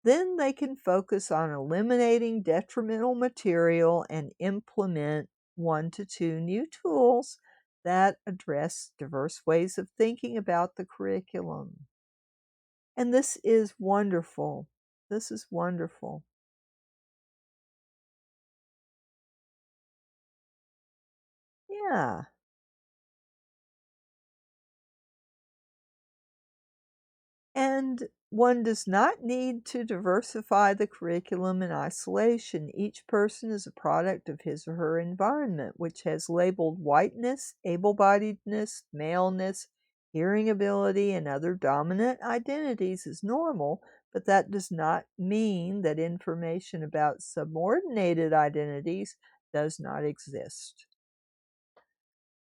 then they can focus on eliminating detrimental material and implement 1 to 2 new tools that address diverse ways of thinking about the curriculum. And this is wonderful. This is wonderful. Yeah. And one does not need to diversify the curriculum in isolation. Each person is a product of his or her environment, which has labeled whiteness, able-bodiedness, maleness, hearing ability, and other dominant identities as normal, but that does not mean that information about subordinated identities does not exist.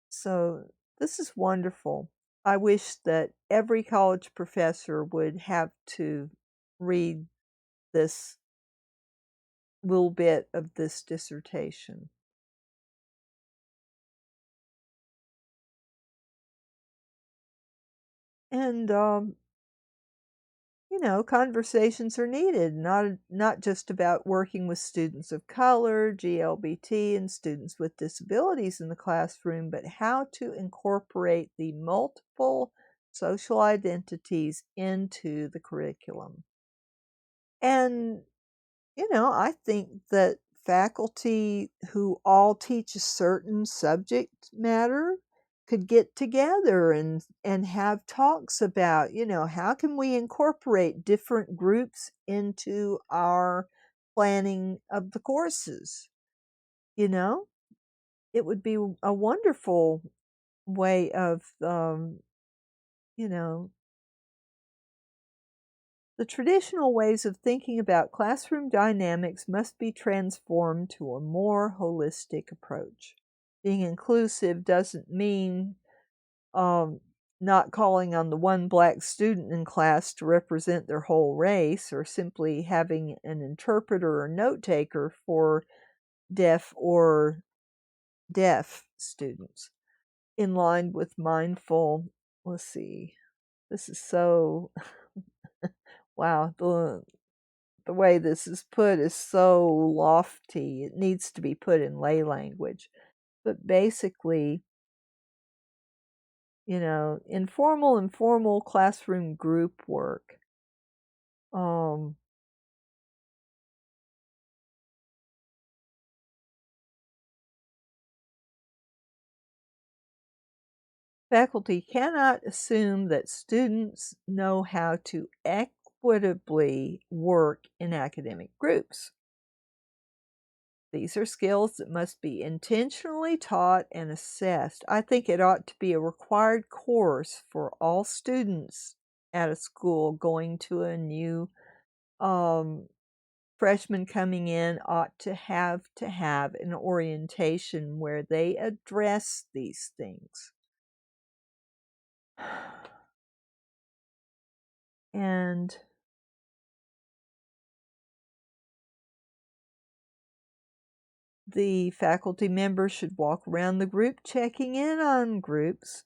So this is wonderful. I wish that every college professor would have to read this little bit of this dissertation. And conversations are needed, not just about working with students of color, GLBT, and students with disabilities in the classroom, but how to incorporate the multiple social identities into the curriculum. And I think that faculty who all teach a certain subject matter could get together and have talks about, how can we incorporate different groups into our planning of the courses? You know, it would be a wonderful way of, you know, the traditional ways of thinking about classroom dynamics must be transformed to a more holistic approach. Being inclusive doesn't mean um, not calling on the one black student in class to represent their whole race, or simply having an interpreter or note taker for deaf or deaf students. In line with mindful, let's see, this is so, wow, the way this is put is so lofty. It needs to be put in lay language. But basically, informal and formal classroom group work. Um, Faculty cannot assume that students know how to equitably work in academic groups. These are skills that must be intentionally taught and assessed. I think it ought to be a required course for all students at a school going to a new freshman coming in ought to have an orientation where they address these things. And the faculty members should walk around the room checking in on groups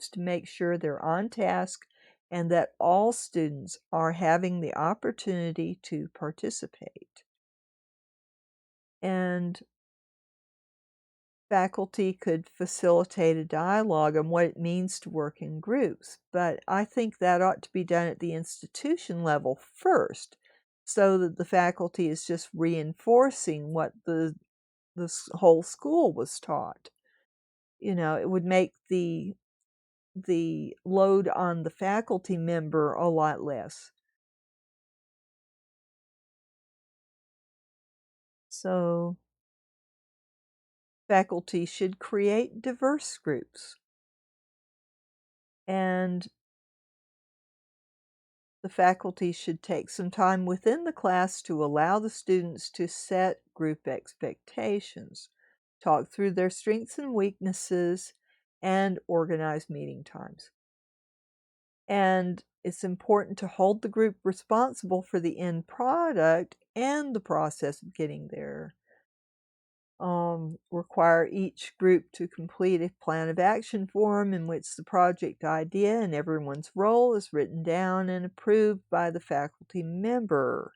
to make sure they're on task and that all students are having the opportunity to participate. And faculty could facilitate a dialogue on what it means to work in groups, but I think that ought to be done at the institution level first, so that the faculty is just reinforcing what the whole school was taught. It would make the load on the faculty member a lot less. So faculty should create diverse groups, and the faculty should take some time within the class to allow the students to set group expectations, talk through their strengths and weaknesses, and organize meeting times. And it's important to hold the group responsible for the end product and the process of getting there. Require each group to complete a plan of action form in which the project idea and everyone's role is written down and approved by the faculty member.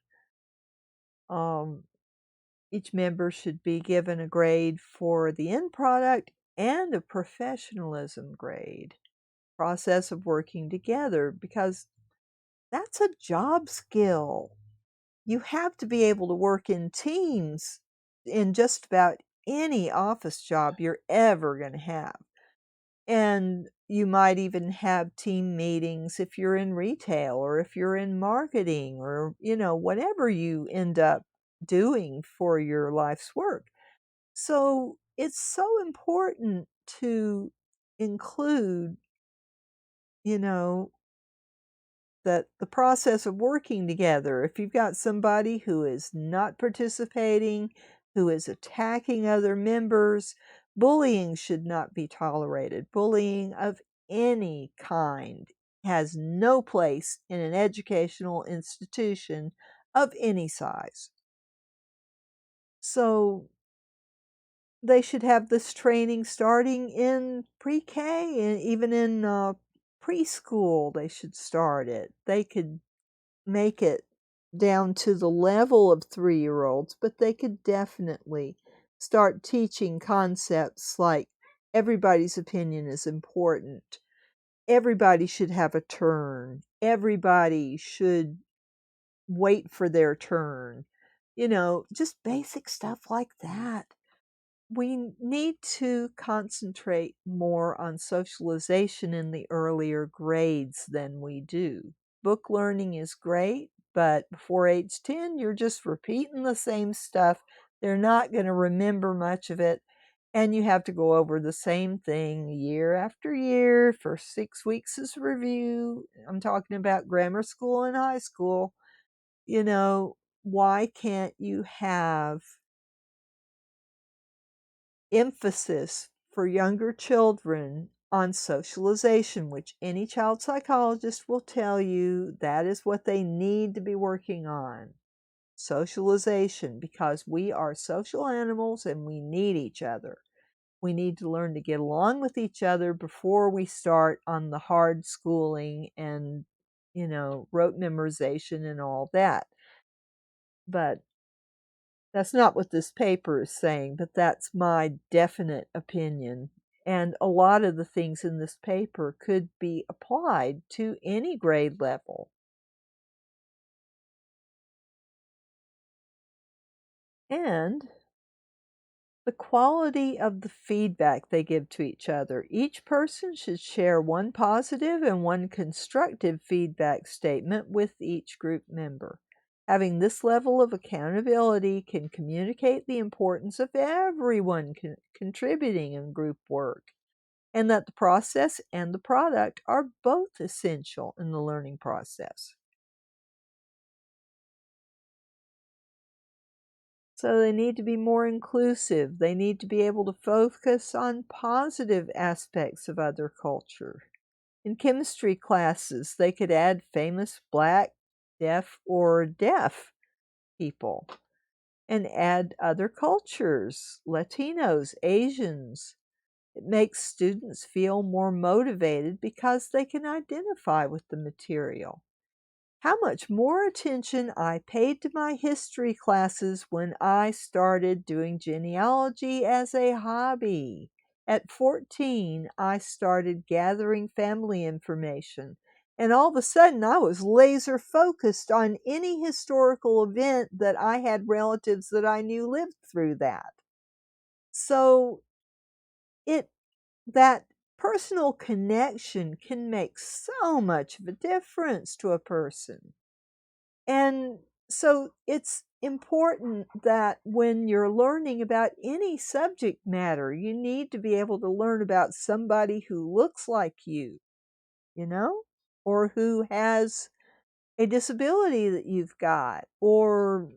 Each member should be given a grade for the end product and a professionalism grade. Process of working together, because that's a job skill. You have to be able to work in teams in just about any office job you're ever going to have. And you might even have team meetings if you're in retail or if you're in marketing or, whatever you end up doing for your life's work. So it's so important to include, you know, that the process of working together. If you've got somebody who is not participating, who is attacking other members, bullying should not be tolerated. Bullying of any kind has no place in an educational institution of any size. So they should have this training starting in pre-K, and even in preschool they should start it. They could make it down to the level of 3-year-olds, but they could definitely start teaching concepts like everybody's opinion is important. Everybody should have a turn. Everybody should wait for their turn. Just basic stuff like that. We need to concentrate more on socialization in the earlier grades than we do. Book learning is great, but before age 10, you're just repeating the same stuff. They're not going to remember much of it, and you have to go over the same thing year after year for 6 weeks as review. I'm talking about grammar school and high school. Why can't you have emphasis for younger children on socialization, which any child psychologist will tell you that is what they need to be working on. Socialization, because we are social animals and we need each other. We need to learn to get along with each other before we start on the hard schooling and, rote memorization and all that. But that's not what this paper is saying, but that's my definite opinion. And a lot of the things in this paper could be applied to any grade level. And the quality of the feedback they give to each other. Each person should share one positive and one constructive feedback statement with each group member. Having this level of accountability can communicate the importance of everyone contributing in group work, and that the process and the product are both essential in the learning process. So they need to be more inclusive. They need to be able to focus on positive aspects of other culture. In chemistry classes, they could add famous Black, deaf, or deaf people and add other cultures, Latinos, Asians. It makes students feel more motivated because they can identify with the material. How much more attention I paid to my history classes when I started doing genealogy as a hobby. At 14, I started gathering family information, and all of a sudden I was laser focused on any historical event that I had relatives that I knew lived through that. So that personal connection can make so much of a difference to a person. And so it's important that when you're learning about any subject matter, you need to be able to learn about somebody who looks like you know, or who has a disability that you've got, or,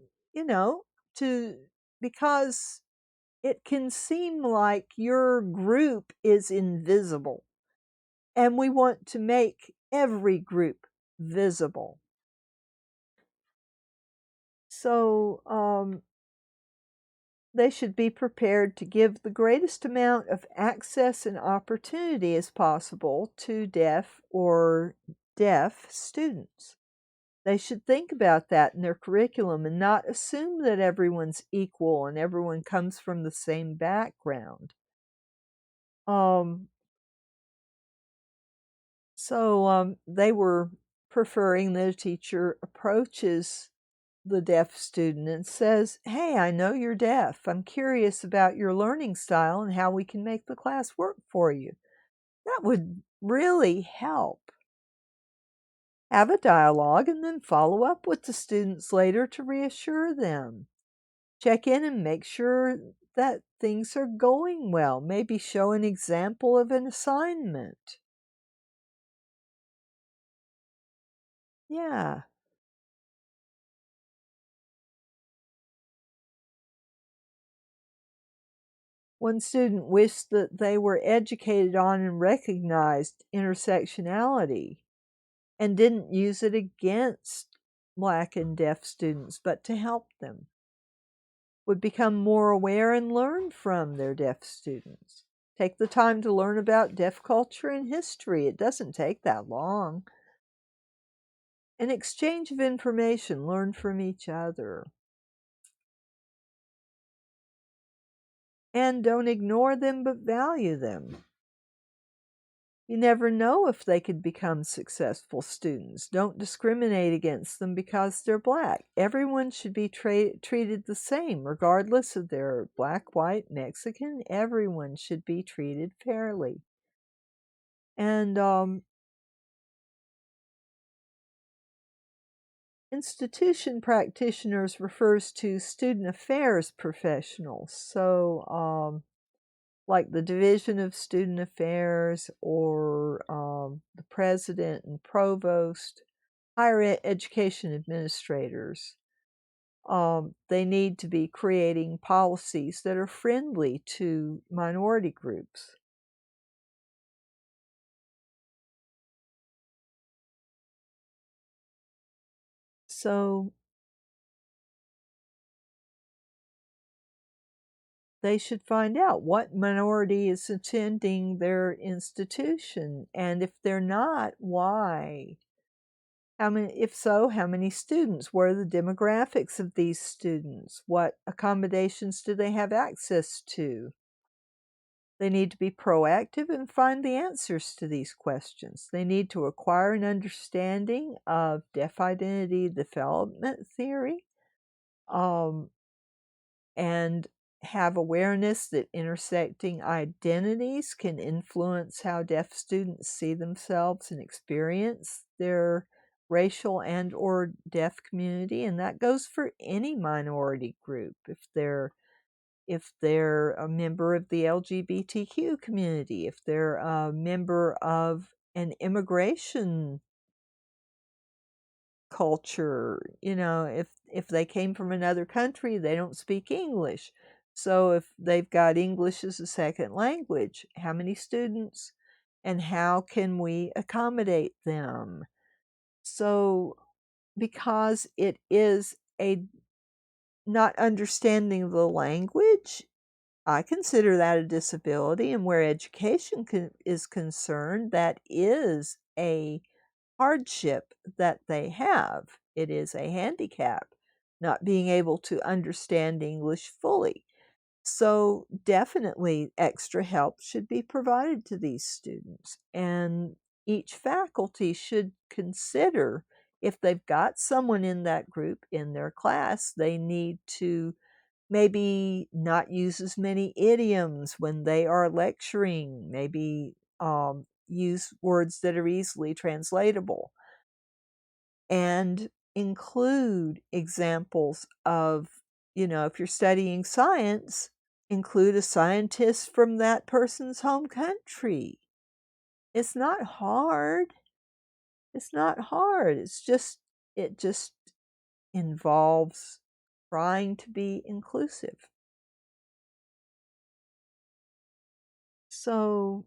to, because it can seem like your group is invisible. And we want to make every group visible. So they should be prepared to give the greatest amount of access and opportunity as possible to deaf students. They should think about that in their curriculum and not assume that everyone's equal and everyone comes from the same background. They were preferring that a teacher approaches the deaf student and says, "Hey, I know you're deaf. I'm curious about your learning style and how we can make the class work for you." That would really help. Have a dialogue and then follow up with the students later to reassure them. Check in and make sure that things are going well. Maybe show an example of an assignment. Yeah. One student wished that they were educated on and recognized intersectionality and didn't use it against Black and deaf students, but to help them. Would become more aware and learn from their deaf students. Take the time to learn about deaf culture and history. It doesn't take that long. An exchange of information, learn from each other. And don't ignore them, but value them. You never know if they could become successful students. Don't discriminate against them because they're Black. Everyone should be treated the same, regardless of their Black, white, Mexican. Everyone should be treated fairly. And institution practitioners refers to student affairs professionals. So, like the Division of Student Affairs or the president and provost, higher education administrators. They need to be creating policies that are friendly to minority groups. So they should find out what minority is attending their institution, and if they're not, why? If so, how many students? What are the demographics of these students? What accommodations do they have access to? They need to be proactive and find the answers to these questions. They need to acquire an understanding of deaf identity development theory, um, and have awareness that intersecting identities can influence how deaf students see themselves and experience their racial and or deaf community, and that goes for any minority group. If they're a member of the LGBTQ community, if they're a member of an immigration culture, if they came from another country, they don't speak English. So if they've got English as a second language, how many students and how can we accommodate them? So because it is a not understanding the language, I consider that a disability, and where education is concerned, that is a hardship that they have. It is a handicap, not being able to understand English fully. So, definitely, extra help should be provided to these students, and each faculty should consider if they've got someone in that group in their class, they need to maybe not use as many idioms when they are lecturing, maybe use words that are easily translatable, and include examples of, if you're studying science, include a scientist from that person's home country. It's not hard. It's not hard. It just involves trying to be inclusive. So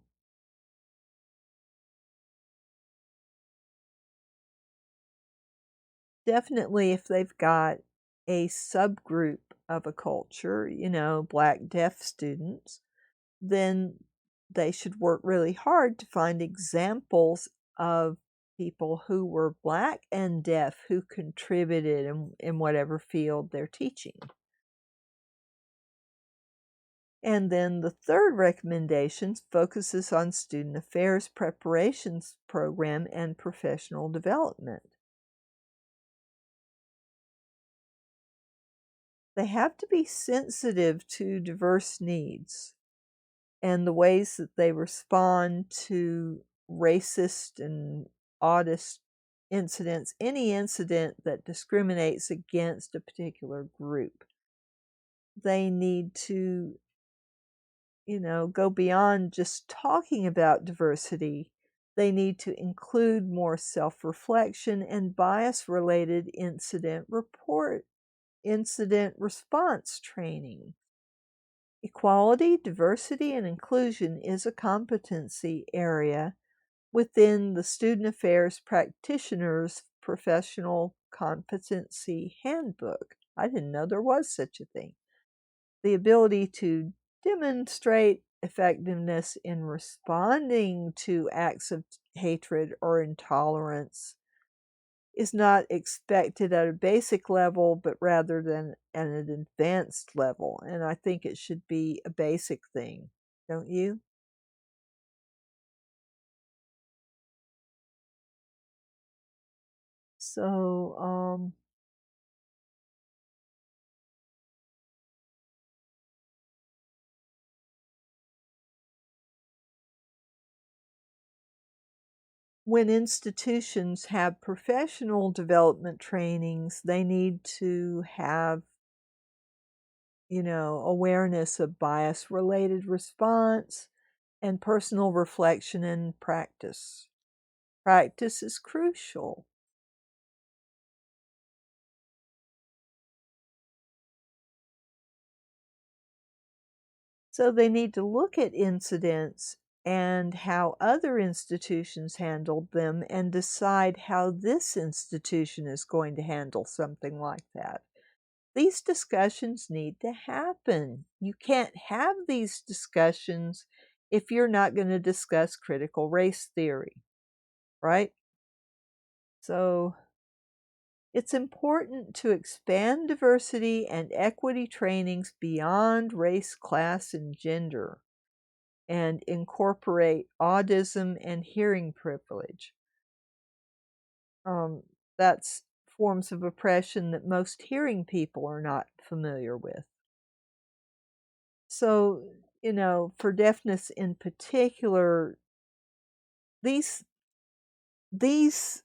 definitely if they've got a subgroup of a culture, Black deaf students, then they should work really hard to find examples of people who were Black and deaf who contributed in whatever field they're teaching. And then the third recommendation focuses on student affairs preparations program and professional development. They have to be sensitive to diverse needs and the ways that they respond to racist and oddist incidents, any incident that discriminates against a particular group. They need to, go beyond just talking about diversity. They need to include more self-reflection and bias-related incident response training. Equality, diversity, and inclusion is a competency area within the Student Affairs Practitioner's Professional Competency Handbook. I didn't know there was such a thing. The ability to demonstrate effectiveness in responding to acts of hatred or intolerance is not expected at a basic level, but rather than at an advanced level. And I think it should be a basic thing, don't you? So, when institutions have professional development trainings, they need to have, awareness of bias-related response and personal reflection and practice. Practice is crucial. So they need to look at incidents and how other institutions handled them and decide how this institution is going to handle something like that. These discussions need to happen. You can't have these discussions if you're not going to discuss critical race theory, right? So it's important to expand diversity and equity trainings beyond race, class, and gender, and incorporate autism and hearing privilege. That's forms of oppression that most hearing people are not familiar with. So, for deafness in particular, these these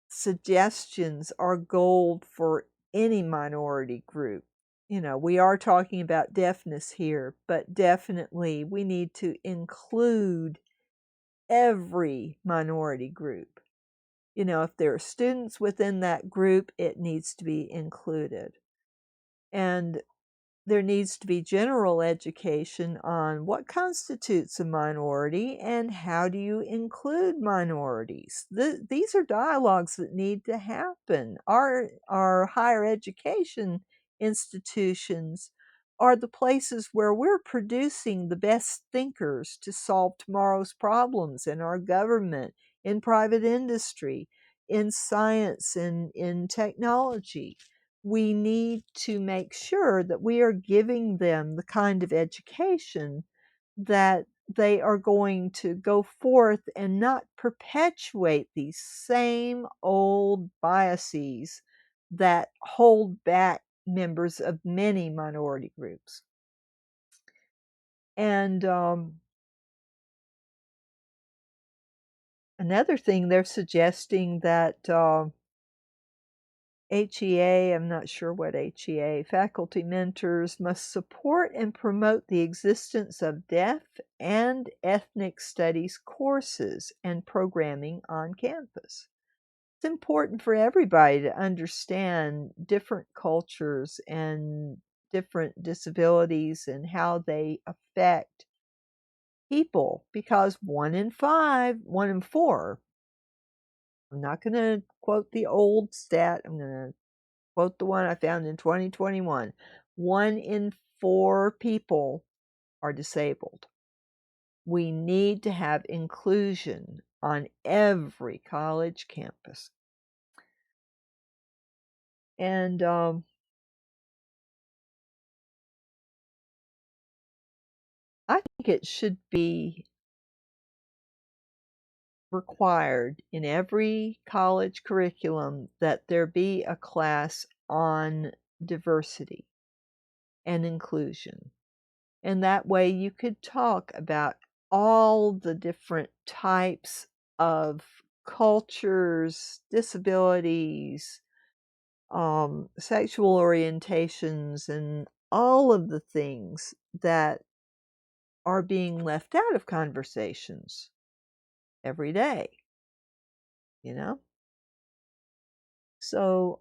suggestions are gold for any minority group. We are talking about deafness here, but definitely we need to include every minority group. If there are students within that group, it needs to be included. And there needs to be general education on what constitutes a minority and how do you include minorities. These are dialogues that need to happen. Our higher education institutions are the places where we're producing the best thinkers to solve tomorrow's problems in our government, in private industry, in science, and in technology. We need to make sure that we are giving them the kind of education that they are going to go forth and not perpetuate these same old biases that hold back members of many minority groups. And another thing, they're suggesting that HEA, I'm not sure what HEA, faculty mentors must support and promote the existence of deaf and ethnic studies courses and programming on campus. It's important for everybody to understand different cultures and different disabilities and how they affect people, because 1 in 4 I'm not going to quote the old stat. I'm going to quote the one I found in 2021. 1 in 4 people are disabled. We need to have inclusion on every college campus. And I think it should be required in every college curriculum that there be a class on diversity and inclusion. And that way you could talk about all the different types of cultures, disabilities, sexual orientations, and all of the things that are being left out of conversations every day, you know? So,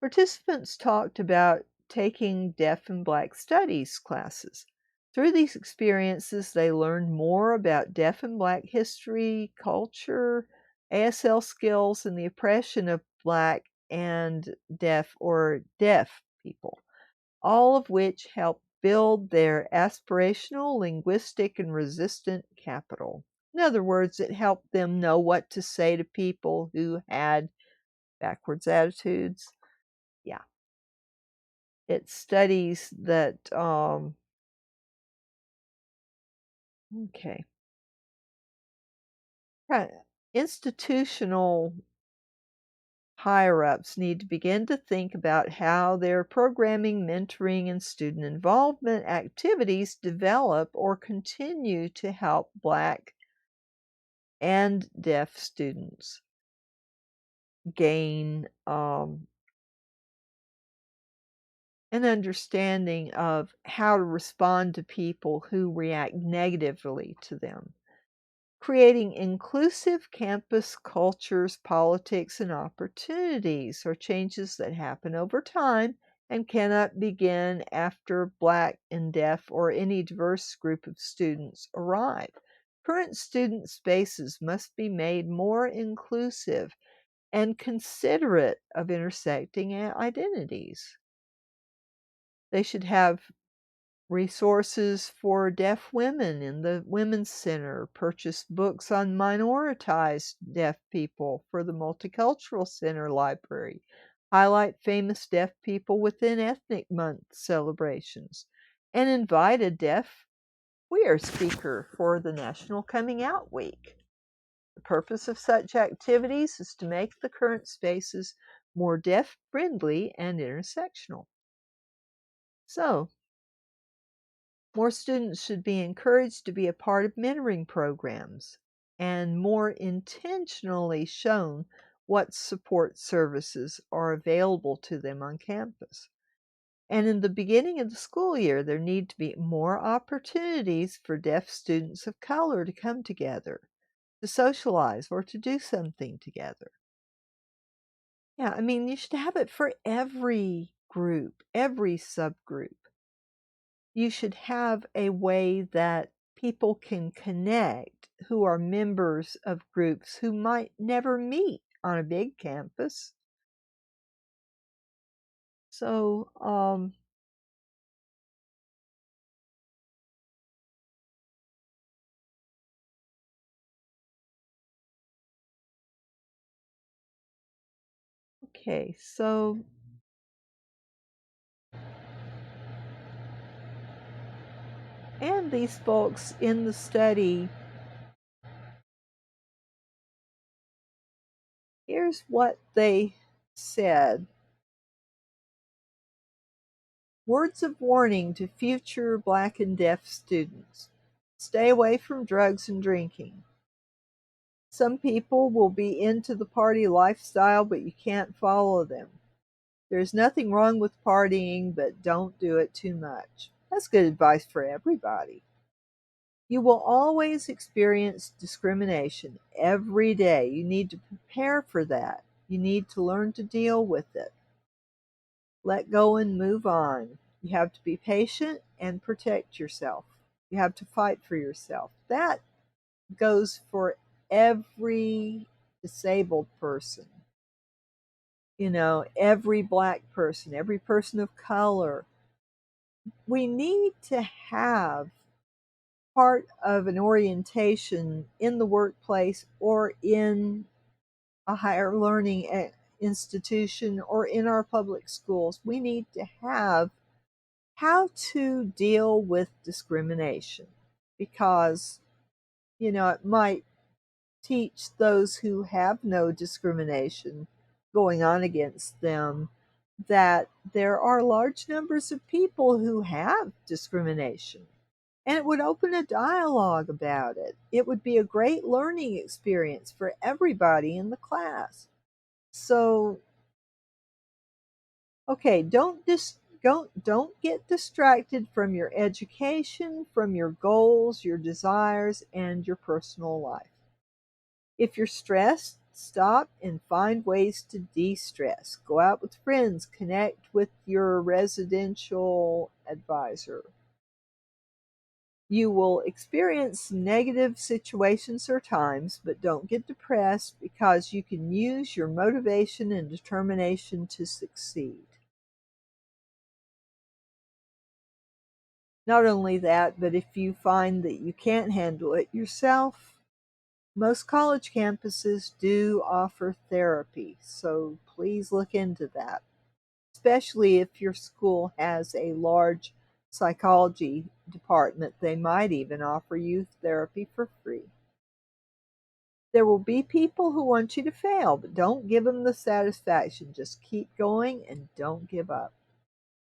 participants talked about taking Deaf and Black Studies classes. Through these experiences, they learned more about Deaf and Black history, culture, ASL skills, and the oppression of Black and deaf or deaf people, all of which helped build their aspirational, linguistic, and resistant capital. In other words, it helped them know what to say to people who had backwards attitudes. Yeah. It studies that, okay, institutional higher-ups need to begin to think about how their programming, mentoring, and student involvement activities develop or continue to help Black and deaf students gain an understanding of how to respond to people who react negatively to them. Creating inclusive campus cultures, politics, and opportunities are changes that happen over time and cannot begin after Black and deaf or any diverse group of students arrive. Current student spaces must be made more inclusive and considerate of intersecting identities. They should have resources for deaf women in the Women's Center, purchase books on minoritized deaf people for the Multicultural Center library, highlight famous deaf people within Ethnic Month celebrations, and invite a deaf queer speaker for the National Coming Out Week. The purpose of such activities is to make the current spaces more deaf-friendly and intersectional. So, more students should be encouraged to be a part of mentoring programs and more intentionally shown what support services are available to them on campus. And in the beginning of the school year, there need to be more opportunities for deaf students of color to come together, to socialize, or to do something together. Yeah, I mean, you should have it for every group, every subgroup. You should have a way that people can connect who are members of groups who might never meet on a big campus. So, okay, so and these folks in the study, here's what they said. Words of warning to future Black and deaf students. Stay away from drugs and drinking. Some people will be into the party lifestyle, but you can't follow them. There's nothing wrong with partying, but don't do it too much. That's good advice for everybody. You will always experience discrimination every day. You need to prepare for that. You need to learn to deal with it. Let go and move on. You have to be patient and protect yourself. You have to fight for yourself. That goes for every disabled person, every Black person, every person of color. We need to have part of an orientation in the workplace or in a higher learning institution or in our public schools. We need to have how to deal with discrimination because, it might teach those who have no discrimination going on against them that there are large numbers of people who have discrimination. And it would open a dialogue about it. It would be a great learning experience for everybody in the class. So, okay, don't get distracted from your education, from your goals, your desires, and your personal life. If you're stressed, stop and find ways to de-stress. Go out with friends, connect with your residential advisor. You will experience negative situations or times, but don't get depressed because you can use your motivation and determination to succeed. Not only that, but if you find that you can't handle it yourself, most college campuses do offer therapy, so please look into that, especially if your school has a large psychology department. They might even offer you therapy for free. There will be people who want you to fail, but don't give them the satisfaction. Just keep going and don't give up.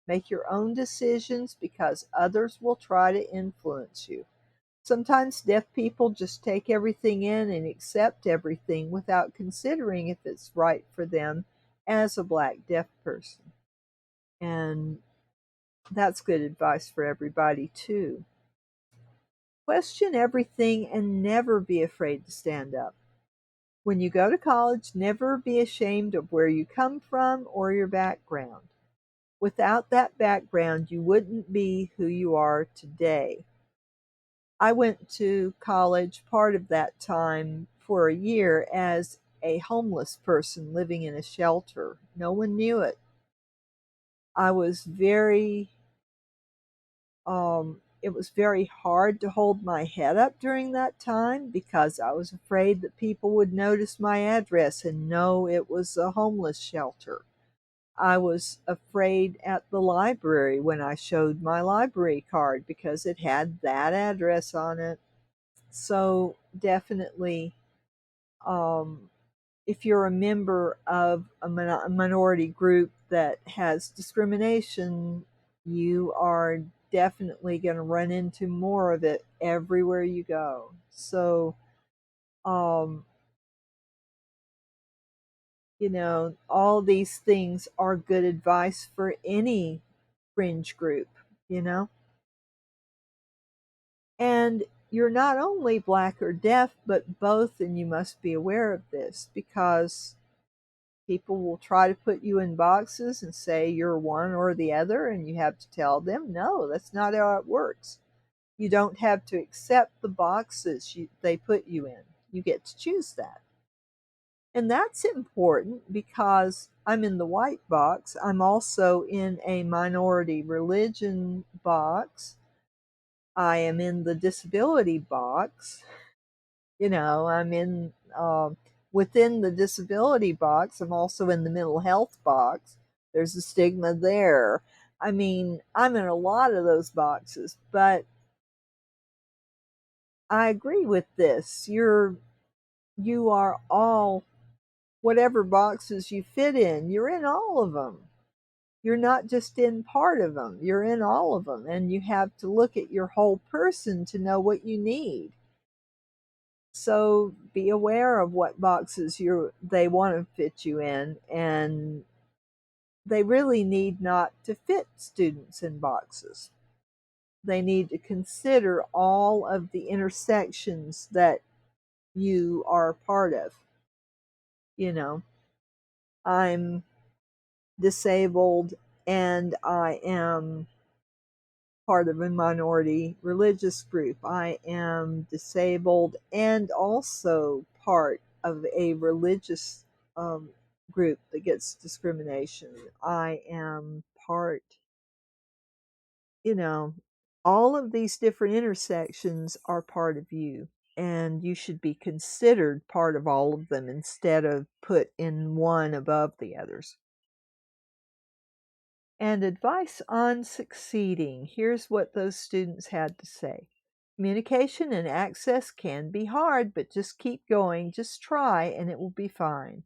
Make your own decisions because others will try to influence you. Sometimes deaf people just take everything in and accept everything without considering if it's right for them as a Black deaf person. And that's good advice for everybody, too. Question everything and never be afraid to stand up. When you go to college, never be ashamed of where you come from or your background. Without that background, you wouldn't be who you are today. I went to college part of that time for a year as a homeless person living in a shelter. No one knew it. I was it was very hard to hold my head up during that time because I was afraid that people would notice my address and know it was a homeless shelter. I was afraid at the library when I showed my library card because it had that address on it. So definitely, um, if you're a member of a minority group that has discrimination, you are definitely going to run into more of it everywhere you go. So, um, all these things are good advice for any fringe group, you know? And you're not only Black or deaf, but both, and you must be aware of this because people will try to put you in boxes and say you're one or the other, and you have to tell them, no, that's not how it works. You don't have to accept the boxes they put you in. You get to choose that. And that's important because I'm in the white box. I'm also in a minority religion box. I am in the disability box. I'm in within the disability box. I'm also in the mental health box. There's a stigma there. I mean, I'm in a lot of those boxes, but I agree with this. You are all, whatever boxes you fit in, you're in all of them. You're not just in part of them, you're in all of them. And you have to look at your whole person to know what you need. So be aware of what boxes they want to fit you in, and they really need not to fit students in boxes. They need to consider all of the intersections that you are part of. I'm disabled and I am part of a minority religious group. I am disabled and also part of a religious group that gets discrimination. I am part, you know, all of these different intersections are part of you, and you should be considered part of all of them instead of put in one above the others. And advice on succeeding. Here's what those students had to say. Communication and access can be hard, but just keep going, just try, and it will be fine.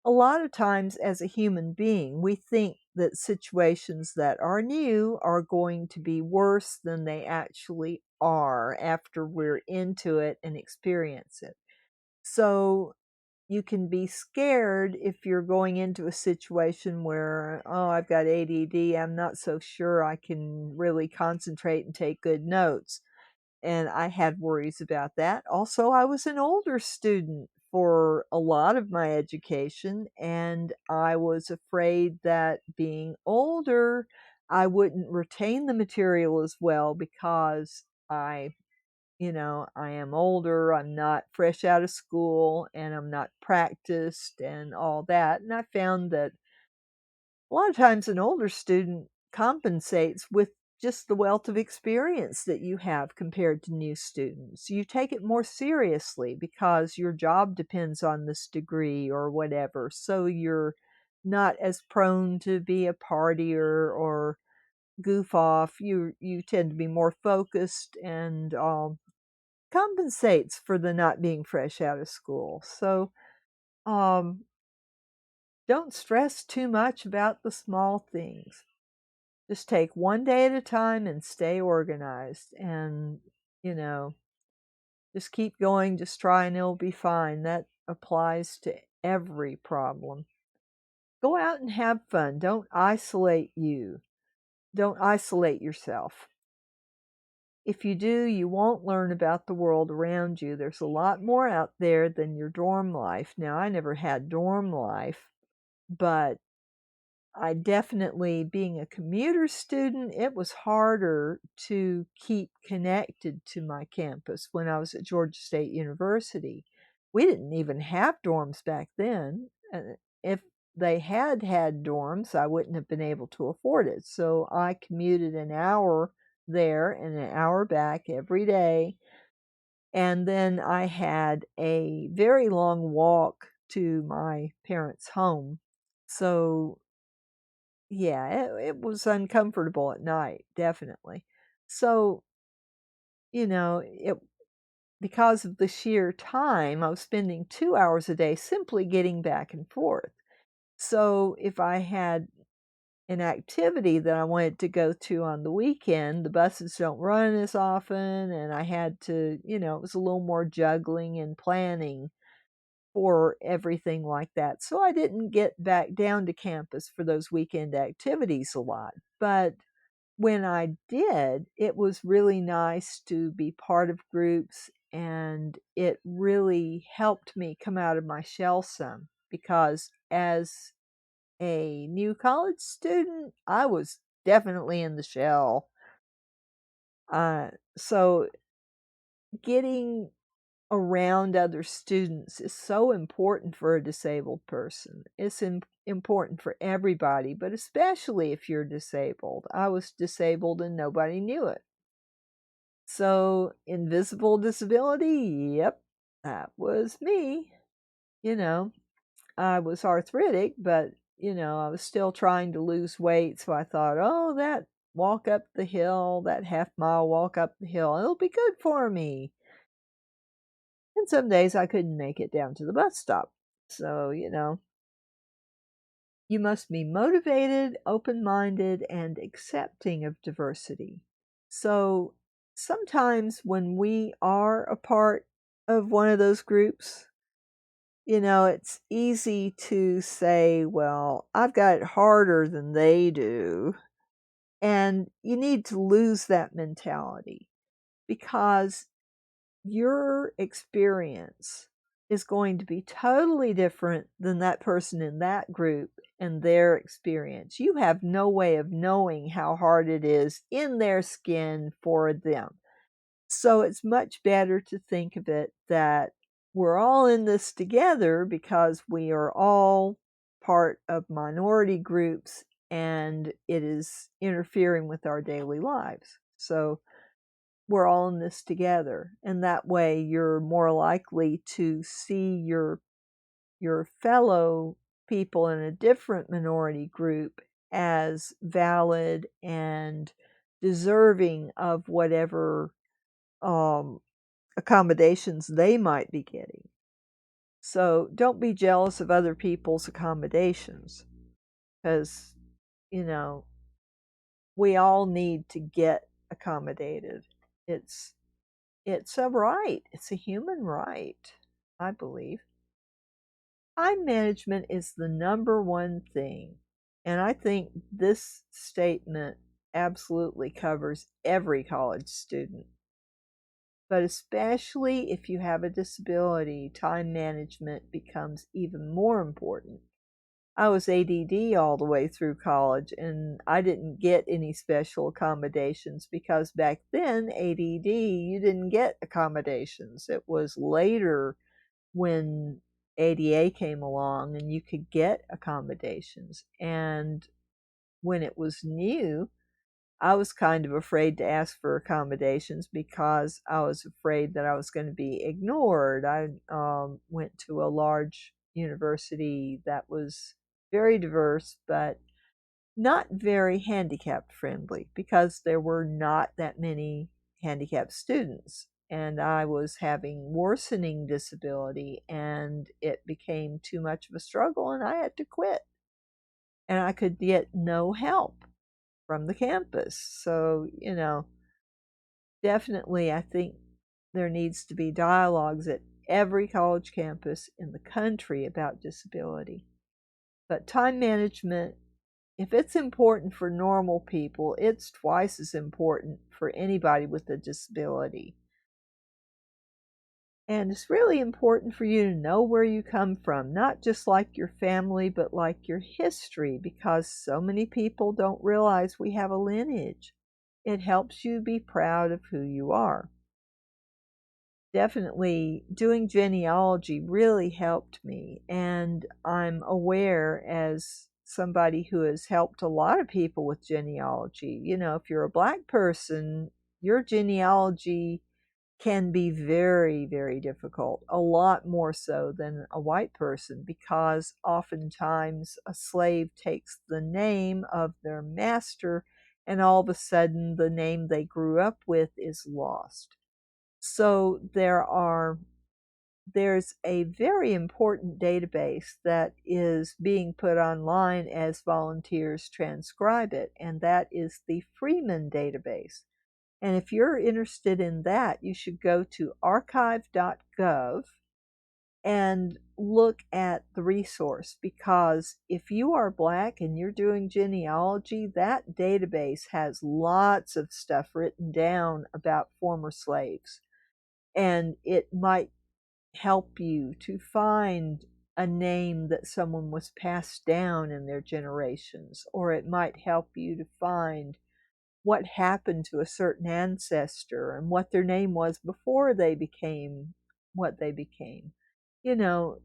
A lot of times, as a human being, we think that situations that are new are going to be worse than they actually are after we're into it and experience it. So you can be scared if you're going into a situation where, oh, I've got ADD, I'm not so sure I can really concentrate and take good notes. And I had worries about that. Also, I was an older student for a lot of my education, and I was afraid that being older, I wouldn't retain the material as well because I am older, I'm not fresh out of school, and I'm not practiced and all that. And I found that a lot of times an older student compensates with just the wealth of experience that you have compared to new students. You take it more seriously because your job depends on this degree or whatever. So you're not as prone to be a partier or goof off. You tend to be more focused and compensates for the not being fresh out of school. So um, don't stress too much about the small things. Just take one day at a time and stay organized. And, you know, just keep going, just try, and it'll be fine. That applies to every problem. Go out and have fun. Don't isolate you. Don't isolate yourself. If you do, you won't learn about the world around you. There's a lot more out there than your dorm life. Now, I never had dorm life, but I definitely, being a commuter student, it was harder to keep connected to my campus when I was at Georgia State University. We didn't even have dorms back then. If they had had dorms, I wouldn't have been able to afford it. So I commuted an hour there and an hour back every day. And then I had a very long walk to my parents' home. So yeah, it was uncomfortable at night, definitely. So, it because of the sheer time, I was spending 2 hours a day simply getting back and forth. So, if I had an activity that I wanted to go to on the weekend, the buses don't run as often, and I had to, it was a little more juggling and planning for everything like that. So I didn't get back down to campus for those weekend activities a lot. But when I did, it was really nice to be part of groups, and it really helped me come out of my shell some because as a new college student, I was definitely in the shell. So getting around other students is so important for a disabled person. It's important for everybody, but especially if you're disabled. I was disabled and nobody knew it. So, invisible disability, yep, that was me. You know, I was arthritic, but, I was still trying to lose weight. So I thought, oh, that walk up the hill, that half-mile walk up the hill, it'll be good for me. And some days I couldn't make it down to the bus stop. So, you must be motivated, open-minded, and accepting of diversity. So, sometimes when we are a part of one of those groups, it's easy to say, well, I've got it harder than they do. And you need to lose that mentality because your experience is going to be totally different than that person in that group and their experience. You have no way of knowing how hard it is in their skin for them. So it's much better to think of it that we're all in this together because we are all part of minority groups and it is interfering with our daily lives. So we're all in this together. And that way you're more likely to see your fellow people in a different minority group as valid and deserving of whatever accommodations they might be getting. So don't be jealous of other people's accommodations because, you know, we all need to get accommodated. It's it's a right. It's a human right, I believe. Time management is the number one thing. And I think this statement absolutely covers every college student. But especially if you have a disability, time management becomes even more important. I was ADD all the way through college, and I didn't get any special accommodations because back then, ADD, you didn't get accommodations. It was later when ADA came along and you could get accommodations. And when it was new, I was kind of afraid to ask for accommodations because I was afraid that I was going to be ignored. I went to a large university that was very diverse, but not very handicapped friendly because there were not that many handicapped students. And I was having worsening disability, and it became too much of a struggle, and I had to quit. And I could get no help from the campus. So, definitely I think there needs to be dialogues at every college campus in the country about disability. But time management, if it's important for normal people, it's twice as important for anybody with a disability. And it's really important for you to know where you come from, not just like your family, but like your history, because so many people don't realize we have a lineage. It helps you be proud of who you are. Definitely doing genealogy really helped me, and I'm aware as somebody who has helped a lot of people with genealogy. If you're a Black person, your genealogy can be very, very difficult, a lot more so than a white person, because oftentimes a slave takes the name of their master and all of a sudden the name they grew up with is lost. So there's a very important database that is being put online as volunteers transcribe it, and that is the Freeman database. And if you're interested in that, you should go to archive.gov and look at the resource, because if you are Black and you're doing genealogy, that database has lots of stuff written down about former slaves. And it might help you to find a name that someone was passed down in their generations, or it might help you to find what happened to a certain ancestor and what their name was before they became what they became. You know,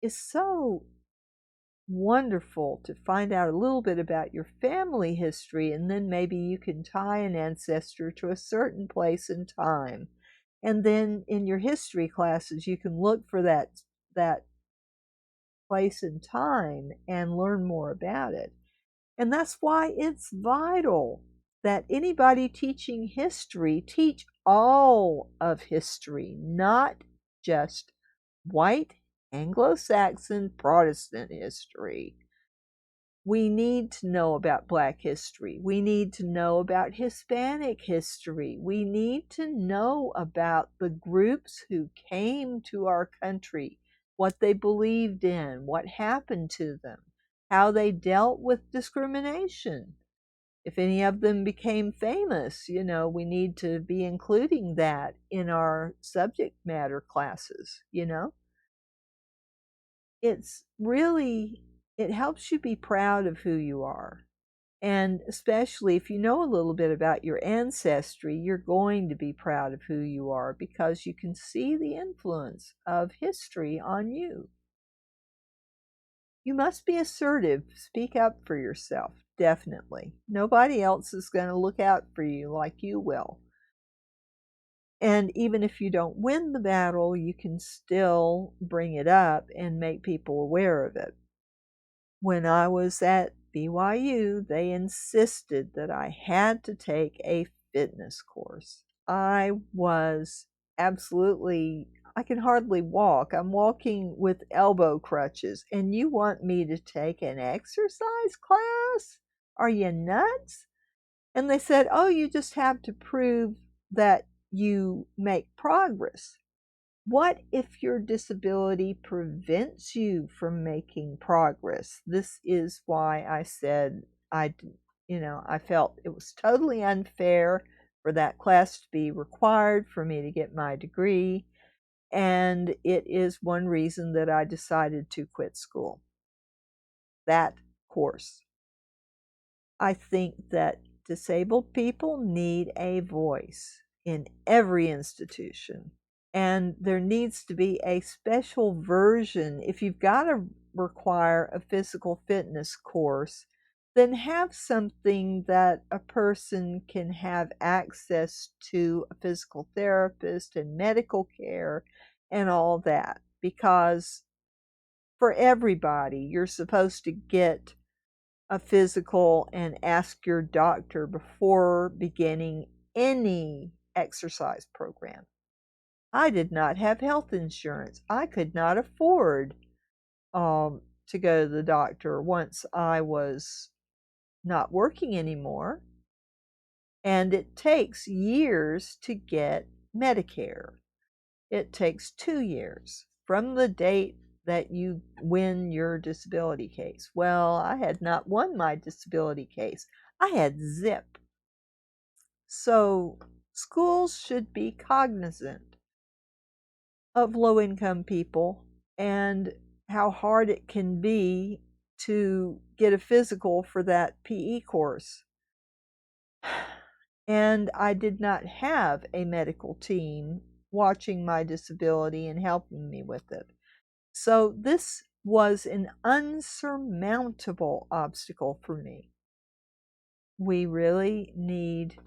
it's so wonderful to find out a little bit about your family history, and then maybe you can tie an ancestor to a certain place in time. And then in your history classes, you can look for that place in time and learn more about it. And that's why it's vital that anybody teaching history teach all of history, not just white Anglo-Saxon Protestant history. We need to know about Black history. We need to know about Hispanic history. We need to know about the groups who came to our country, what they believed in, what happened to them, how they dealt with discrimination. If any of them became famous, we need to be including that in our subject matter classes. It's really, it helps you be proud of who you are. And especially if you know a little bit about your ancestry, you're going to be proud of who you are because you can see the influence of history on you. You must be assertive. Speak up for yourself, definitely. Nobody else is going to look out for you like you will. And even if you don't win the battle, you can still bring it up and make people aware of it. When I was at BYU, they insisted that I had to take a fitness course. I was absolutely, I can hardly walk. I'm walking with elbow crutches, and you want me to take an exercise class? Are you nuts? And they said, oh, you just have to prove that you make progress. What if your disability prevents you from making progress? This is why I said I felt it was totally unfair for that class to be required for me to get my degree, and it is one reason that I decided to quit school. That course. I think that disabled people need a voice in every institution. And there needs to be a special version. If you've got to require a physical fitness course, then have something that a person can have access to a physical therapist and medical care and all that. Because for everybody, you're supposed to get a physical and ask your doctor before beginning any exercise program. I did not have health insurance. I could not afford to go to the doctor once I was not working anymore. And it takes years to get Medicare. It takes 2 years from the date that you win your disability case. Well, I had not won my disability case. I had zip. So schools should be cognizant of low-income people and how hard it can be to get a physical for that PE course. And I did not have a medical team watching my disability and helping me with it. So this was an unsurmountable obstacle for me. We really need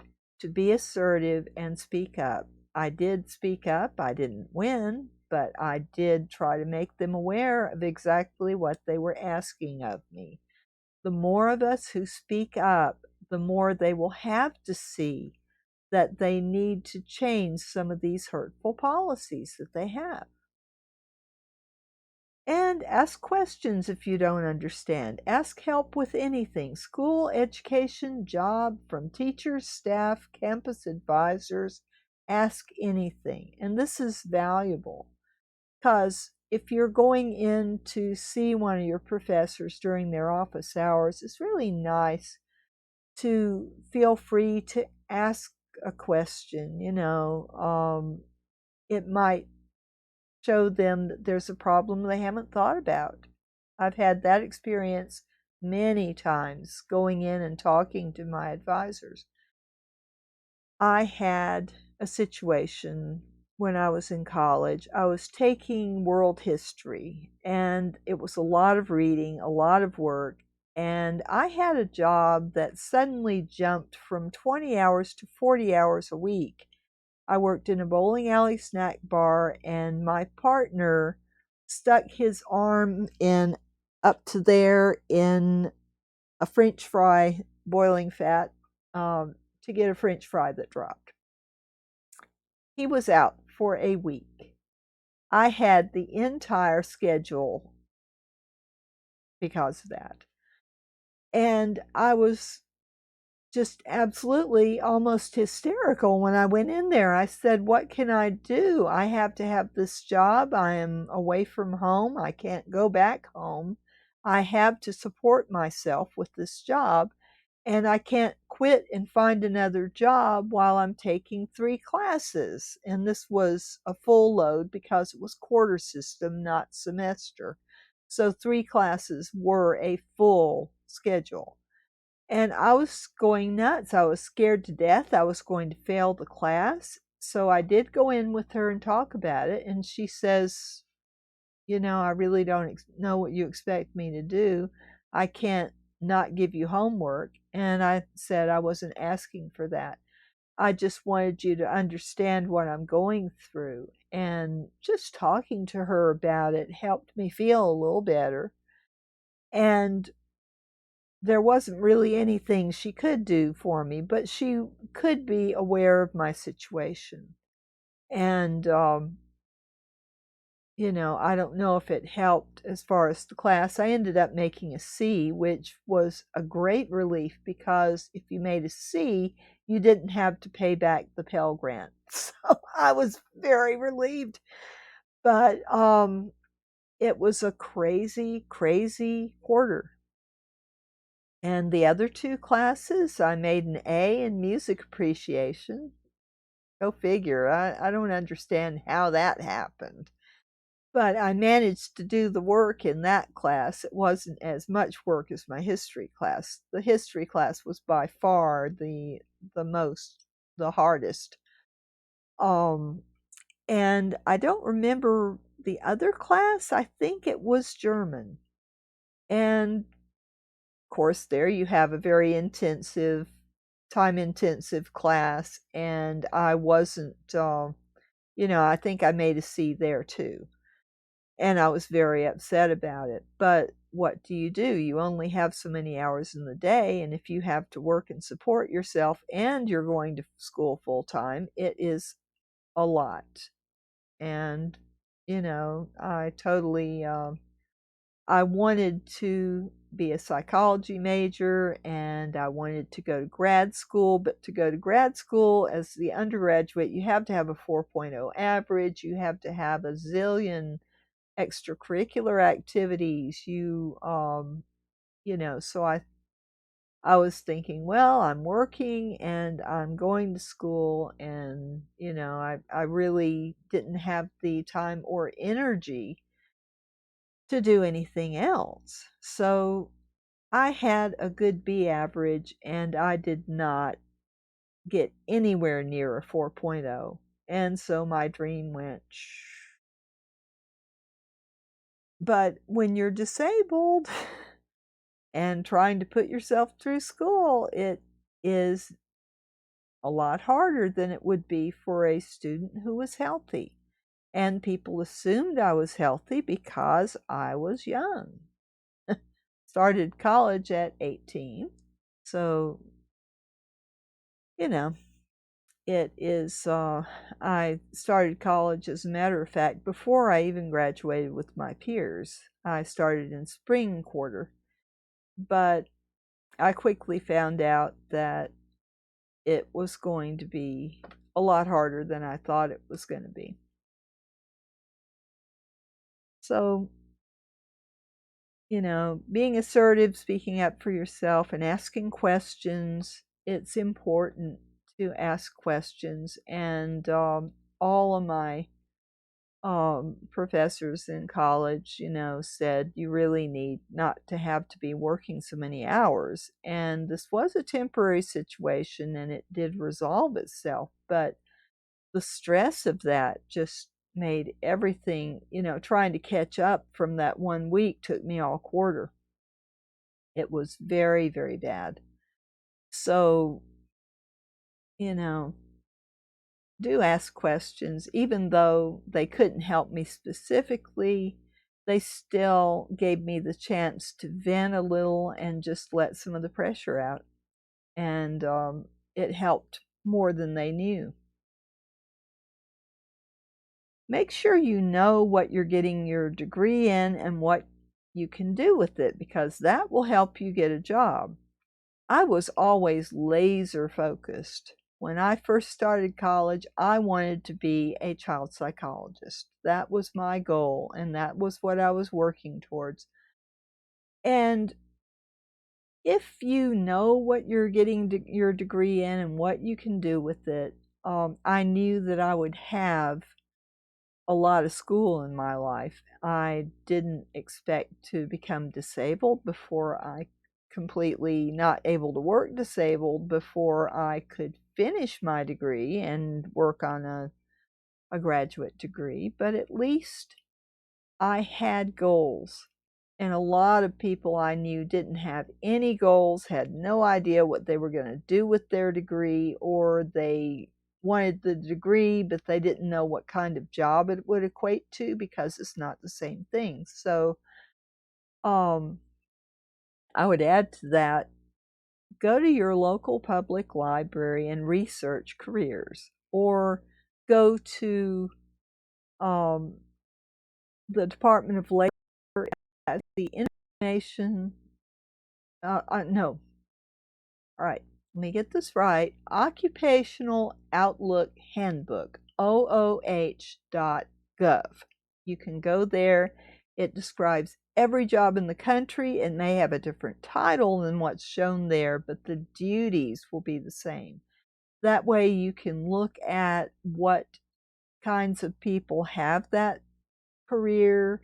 to be assertive and speak up. I did speak up. I didn't win, but I did try to make them aware of exactly what they were asking of me. The more of us who speak up, the more they will have to see that they need to change some of these hurtful policies that they have. And ask questions if you don't understand. Ask help with anything. School, education, job, from teachers, staff, campus advisors. Ask anything. And this is valuable because if you're going in to see one of your professors during their office hours, it's really nice to feel free to ask a question. It might show them that there's a problem they haven't thought about. I've had that experience many times going in and talking to my advisors. I had a situation when I was in college. I was taking world history, and it was a lot of reading, a lot of work, and I had a job that suddenly jumped from 20 hours to 40 hours a week. I worked in a bowling alley snack bar, and my partner stuck his arm in up to there in a French fry boiling fat to get a French fry that dropped. He was out for a week. I had the entire schedule because of that. And I was just absolutely almost hysterical when I went in there. I said, what can I do? I have to have this job. I am away from home. I can't go back home. I have to support myself with this job, and I can't quit and find another job while I'm taking 3 classes. And this was a full load because it was quarter system, not semester. So 3 classes were a full schedule. And I was going nuts. I was scared to death. I was going to fail the class. So I did go in with her and talk about it. And she says, I really don't know what you expect me to do. I can't not give you homework. And I said I wasn't asking for that. I just wanted you to understand what I'm going through. And just talking to her about it helped me feel a little better. And there wasn't really anything she could do for me, but she could be aware of my situation. And, I don't know if it helped as far as the class. I ended up making a C, which was a great relief because if you made a C, you didn't have to pay back the Pell Grant. So I was very relieved. But it was a crazy, crazy quarter. And the other two classes, I made an A in music appreciation. Go figure. I don't understand how that happened. But I managed to do the work in that class. It wasn't as much work as my history class. The history class was by far the hardest. And I don't remember the other class. I think it was German. And of course, there you have a very time intensive class, and I wasn't, I think I made a C there too. And I was very upset about it. But what do? You only have so many hours in the day, and if you have to work and support yourself and you're going to school full time, it is a lot. And, I totally, I wanted to be a psychology major and I wanted to go to grad school, but to go to grad school as the undergraduate, you have to have a 4.0 average, you have to have a zillion extracurricular activities. So I was thinking, well, I'm working and I'm going to school and, I really didn't have the time or energy to do anything else. So I had a good B average and I did not get anywhere near a 4.0. And so my dream went shh. But when you're disabled and trying to put yourself through school, it is a lot harder than it would be for a student who was healthy. And people assumed I was healthy because I was young. Started college at 18. So, you know, it is, I started college, as a matter of fact, before I even graduated with my peers. I started in spring quarter. But I quickly found out that it was going to be a lot harder than I thought it was going to be. So, being assertive, speaking up for yourself, and asking questions, it's important to ask questions. And all of my professors in college, said you really need not to have to be working so many hours. And this was a temporary situation and it did resolve itself. But the stress of that just made everything, trying to catch up from that 1 week took me all quarter. It was very, very bad. So, you know, do ask questions. Even though they couldn't help me specifically, they still gave me the chance to vent a little and just let some of the pressure out. And it helped more than they knew. Make sure you know what you're getting your degree in and what you can do with it, because that will help you get a job. I was always laser focused. When I first started college, I wanted to be a child psychologist. That was my goal, and that was what I was working towards. And if you know what you're getting your degree in and what you can do with it, I knew that I would have a lot of school in my life. I didn't expect to become disabled before I completely not able to work disabled before I could finish my degree and work on a graduate degree, but at least I had goals. And a lot of people I knew didn't have any goals, had no idea what they were going to do with their degree, or they wanted the degree, but they didn't know what kind of job it would equate to because it's not the same thing. So, I would add to that, go to your local public library and research careers, or go to um, the Department of Labor as the information. No, all right, let me get this right. Occupational Outlook Handbook, OOH.gov. You can go there. It describes every job in the country. It may have a different title than what's shown there, but the duties will be the same. That way you can look at what kinds of people have that career,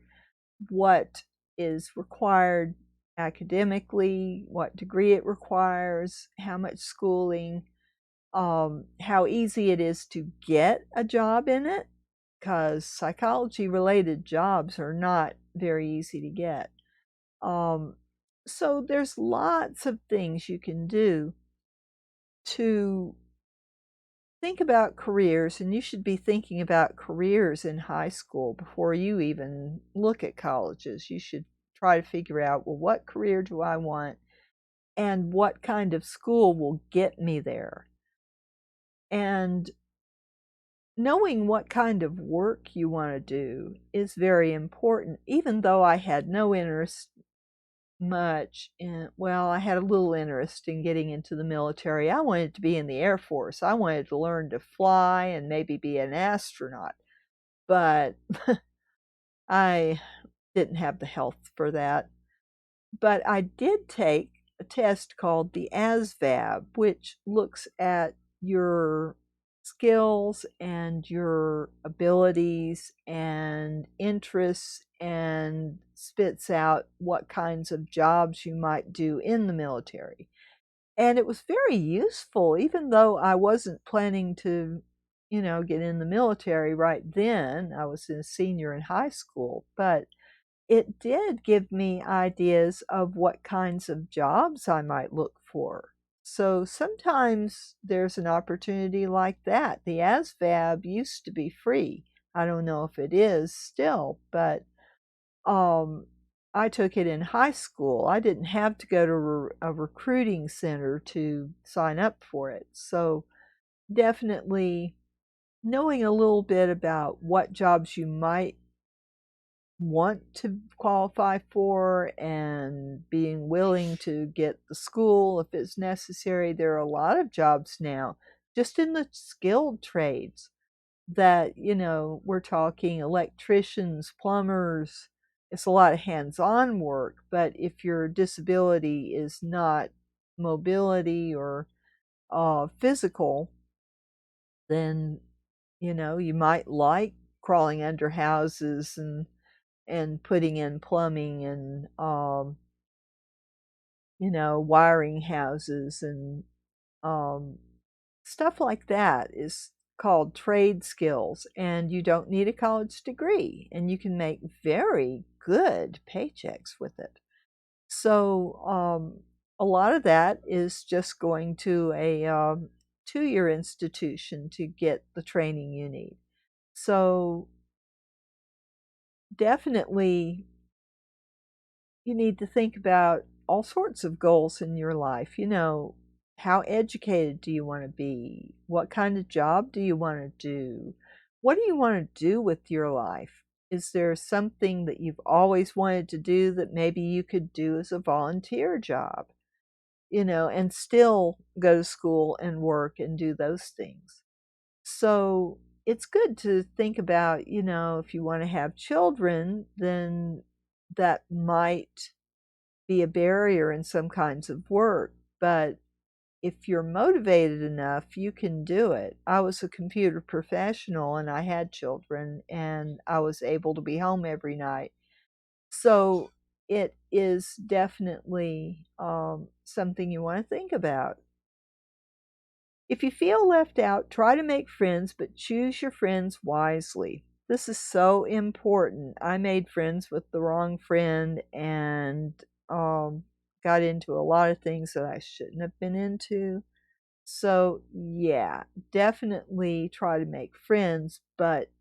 what is required academically, what degree it requires, how much schooling, how easy it is to get a job in it, because psychology related jobs are not very easy to get. So there's lots of things you can do to think about careers, and you should be thinking about careers in high school before you even look at colleges. You should try to figure out, well, what career do I want, and what kind of school will get me there? And knowing what kind of work you want to do is very important. Even though I had no interest much in, well, I had a little interest in getting into the military. I wanted to be in the Air Force. I wanted to learn to fly and maybe be an astronaut. But I didn't have the health for that. But I did take a test called the ASVAB, which looks at your skills and your abilities and interests and spits out what kinds of jobs you might do in the military. And it was very useful, even though I wasn't planning to, get in the military right then. I was a senior in high school, but it did give me ideas of what kinds of jobs I might look for. So sometimes there's an opportunity like that. The ASVAB used to be free. I don't know if it is still, but I took it in high school. I didn't have to go to a recruiting center to sign up for it. So definitely knowing a little bit about what jobs you might want to qualify for and being willing to get the school if it's necessary. There are a lot of jobs now just in the skilled trades that, we're talking electricians, plumbers. It's a lot of hands-on work, but if your disability is not mobility or physical, then you might like crawling under houses and putting in plumbing and wiring houses and um, stuff like that is called trade skills, and you don't need a college degree, and you can make very good paychecks with it. So a lot of that is just going to a 2-year institution to get the training you need. So definitely you need to think about all sorts of goals in your life. How educated do you want to be? What kind of job do you want to do? What do you want to do with your life? Is there something that you've always wanted to do that maybe you could do as a volunteer job, and still go to school and work and do those things? So it's good to think about, if you want to have children, then that might be a barrier in some kinds of work. But if you're motivated enough, you can do it. I was a computer professional and I had children and I was able to be home every night. So it is definitely something you want to think about. If you feel left out, try to make friends, but choose your friends wisely. This is so important. I made friends with the wrong friend and got into a lot of things that I shouldn't have been into. So, yeah, definitely try to make friends, but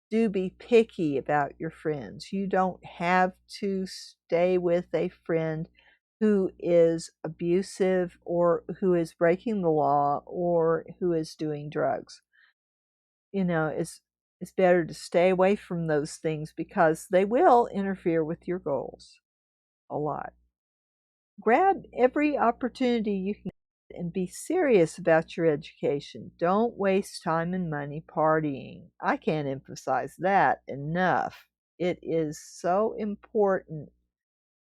do be picky about your friends. You don't have to stay with a friend who is abusive or who is breaking the law or who is doing drugs. It's better to stay away from those things because they will interfere with your goals a lot. Grab every opportunity you can and be serious about your education. Don't waste time and money partying. I can't emphasize that enough. It is so important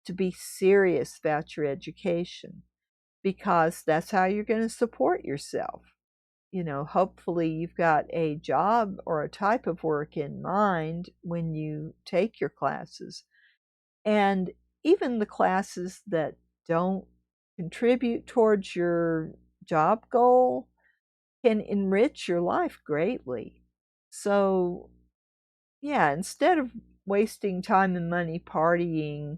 to be serious about your education because that's how you're going to support yourself. Hopefully you've got a job or a type of work in mind when you take your classes. And even the classes that don't contribute towards your job goal can enrich your life greatly. So, yeah, instead of wasting time and money partying,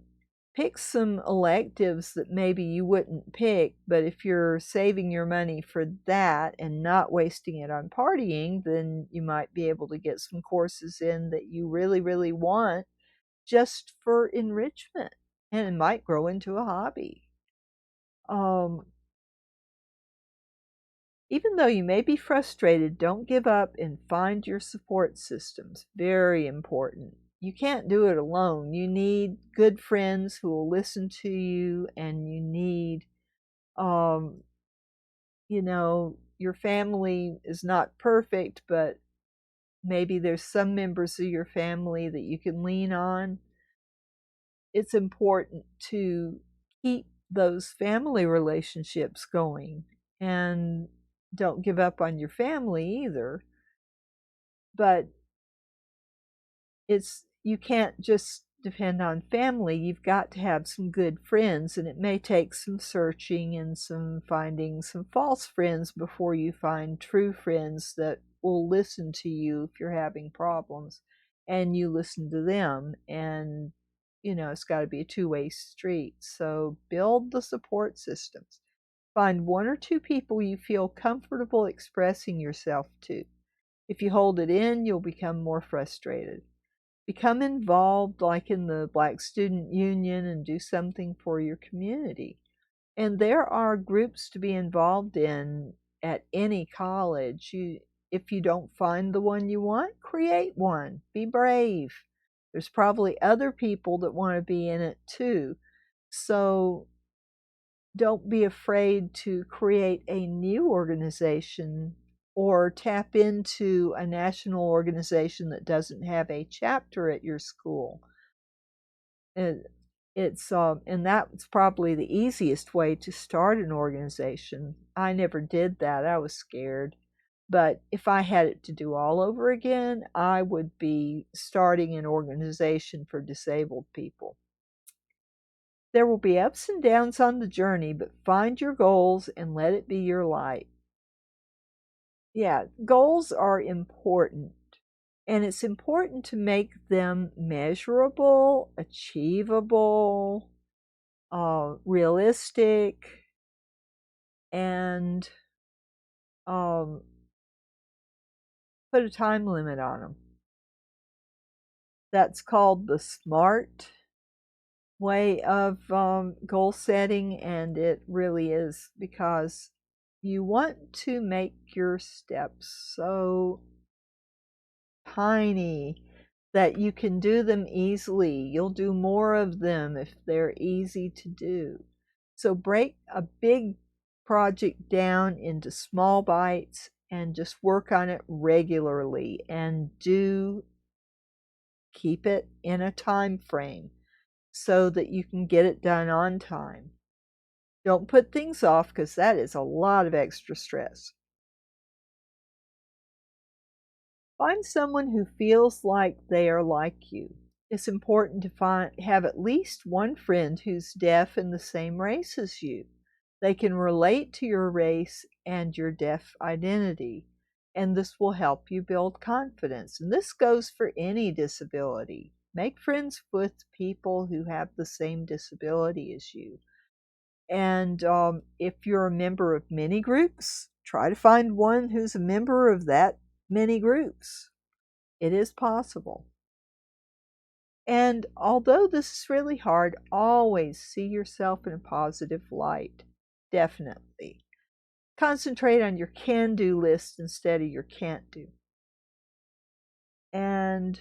pick some electives that maybe you wouldn't pick, but if you're saving your money for that and not wasting it on partying, then you might be able to get some courses in that you really, really want just for enrichment, and it might grow into a hobby. Um, Even though you may be frustrated, don't give up and find your support systems. Very important. You can't do it alone. You need good friends who will listen to you, and you need, um, your family is not perfect, but maybe there's some members of your family that you can lean on. It's important to keep those family relationships going and don't give up on your family either. But you can't just depend on family. You've got to have some good friends, and it may take some searching and some finding some false friends before you find true friends that will listen to you if you're having problems and you listen to them. And it's got to be a two-way street. So build the support systems. Find one or two people you feel comfortable expressing yourself to. If you hold it in, you'll become more frustrated. Become involved, like in the Black Student Union, and do something for your community. And there are groups to be involved in at any college. If you don't find the one you want, create one. Be brave. There's probably other people that want to be in it too. So don't be afraid to create a new organization or tap into a national organization that doesn't have a chapter at your school. And that's probably the easiest way to start an organization. I never did that. I was scared. But if I had it to do all over again, I would be starting an organization for disabled people. There will be ups and downs on the journey, but find your goals and let it be your light. Yeah, goals are important, and it's important to make them measurable, achievable, realistic, and um, put a time limit on them. That's called the SMART way of goal setting, and it really is because you want to make your steps so tiny that you can do them easily. You'll do more of them if they're easy to do. So break a big project down into small bites and just work on it regularly, and keep it in a time frame so that you can get it done on time. Don't put things off because that is a lot of extra stress. Find someone who feels like they are like you. It's important to have at least one friend who's deaf in the same race as you. They can relate to your race and your deaf identity, and this will help you build confidence. And this goes for any disability. Make friends with people who have the same disability as you. And if you're a member of many groups, try to find one who's a member of that many groups. It is possible. And although this is really hard, always see yourself in a positive light. Definitely. Concentrate on your can-do list instead of your can't-do. And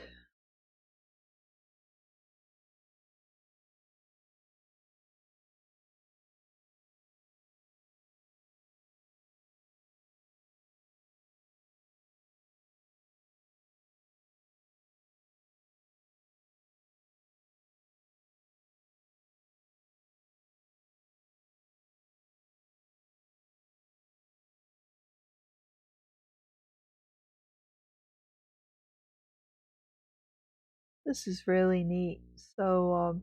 this is really neat. So,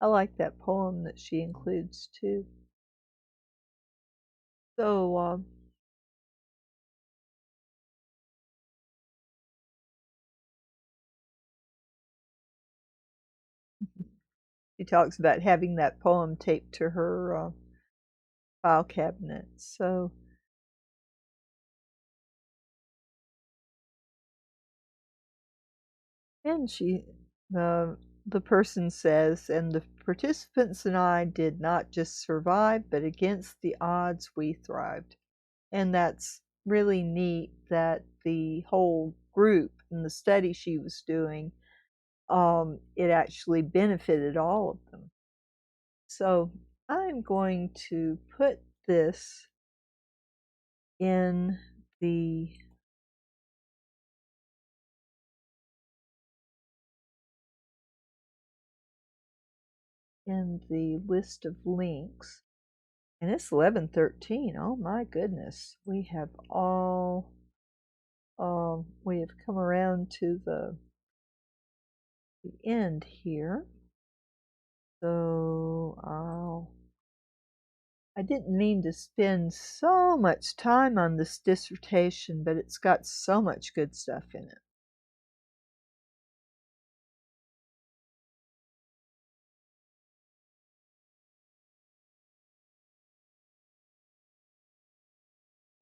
I like that poem that she includes too. So, she talks about having that poem taped to her file cabinet. So, and the person says, and the participants and I did not just survive, but against the odds we thrived. And that's really neat that the whole group in the study she was doing, it actually benefited all of them. So I'm going to put this in the list of links. And it's 11:13. Oh my goodness. We have come around to the end here. So I didn't mean to spend so much time on this dissertation, but it's got so much good stuff in it.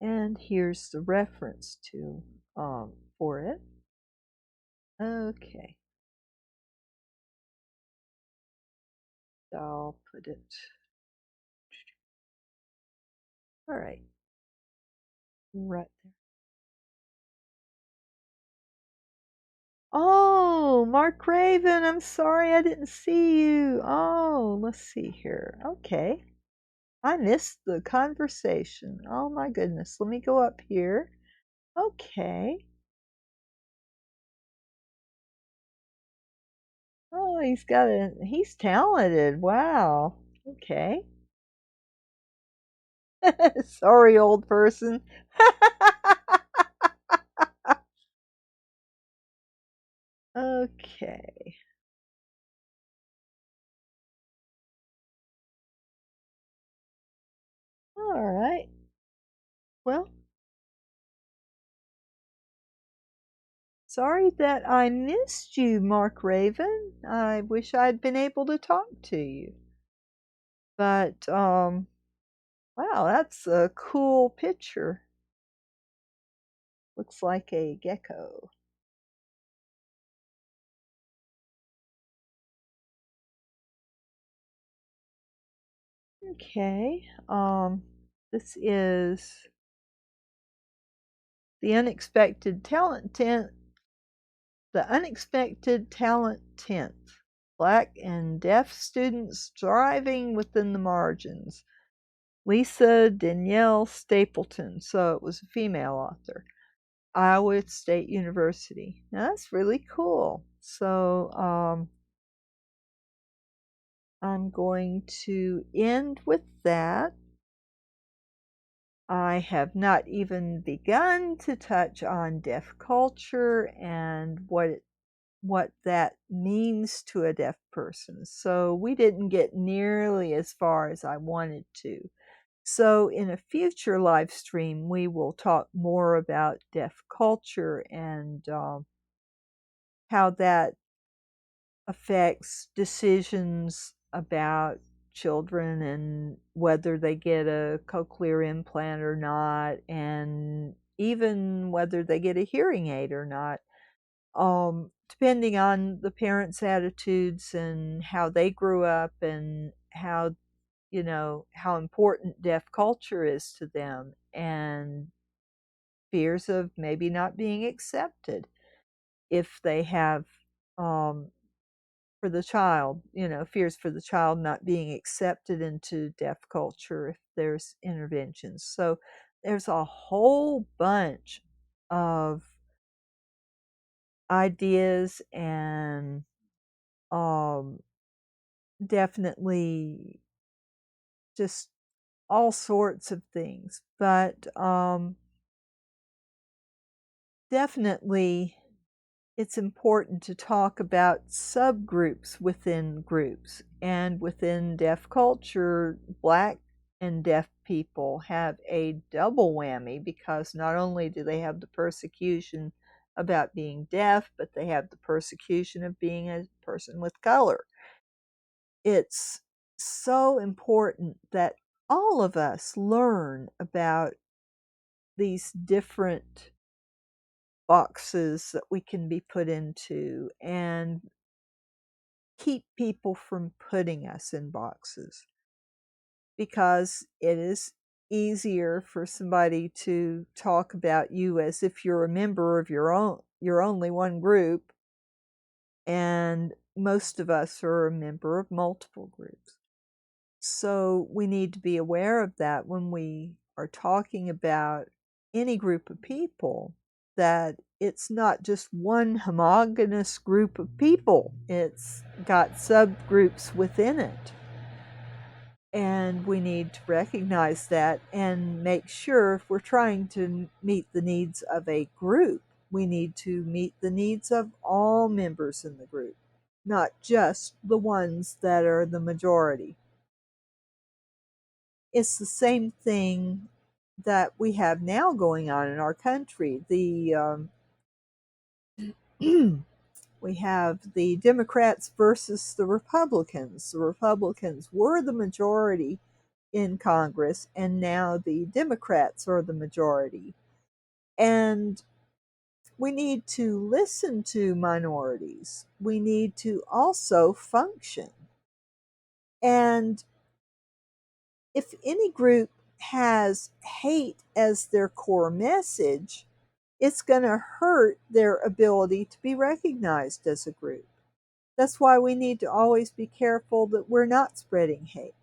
And here's the reference to for it. Okay. I'll put it. All right. Right there. Oh, Mark Raven, I'm sorry I didn't see you. Oh, let's see here. Okay. I missed the conversation. Oh my goodness. Let me go up here. Okay. Oh, he's talented. Wow. Okay. Sorry, old person. Okay. All right. Well, sorry that I missed you, Mark Raven. I wish I'd been able to talk to you. But wow, that's a cool picture. Looks like a gecko. Okay. This is the unexpected talent tent. The unexpected talent tent. Black and Deaf Students Thriving Within the Margins. Lisa Danielle Stapleton, so it was a female author. Iowa State University. Now that's really cool. So I'm going to end with that. I have not even begun to touch on deaf culture and what that means to a deaf person. So we didn't get nearly as far as I wanted to. So in a future live stream, we will talk more about deaf culture and how that affects decisions about children and whether they get a cochlear implant or not, and even whether they get a hearing aid or not, depending on the parents' attitudes and how they grew up and how how important deaf culture is to them, and fears of maybe not being accepted if they have for the child, fears for the child not being accepted into deaf culture if there's interventions. So there's a whole bunch of ideas and um, definitely just all sorts of things. But definitely it's important to talk about subgroups within groups. And within deaf culture, Black and deaf people have a double whammy because not only do they have the persecution about being deaf, but they have the persecution of being a person with color. It's so important that all of us learn about these different boxes that we can be put into and keep people from putting us in boxes, because it is easier for somebody to talk about you as if you're a member of you're only one group, and most of us are a member of multiple groups. So we need to be aware of that when we are talking about any group of people, that it's not just one homogeneous group of people. It's got subgroups within it. And we need to recognize that and make sure if we're trying to meet the needs of a group, we need to meet the needs of all members in the group, not just the ones that are the majority. It's the same thing that we have now going on in our country. We have the Democrats versus the Republicans. The Republicans were the majority in Congress, and now the Democrats are the majority. And we need to listen to minorities. We need to also function. And if any group has hate as their core message, it's going to hurt their ability to be recognized as a group. That's why we need to always be careful that we're not spreading hate.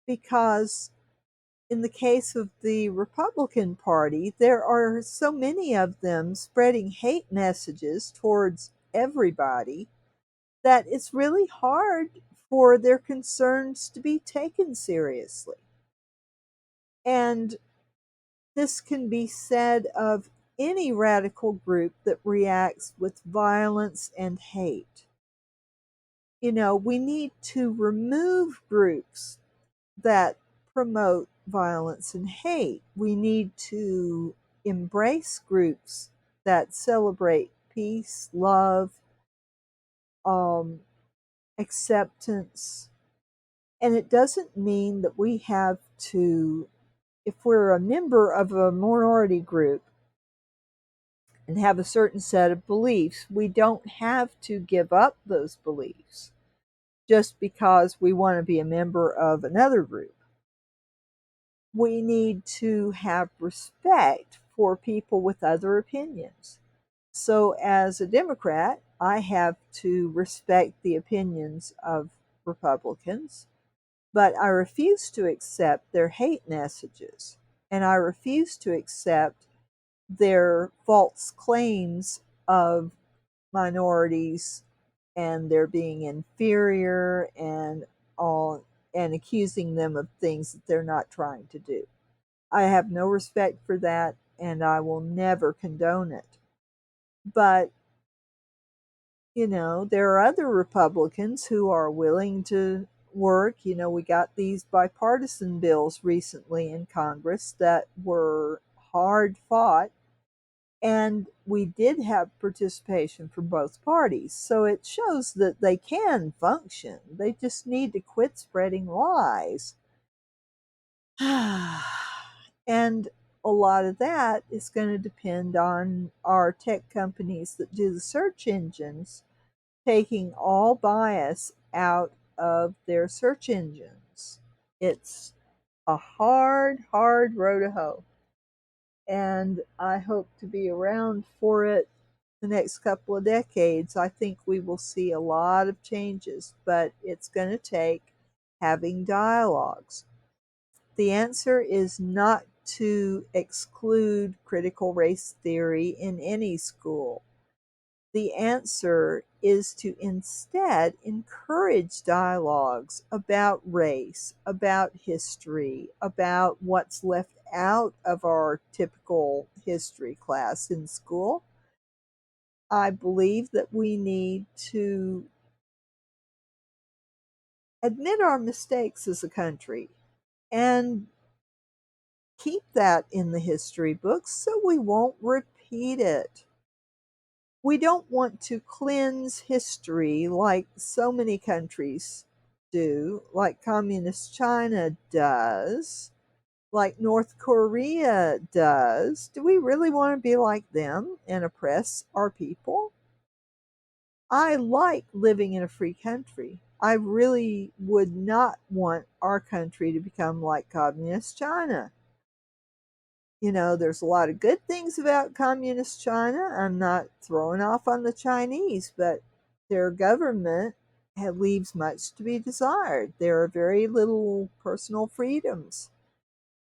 Because in the case of the Republican Party, there are so many of them spreading hate messages towards everybody that it's really hard for their concerns to be taken seriously. And this can be said of any radical group that reacts with violence and hate. We need to remove groups that promote violence and hate. We need to embrace groups that celebrate peace, love, acceptance. And it doesn't mean that we have to, if we're a member of a minority group and have a certain set of beliefs, we don't have to give up those beliefs just because we want to be a member of another group. We need to have respect for people with other opinions. So as a Democrat, I have to respect the opinions of Republicans, but I refuse to accept their hate messages. And I refuse to accept their false claims of minorities and their being inferior and all, and accusing them of things that they're not trying to do. I have no respect for that, and I will never condone it. But there are other Republicans who are willing to work. We got these bipartisan bills recently in Congress that were hard fought, and we did have participation from both parties. So it shows that they can function. They just need to quit spreading lies. And a lot of that is going to depend on our tech companies that do the search engines taking all bias out of their search engines. It's a hard, hard row to hoe. And I hope to be around for it the next couple of decades. I think we will see a lot of changes, but it's going to take having dialogues. The answer is not to exclude critical race theory in any school. The answer is to instead encourage dialogues about race, about history, about what's left out of our typical history class in school. I believe that we need to admit our mistakes as a country and keep that in the history books so we won't repeat it. We don't want to cleanse history like so many countries do, like Communist China does, like North Korea does. Do we really want to be like them and oppress our people? I like living in a free country. I really would not want our country to become like Communist China. There's a lot of good things about Communist China. I'm not throwing off on the Chinese, but their government leaves much to be desired. There are very little personal freedoms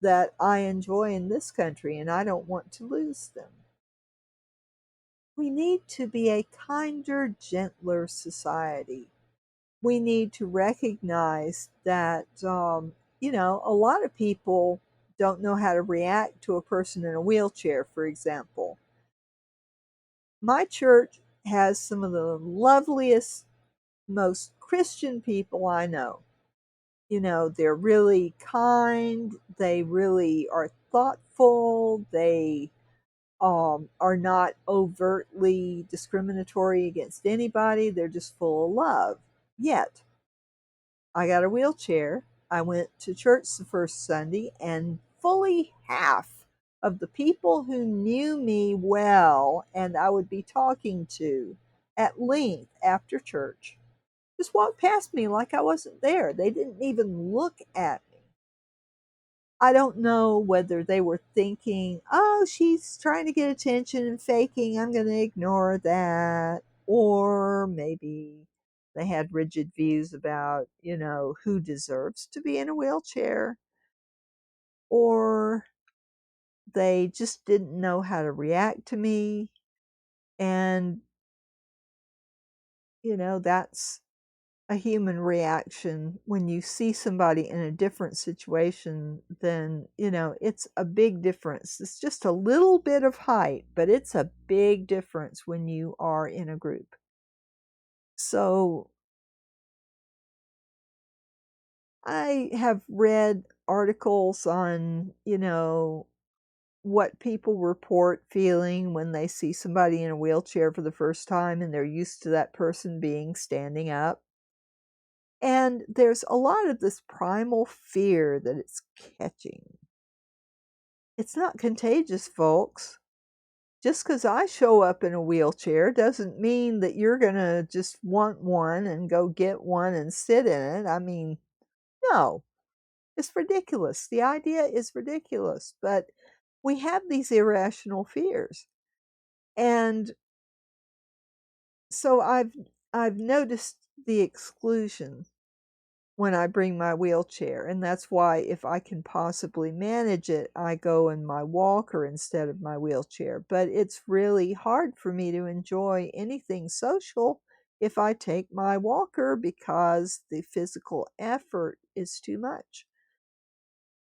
that I enjoy in this country, and I don't want to lose them. We need to be a kinder, gentler society. We need to recognize that, a lot of people don't know how to react to a person in a wheelchair, for example. My church has some of the loveliest, most Christian people I know. They're really kind, they really are thoughtful, they are not overtly discriminatory against anybody, they're just full of love. Yet, I got a wheelchair. I went to church the first Sunday, and fully half of the people who knew me well and I would be talking to at length after church just walked past me like I wasn't there. They didn't even look at me. I don't know whether they were thinking, oh, she's trying to get attention and faking, I'm going to ignore that. Or maybe they had rigid views about, who deserves to be in a wheelchair. Or they just didn't know how to react to me. And, that's a human reaction when you see somebody in a different situation. Then it's a big difference. It's just a little bit of height, but it's a big difference when you are in a group. So I have read articles on what people report feeling when they see somebody in a wheelchair for the first time and they're used to that person being standing up. And there's a lot of this primal fear that it's catching. It's not contagious, folks. Just because I show up in a wheelchair doesn't mean that you're going to just want one and go get one and sit in it. I mean, no, it's ridiculous. The idea is ridiculous. But we have these irrational fears. And So I've noticed the exclusion when I bring my wheelchair, and that's why if I can possibly manage it, I go in my walker instead of my wheelchair. But it's really hard for me to enjoy anything social if I take my walker because the physical effort is too much.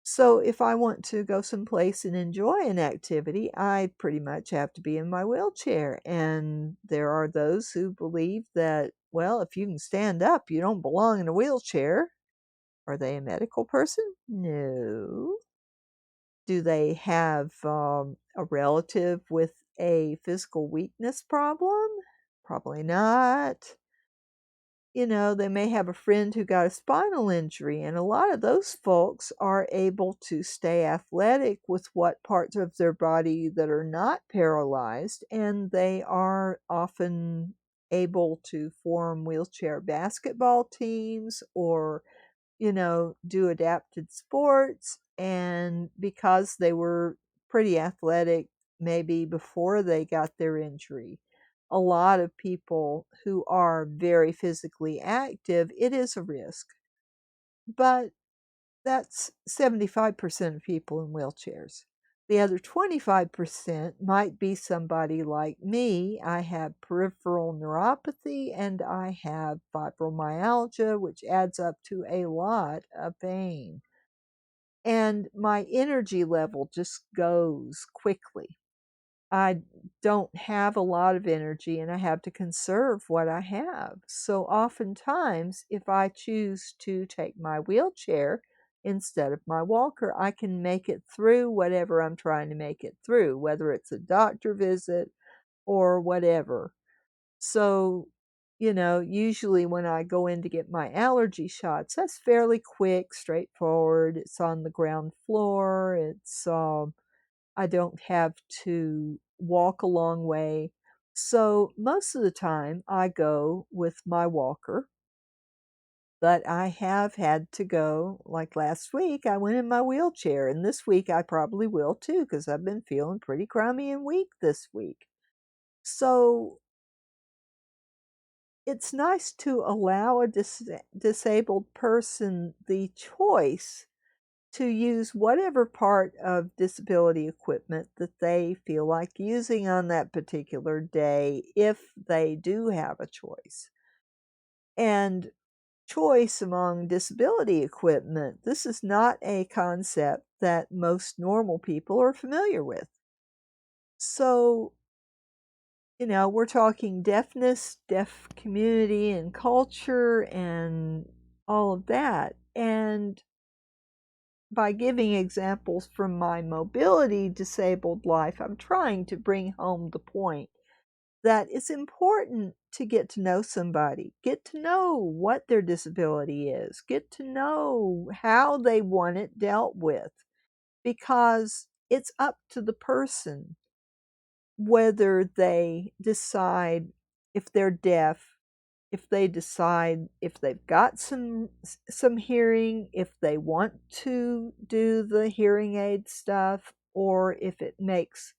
So if I want to go someplace and enjoy an activity, I pretty much have to be in my wheelchair. And there are those who believe that, well, if you can stand up, you don't belong in a wheelchair. Are they a medical person? No. Do they have a relative with a physical weakness problem? Probably not. They may have a friend who got a spinal injury, and a lot of those folks are able to stay athletic with what parts of their body that are not paralyzed, and they are often able to form wheelchair basketball teams or do adapted sports. And because they were pretty athletic maybe before they got their injury, a lot of people who are very physically active, it is a risk. But that's 75% of people in wheelchairs. The other 25% might be somebody like me. I have peripheral neuropathy and I have fibromyalgia, which adds up to a lot of pain. And my energy level just goes quickly. I don't have a lot of energy and I have to conserve what I have. So oftentimes, if I choose to take my wheelchair instead of my walker, I can make it through whatever I'm trying to make it through, whether it's a doctor visit or whatever. So, usually when I go in to get my allergy shots, that's fairly quick, straightforward. It's on the ground floor. I don't have to walk a long way. So most of the time I go with my walker, but I have had to go, like last week, I went in my wheelchair, and this week I probably will too, because I've been feeling pretty crummy and weak this week. So it's nice to allow a disabled person the choice to use whatever part of disability equipment that they feel like using on that particular day if they do have a choice. And choice among disability equipment, this is not a concept that most normal people are familiar with. So, we're talking deafness, deaf community and culture and all of that. And by giving examples from my mobility disabled life, I'm trying to bring home the point that it's important to get to know somebody, get to know what their disability is, get to know how they want it dealt with, because it's up to the person whether they decide if they're deaf, if they decide if they've got some hearing, if they want to do the hearing aid stuff, or if it makes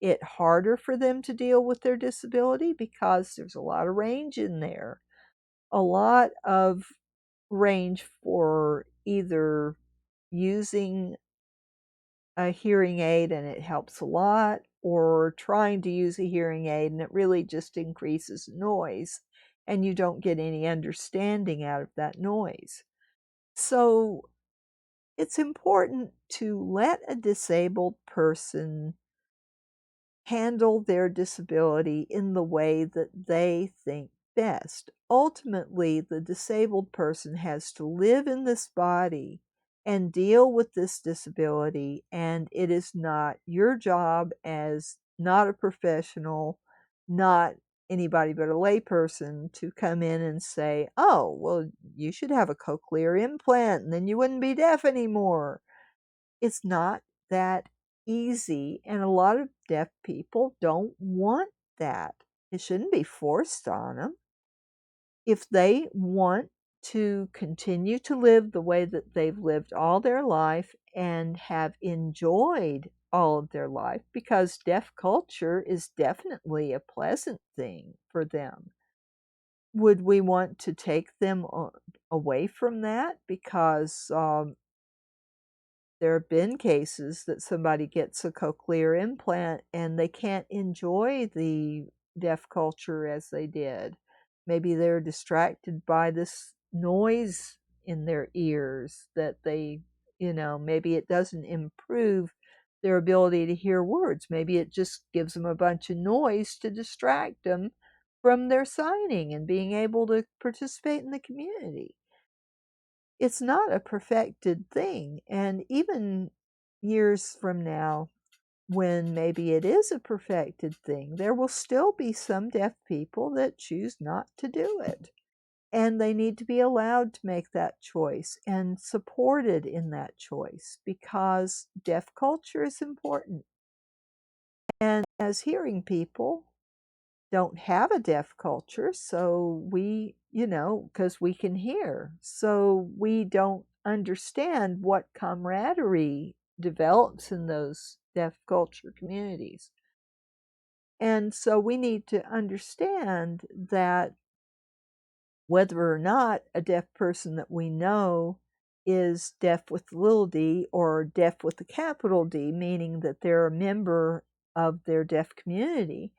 it harder for them to deal with their disability, because there's a lot of range in there. A lot of range for either using a hearing aid and it helps a lot, or trying to use a hearing aid and it really just increases noise and you don't get any understanding out of that noise. So it's important to let a disabled person handle their disability in the way that they think best. Ultimately, the disabled person has to live in this body and deal with this disability, and it is not your job as not a professional, not anybody but a layperson, to come in and say, oh, well, you should have a cochlear implant and then you wouldn't be deaf anymore. It's not that easy, and a lot of deaf people don't want that. It shouldn't be forced on them. If they want to continue to live the way that they've lived all their life and have enjoyed all of their life because deaf culture is definitely a pleasant thing for them. Would we want to take them away from that? Because there have been cases that somebody gets a cochlear implant and they can't enjoy the deaf culture as they did. Maybe they're distracted by this noise in their ears that maybe it doesn't improve their ability to hear words. Maybe it just gives them a bunch of noise to distract them from their signing and being able to participate in the community. It's not a perfected thing. And even years from now, when maybe it is a perfected thing, there will still be some deaf people that choose not to do it. And they need to be allowed to make that choice and supported in that choice because deaf culture is important. And as hearing people, don't have a deaf culture, so because we can hear, so we don't understand what camaraderie develops in those deaf culture communities. And so we need to understand that whether or not a deaf person that we know is deaf with little d or deaf with a capital D, meaning that they're a member of their deaf community,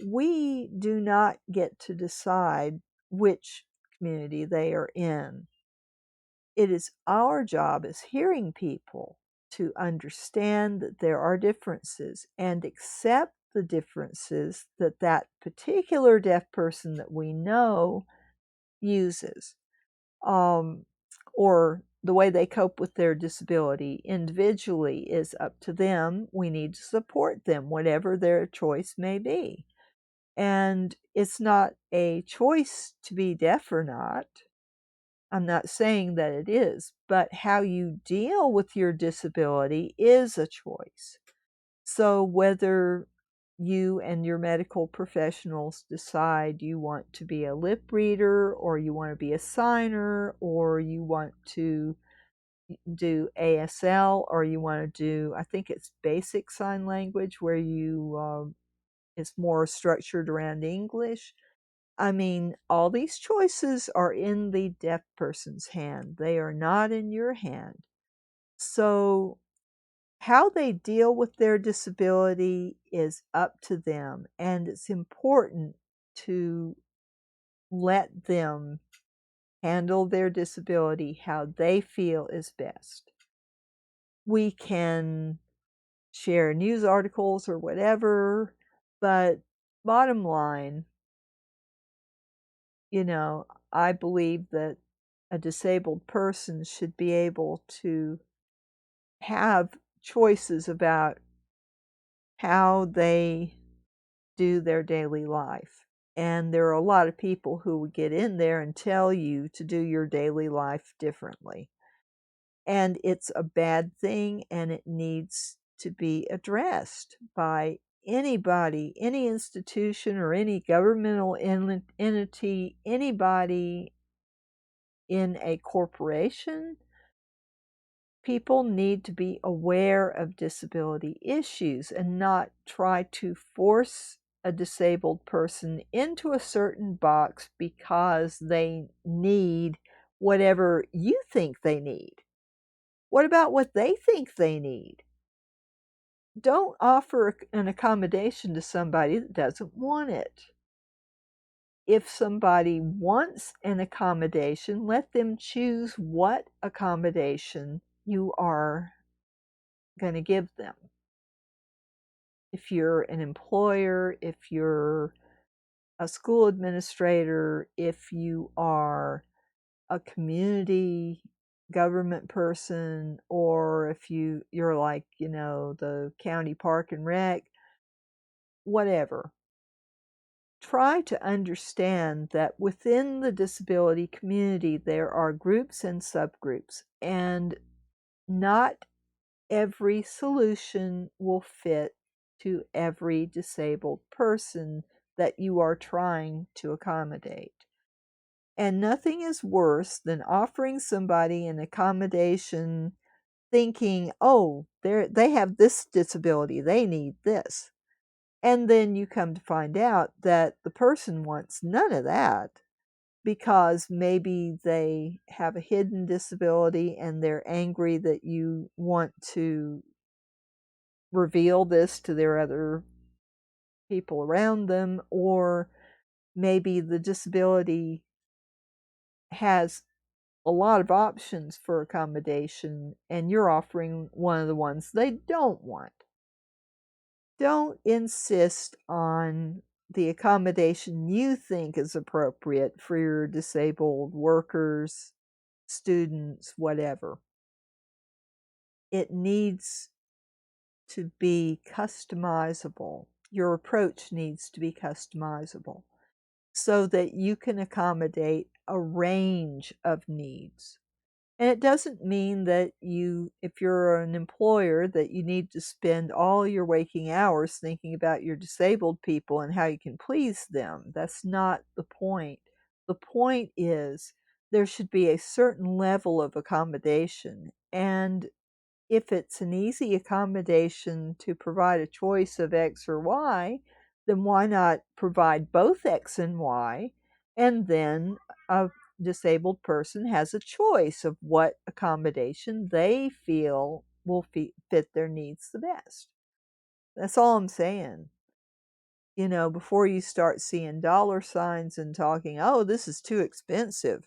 we do not get to decide which community they are in. It is our job as hearing people to understand that there are differences and accept the differences that that particular deaf person that we know uses, or the way they cope with their disability individually is up to them. We need to support them, whatever their choice may be. And it's not a choice to be deaf or not. I'm not saying that it is, but how you deal with your disability is a choice. So whether you and your medical professionals decide you want to be a lip reader or you want to be a signer or you want to do ASL or you want to do, I think it's basic sign language where it's more structured around English. I mean, all these choices are in the deaf person's hand. They are not in your hand. So how they deal with their disability is up to them, and it's important to let them handle their disability how they feel is best. We can share news articles or whatever, but bottom line, I believe that a disabled person should be able to have choices about how they do their daily life. And there are a lot of people who would get in there and tell you to do your daily life differently. And it's a bad thing and it needs to be addressed by anybody, any institution or any governmental entity, anybody in a corporation. People need to be aware of disability issues and not try to force a disabled person into a certain box because they need whatever you think they need. What about what they think they need? Don't offer an accommodation to somebody that doesn't want it. If somebody wants an accommodation, let them choose what accommodation you are going to give them. If you're an employer, if you're a school administrator, if you are a community government person, or if you're like, the county park and rec, whatever. Try to understand that within the disability community there are groups and subgroups, and not every solution will fit to every disabled person that you are trying to accommodate. And nothing is worse than offering somebody an accommodation thinking, oh, they have this disability, they need this. And then you come to find out that the person wants none of that because maybe they have a hidden disability and they're angry that you want to reveal this to their other people around them, or maybe the disability has a lot of options for accommodation and you're offering one of the ones they don't want. Don't insist on the accommodation you think is appropriate for your disabled workers, students, whatever. It needs to be customizable. Your approach needs to be customizable so that you can accommodate a range of needs. And it doesn't mean that if you're an employer, that you need to spend all your waking hours thinking about your disabled people and how you can please them. That's not the point. The point is there should be a certain level of accommodation. And if it's an easy accommodation to provide a choice of X or Y, then why not provide both X and Y? And then a disabled person has a choice of what accommodation they feel will fit their needs the best. That's all I'm saying. Before you start seeing dollar signs and talking, oh, this is too expensive.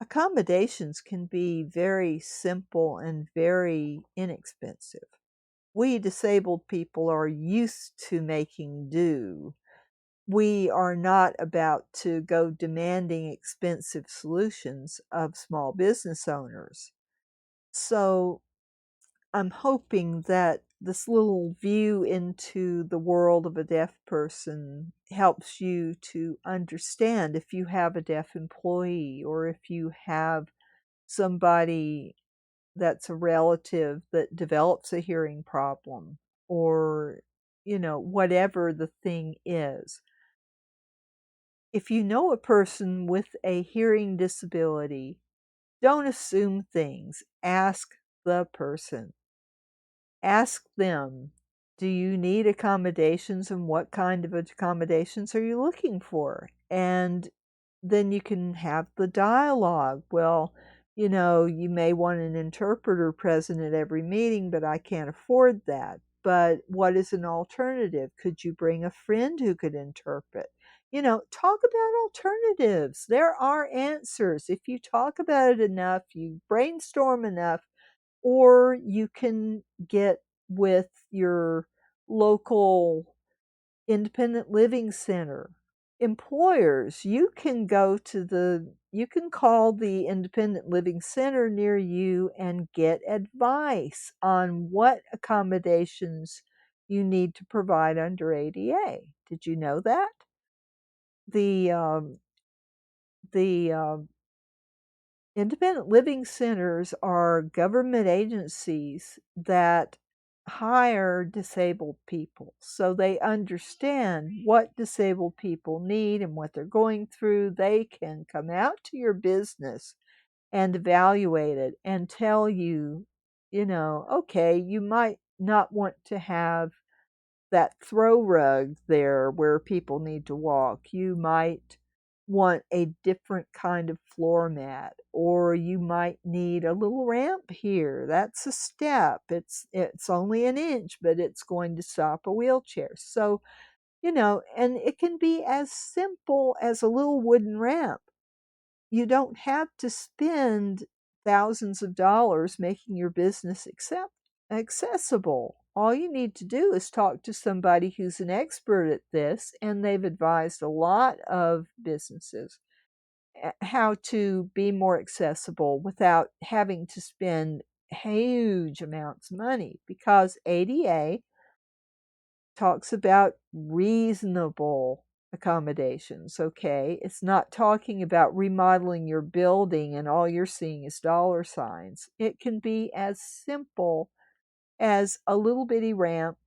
Accommodations can be very simple and very inexpensive. We disabled people are used to making do. We are not about to go demanding expensive solutions of small business owners. So I'm hoping that this little view into the world of a deaf person helps you to understand if you have a deaf employee or if you have somebody that's a relative that develops a hearing problem or, whatever the thing is. If you know a person with a hearing disability, don't assume things. Ask the person. Ask them, do you need accommodations and what kind of accommodations are you looking for? And then you can have the dialogue. Well, you may want an interpreter present at every meeting, but I can't afford that. But what is an alternative? Could you bring a friend who could interpret? Talk about alternatives. There are answers. If you talk about it enough, you brainstorm enough, or you can get with your local independent living center. Employers, you can call the independent living center near you and get advice on what accommodations you need to provide under ADA. Did you know that? The independent living centers are government agencies that hire disabled people. So they understand what disabled people need and what they're going through. They can come out to your business and evaluate it and tell you, okay, you might not want to have that throw rug there where people need to walk. You might want a different kind of floor mat, or you might need a little ramp here. That's a step. It's only an inch, but it's going to stop a wheelchair. So, and it can be as simple as a little wooden ramp. You don't have to spend thousands of dollars making your business accessible. All you need to do is talk to somebody who's an expert at this, and they've advised a lot of businesses how to be more accessible without having to spend huge amounts of money, because ADA talks about reasonable accommodations, okay? It's not talking about remodeling your building and all you're seeing is dollar signs. It can be as simple as a little bitty ramp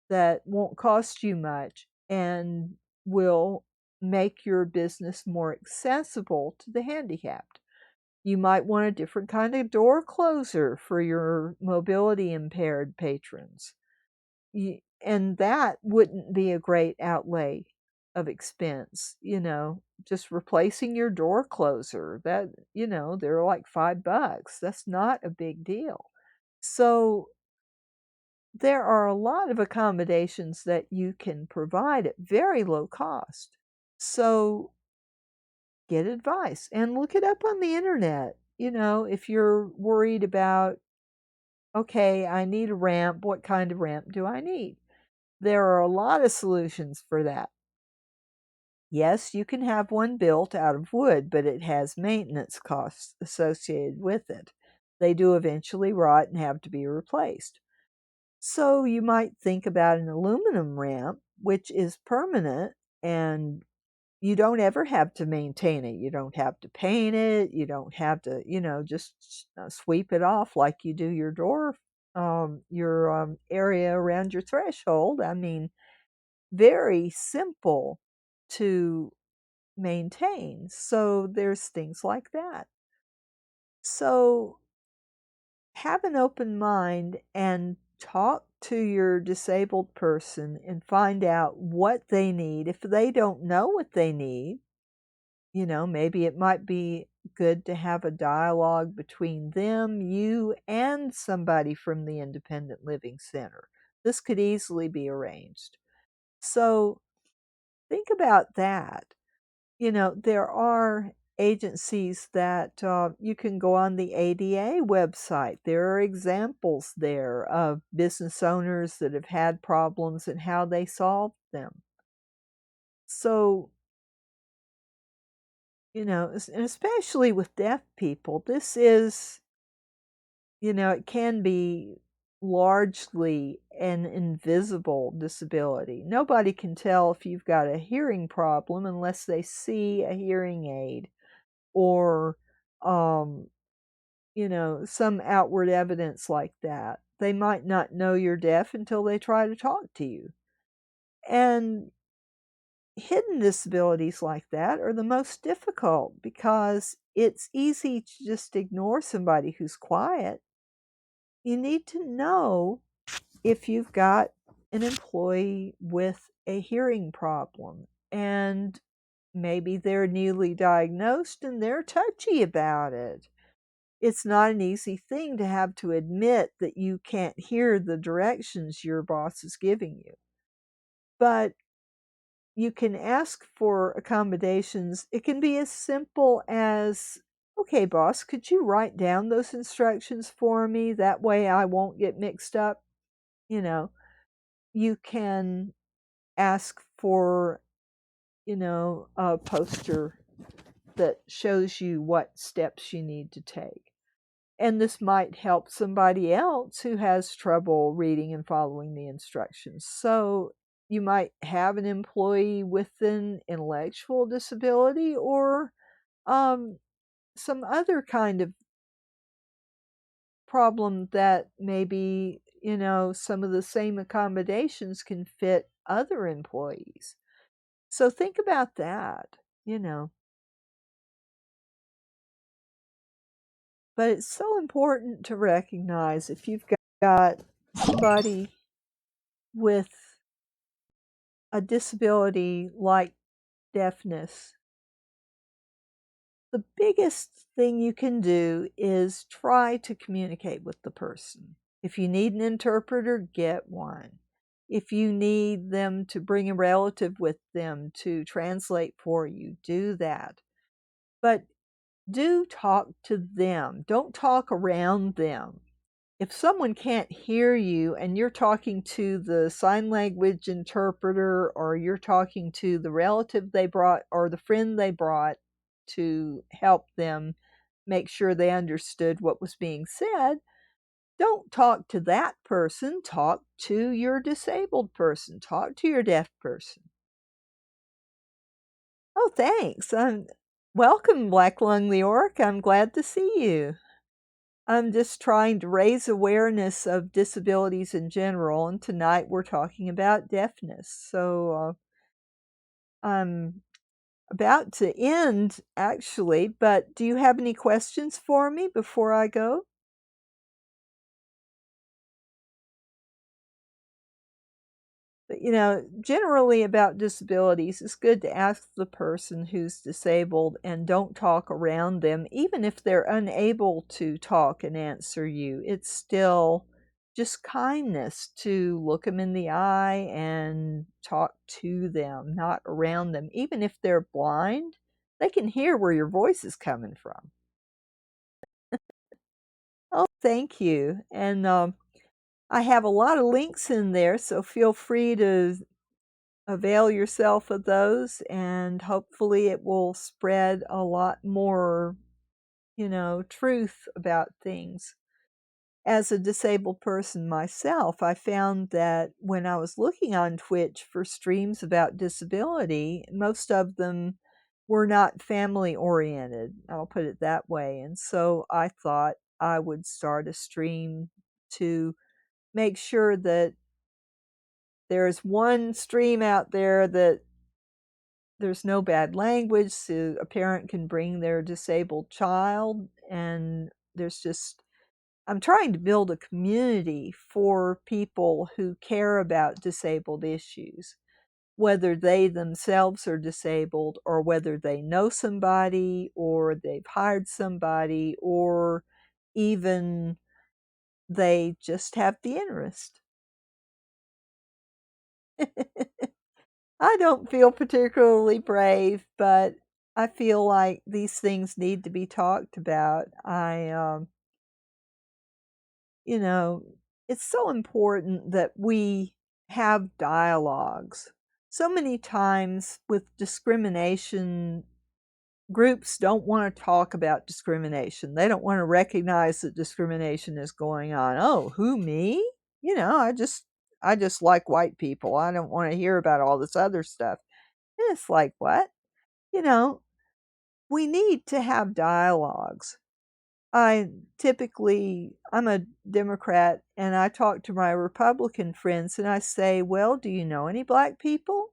that won't cost you much and will make your business more accessible to the handicapped. You might want a different kind of door closer for your mobility impaired patrons. And that wouldn't be a great outlay of expense, just replacing your door closer. That, they're like $5. That's not a big deal. So there are a lot of accommodations that you can provide at very low cost. So get advice and look it up on the internet. If you're worried about, okay, I need a ramp, what kind of ramp do I need? There are a lot of solutions for that. Yes, you can have one built out of wood, but it has maintenance costs associated with it. They do eventually rot and have to be replaced. So you might think about an aluminum ramp, which is permanent, and you don't ever have to maintain it. You don't have to paint it. You don't have to, just sweep it off like you do your door, your area around your threshold. I mean, very simple to maintain. So there's things like that. So have an open mind and talk to your disabled person and find out what they need. If they don't know what they need, maybe it might be good to have a dialogue between them, you, and somebody from the Independent Living Center. This could easily be arranged. So think about that. There are agencies that you can go on the ADA website. There are examples there of business owners that have had problems and how they solved them. So, and especially with deaf people, this is, it can be largely an invisible disability. Nobody can tell if you've got a hearing problem unless they see a hearing aid or um, some outward evidence like that. They might not know you're deaf until they try to talk to you. And hidden disabilities like that are the most difficult because it's easy to just ignore somebody who's quiet. You need to know if you've got an employee with a hearing problem and maybe they're newly diagnosed and they're touchy about it. It's not an easy thing to have to admit that you can't hear the directions your boss is giving you. But you can ask for accommodations. It can be as simple as, okay, boss, could you write down those instructions for me? That way I won't get mixed up. You can ask for, a poster that shows you what steps you need to take. And this might help somebody else who has trouble reading and following the instructions. So you might have an employee with an intellectual disability or some other kind of problem that maybe, some of the same accommodations can fit other employees. So think about that, But it's so important to recognize if you've got somebody with a disability like deafness, the biggest thing you can do is try to communicate with the person. If you need an interpreter, get one. If you need them to bring a relative with them to translate for you, do that. But do talk to them. Don't talk around them. If someone can't hear you and you're talking to the sign language interpreter or you're talking to the relative they brought or the friend they brought to help them make sure they understood what was being said, don't talk to that person. Talk to your disabled person. Talk to your deaf person. Oh, thanks. Welcome, Black Lung the Orc. I'm glad to see you. I'm just trying to raise awareness of disabilities in general, and tonight we're talking about deafness. So I'm about to end, actually, but do you have any questions for me before I go? But, generally about disabilities, it's good to ask the person who's disabled and don't talk around them. Even if they're unable to talk and answer you, it's still just kindness to look them in the eye and talk to them, not around them. Even if they're blind, they can hear where your voice is coming from. Oh, thank you. And I have a lot of links in there, so feel free to avail yourself of those, and hopefully it will spread a lot more, truth about things. As a disabled person myself, I found that when I was looking on Twitch for streams about disability, most of them were not family oriented. I'll put it that way. And so I thought I would start a stream to make sure that there's one stream out there that there's no bad language, so a parent can bring their disabled child, and I'm trying to build a community for people who care about disabled issues, whether they themselves are disabled or whether they know somebody or they've hired somebody or even they just have the interest. I don't feel particularly brave, but I feel like these things need to be talked about. You know, it's so important that we have dialogues. So many times with discrimination, groups don't want to talk about discrimination. They don't want to recognize that discrimination is going on. Oh, who, me? I just like white people. I don't want to hear about all this other stuff. And it's like, what? You know, we need to have dialogues. I'm a Democrat, and I talk to my Republican friends and I say, well, do you know any black people?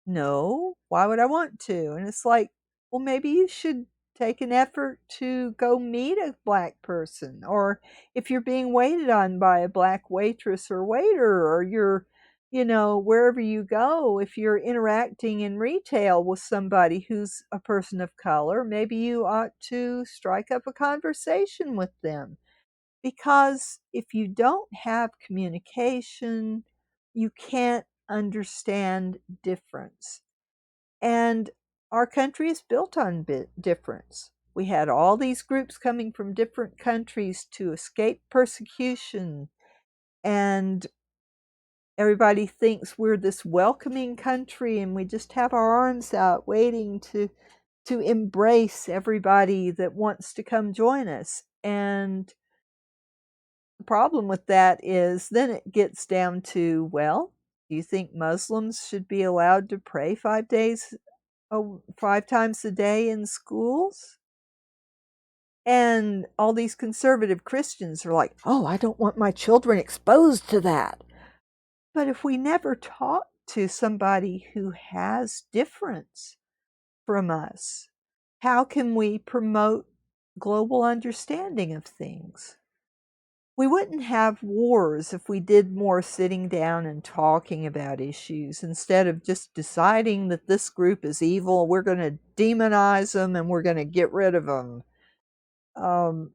No, why would I want to? And it's like, well, maybe you should take an effort to go meet a black person. Or if you're being waited on by a black waitress or waiter, or you're, wherever you go, if you're interacting in retail with somebody who's a person of color, maybe you ought to strike up a conversation with them. Because if you don't have communication, you can't understand difference. And our country is built on difference. We had all these groups coming from different countries to escape persecution, and everybody thinks we're this welcoming country and we just have our arms out waiting to embrace everybody that wants to come join us. And the problem with that is then it gets down to, well, do you think Muslims should be allowed to pray 5 times a day in schools? And all these conservative Christians are like, oh, I don't want my children exposed to that. But if we never talk to somebody who has difference from us, how can we promote global understanding of things? We wouldn't have wars if we did more sitting down and talking about issues instead of just deciding that this group is evil, we're going to demonize them and we're going to get rid of them. Um,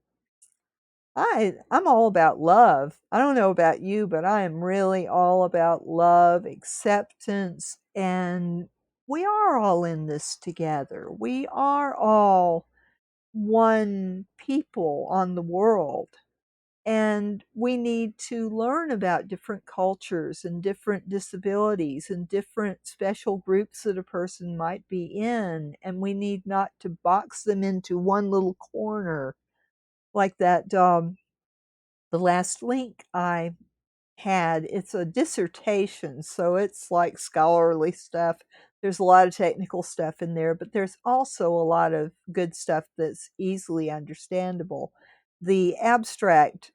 I'm all about love. I don't know about you, but I am really all about love, acceptance, and we are all in this together. We are all one people on the world. And we need to learn about different cultures and different disabilities and different special groups that a person might be in. And we need not to box them into one little corner like that. The last link I had, it's a dissertation, so it's like scholarly stuff. There's a lot of technical stuff in there, but there's also a lot of good stuff that's easily understandable. The abstract,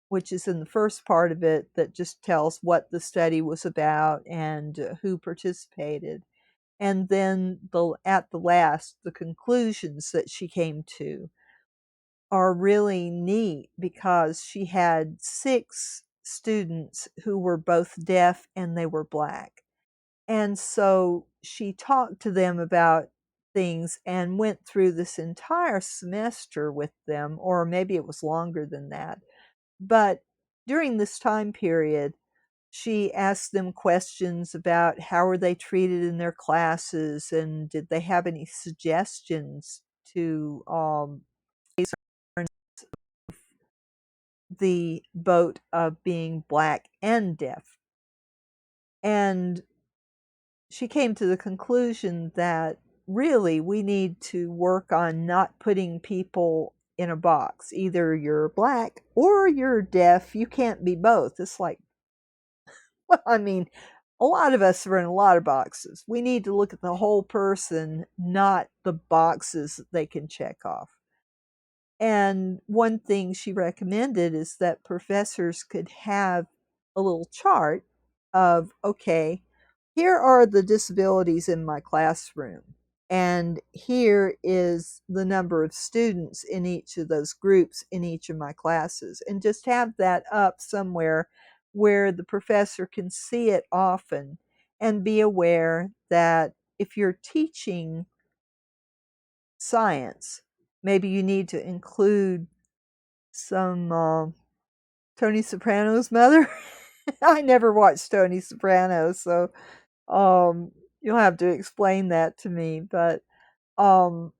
which is in the first part of it, that just tells what the study was about and who participated. And then at the last, the conclusions that she came to are really neat because she had 6 students who were both deaf and they were Black. And so she talked to them about things and went through this entire semester with them, or maybe it was longer than that. But during this time period, she asked them questions about how were they treated in their classes and did they have any suggestions to the boat of being Black and deaf. And she came to the conclusion that really we need to work on not putting people in a box. Either you're Black or you're deaf. You can't be both. It's like, well, I mean, a lot of us are in a lot of boxes. We need to look at the whole person, not the boxes that they can check off. And one thing she recommended is that professors could have a little chart of, okay, here are the disabilities in my classroom, and here is the number of students in each of those groups in each of my classes, and just have that up somewhere where the professor can see it often and be aware that if you're teaching science, maybe you need to include some Tony Soprano's mother. I never watched Tony Soprano, so you'll have to explain that to me. But um,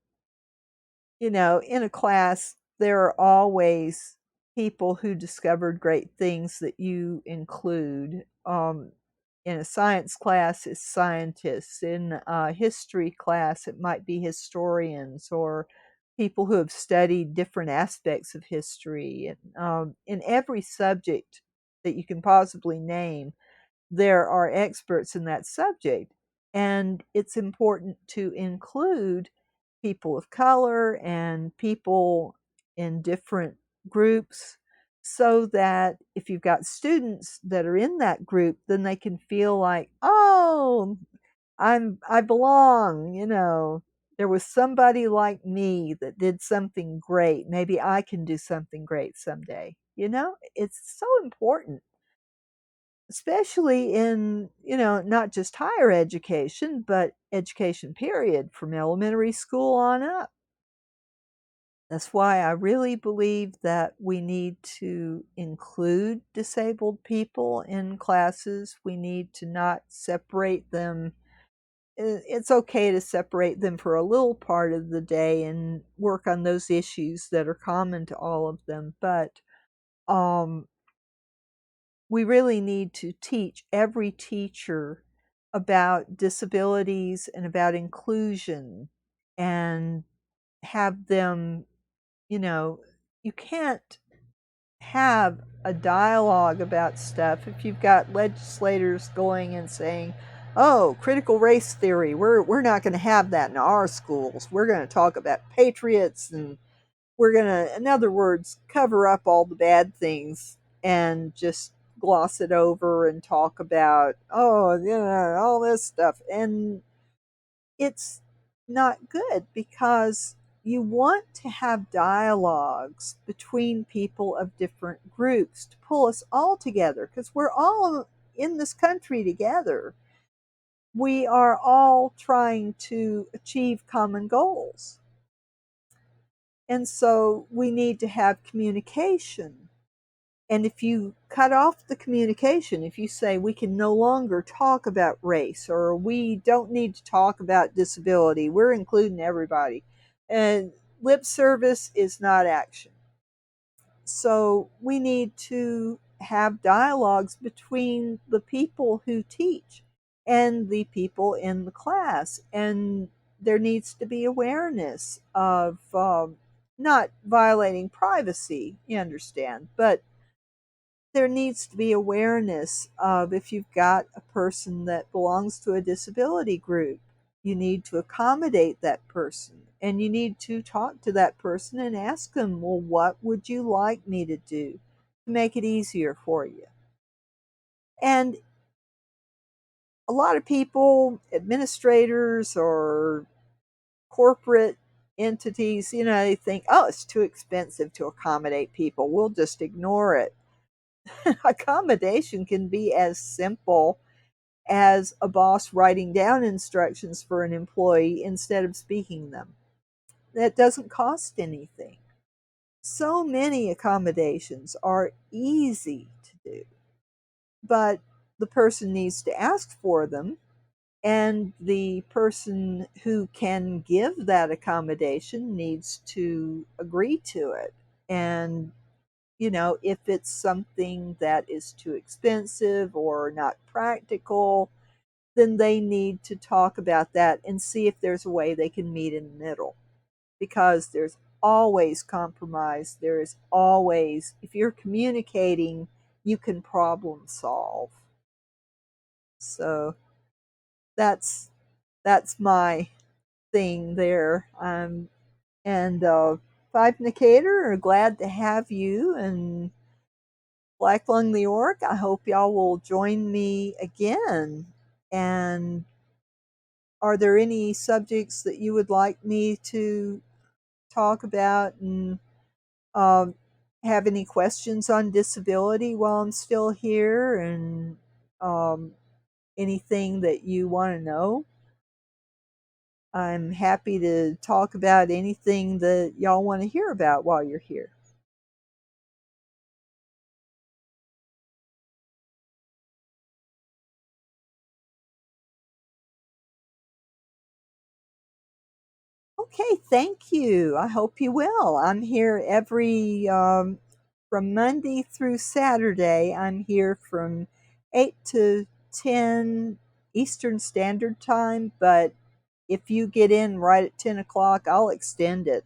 in a class, there are always people who discovered great things that you include. In a science class, it's scientists. In a history class, it might be historians or people who have studied different aspects of history. In every subject that you can possibly name, there are experts in that subject. And it's important to include people of color and people in different groups so that if you've got students that are in that group, then they can feel like, oh, I belong, there was somebody like me that did something great. Maybe I can do something great someday. It's so important, especially in, not just higher education, but education period from elementary school on up. That's why I really believe that we need to include disabled people in classes. We need to not separate them. It's okay to separate them for a little part of the day and work on those issues that are common to all of them. But um, we really need to teach every teacher about disabilities and about inclusion and have them, you can't have a dialogue about stuff if you've got legislators going and saying, oh, critical race theory, we're not going to have that in our schools. We're going to talk about patriots, and we're going to, in other words, cover up all the bad things and just gloss it over and talk about, oh, all this stuff. And it's not good because you want to have dialogues between people of different groups to pull us all together because we're all in this country together. We are all trying to achieve common goals. And so we need to have communication. And if you cut off the communication, if you say we can no longer talk about race or we don't need to talk about disability, we're including everybody. And lip service is not action. So we need to have dialogues between the people who teach and the people in the class. And there needs to be awareness of not violating privacy, you understand, but there needs to be awareness of if you've got a person that belongs to a disability group, you need to accommodate that person and you need to talk to that person and ask them, well, what would you like me to do to make it easier for you? And a lot of people, administrators or corporate entities, they think, oh, it's too expensive to accommodate people. We'll just ignore it. Accommodation can be as simple as a boss writing down instructions for an employee instead of speaking them. That doesn't cost anything. So many accommodations are easy to do, but the person needs to ask for them, and the person who can give that accommodation needs to agree to it. And, if it's something that is too expensive or not practical, then they need to talk about that and see if there's a way they can meet in the middle. Because there's always compromise. There is always, if you're communicating, you can problem solve. So that's my thing there. And Five Nicator are glad to have you and Black Lung New York. I hope y'all will join me again. And are there any subjects that you would like me to talk about, and um, have any questions on disability while I'm still here, and um, anything that you want to know? I'm happy to talk about anything that y'all want to hear about while you're here. Okay, thank you. I hope you will. I'm here from Monday through Saturday. I'm here from 8 to 10 Eastern Standard Time, but if you get in right at 10 o'clock, I'll extend it.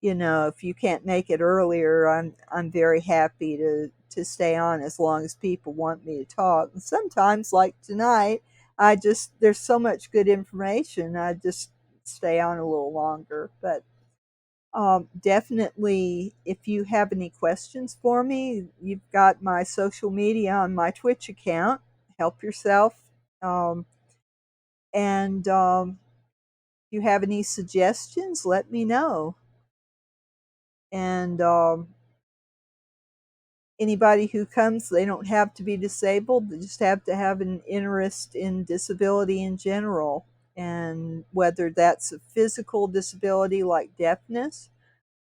If you can't make it earlier, I'm very happy to stay on as long as people want me to talk. And sometimes, like tonight, there's so much good information, I just stay on a little longer. But definitely, if you have any questions for me, you've got my social media on my Twitch account. Help yourself. Um, and if you have any suggestions, let me know. And anybody who comes, they don't have to be disabled. They just have to have an interest in disability in general. And whether that's a physical disability like deafness,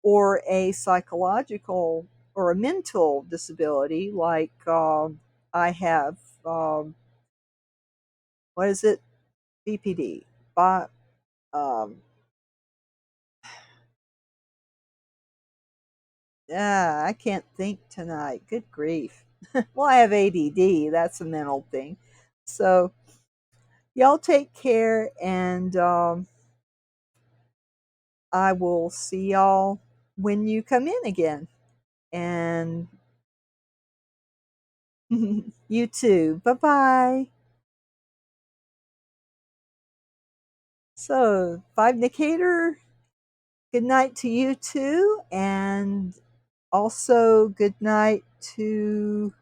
or a psychological or a mental disability like I have, what is it? BPD. Bi- um, I can't think tonight. Good grief. Well, I have ADD. That's a mental thing. So, y'all take care, and I will see y'all when you come in again. And you too. Bye bye. So, Five Nicator, good night to you too. And also, good night to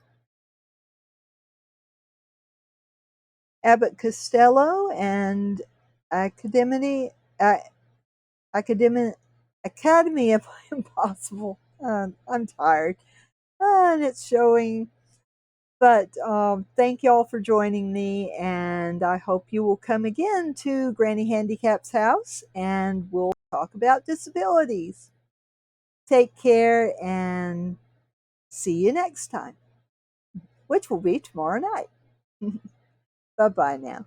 Abbott Costello and Academy, uh, Academy, Academy of Impossible. I'm tired. And it's showing. But thank y'all for joining me, and I hope you will come again to Granny Handicap's house, and we'll talk about disabilities. Take care, and see you next time, which will be tomorrow night. Bye bye now.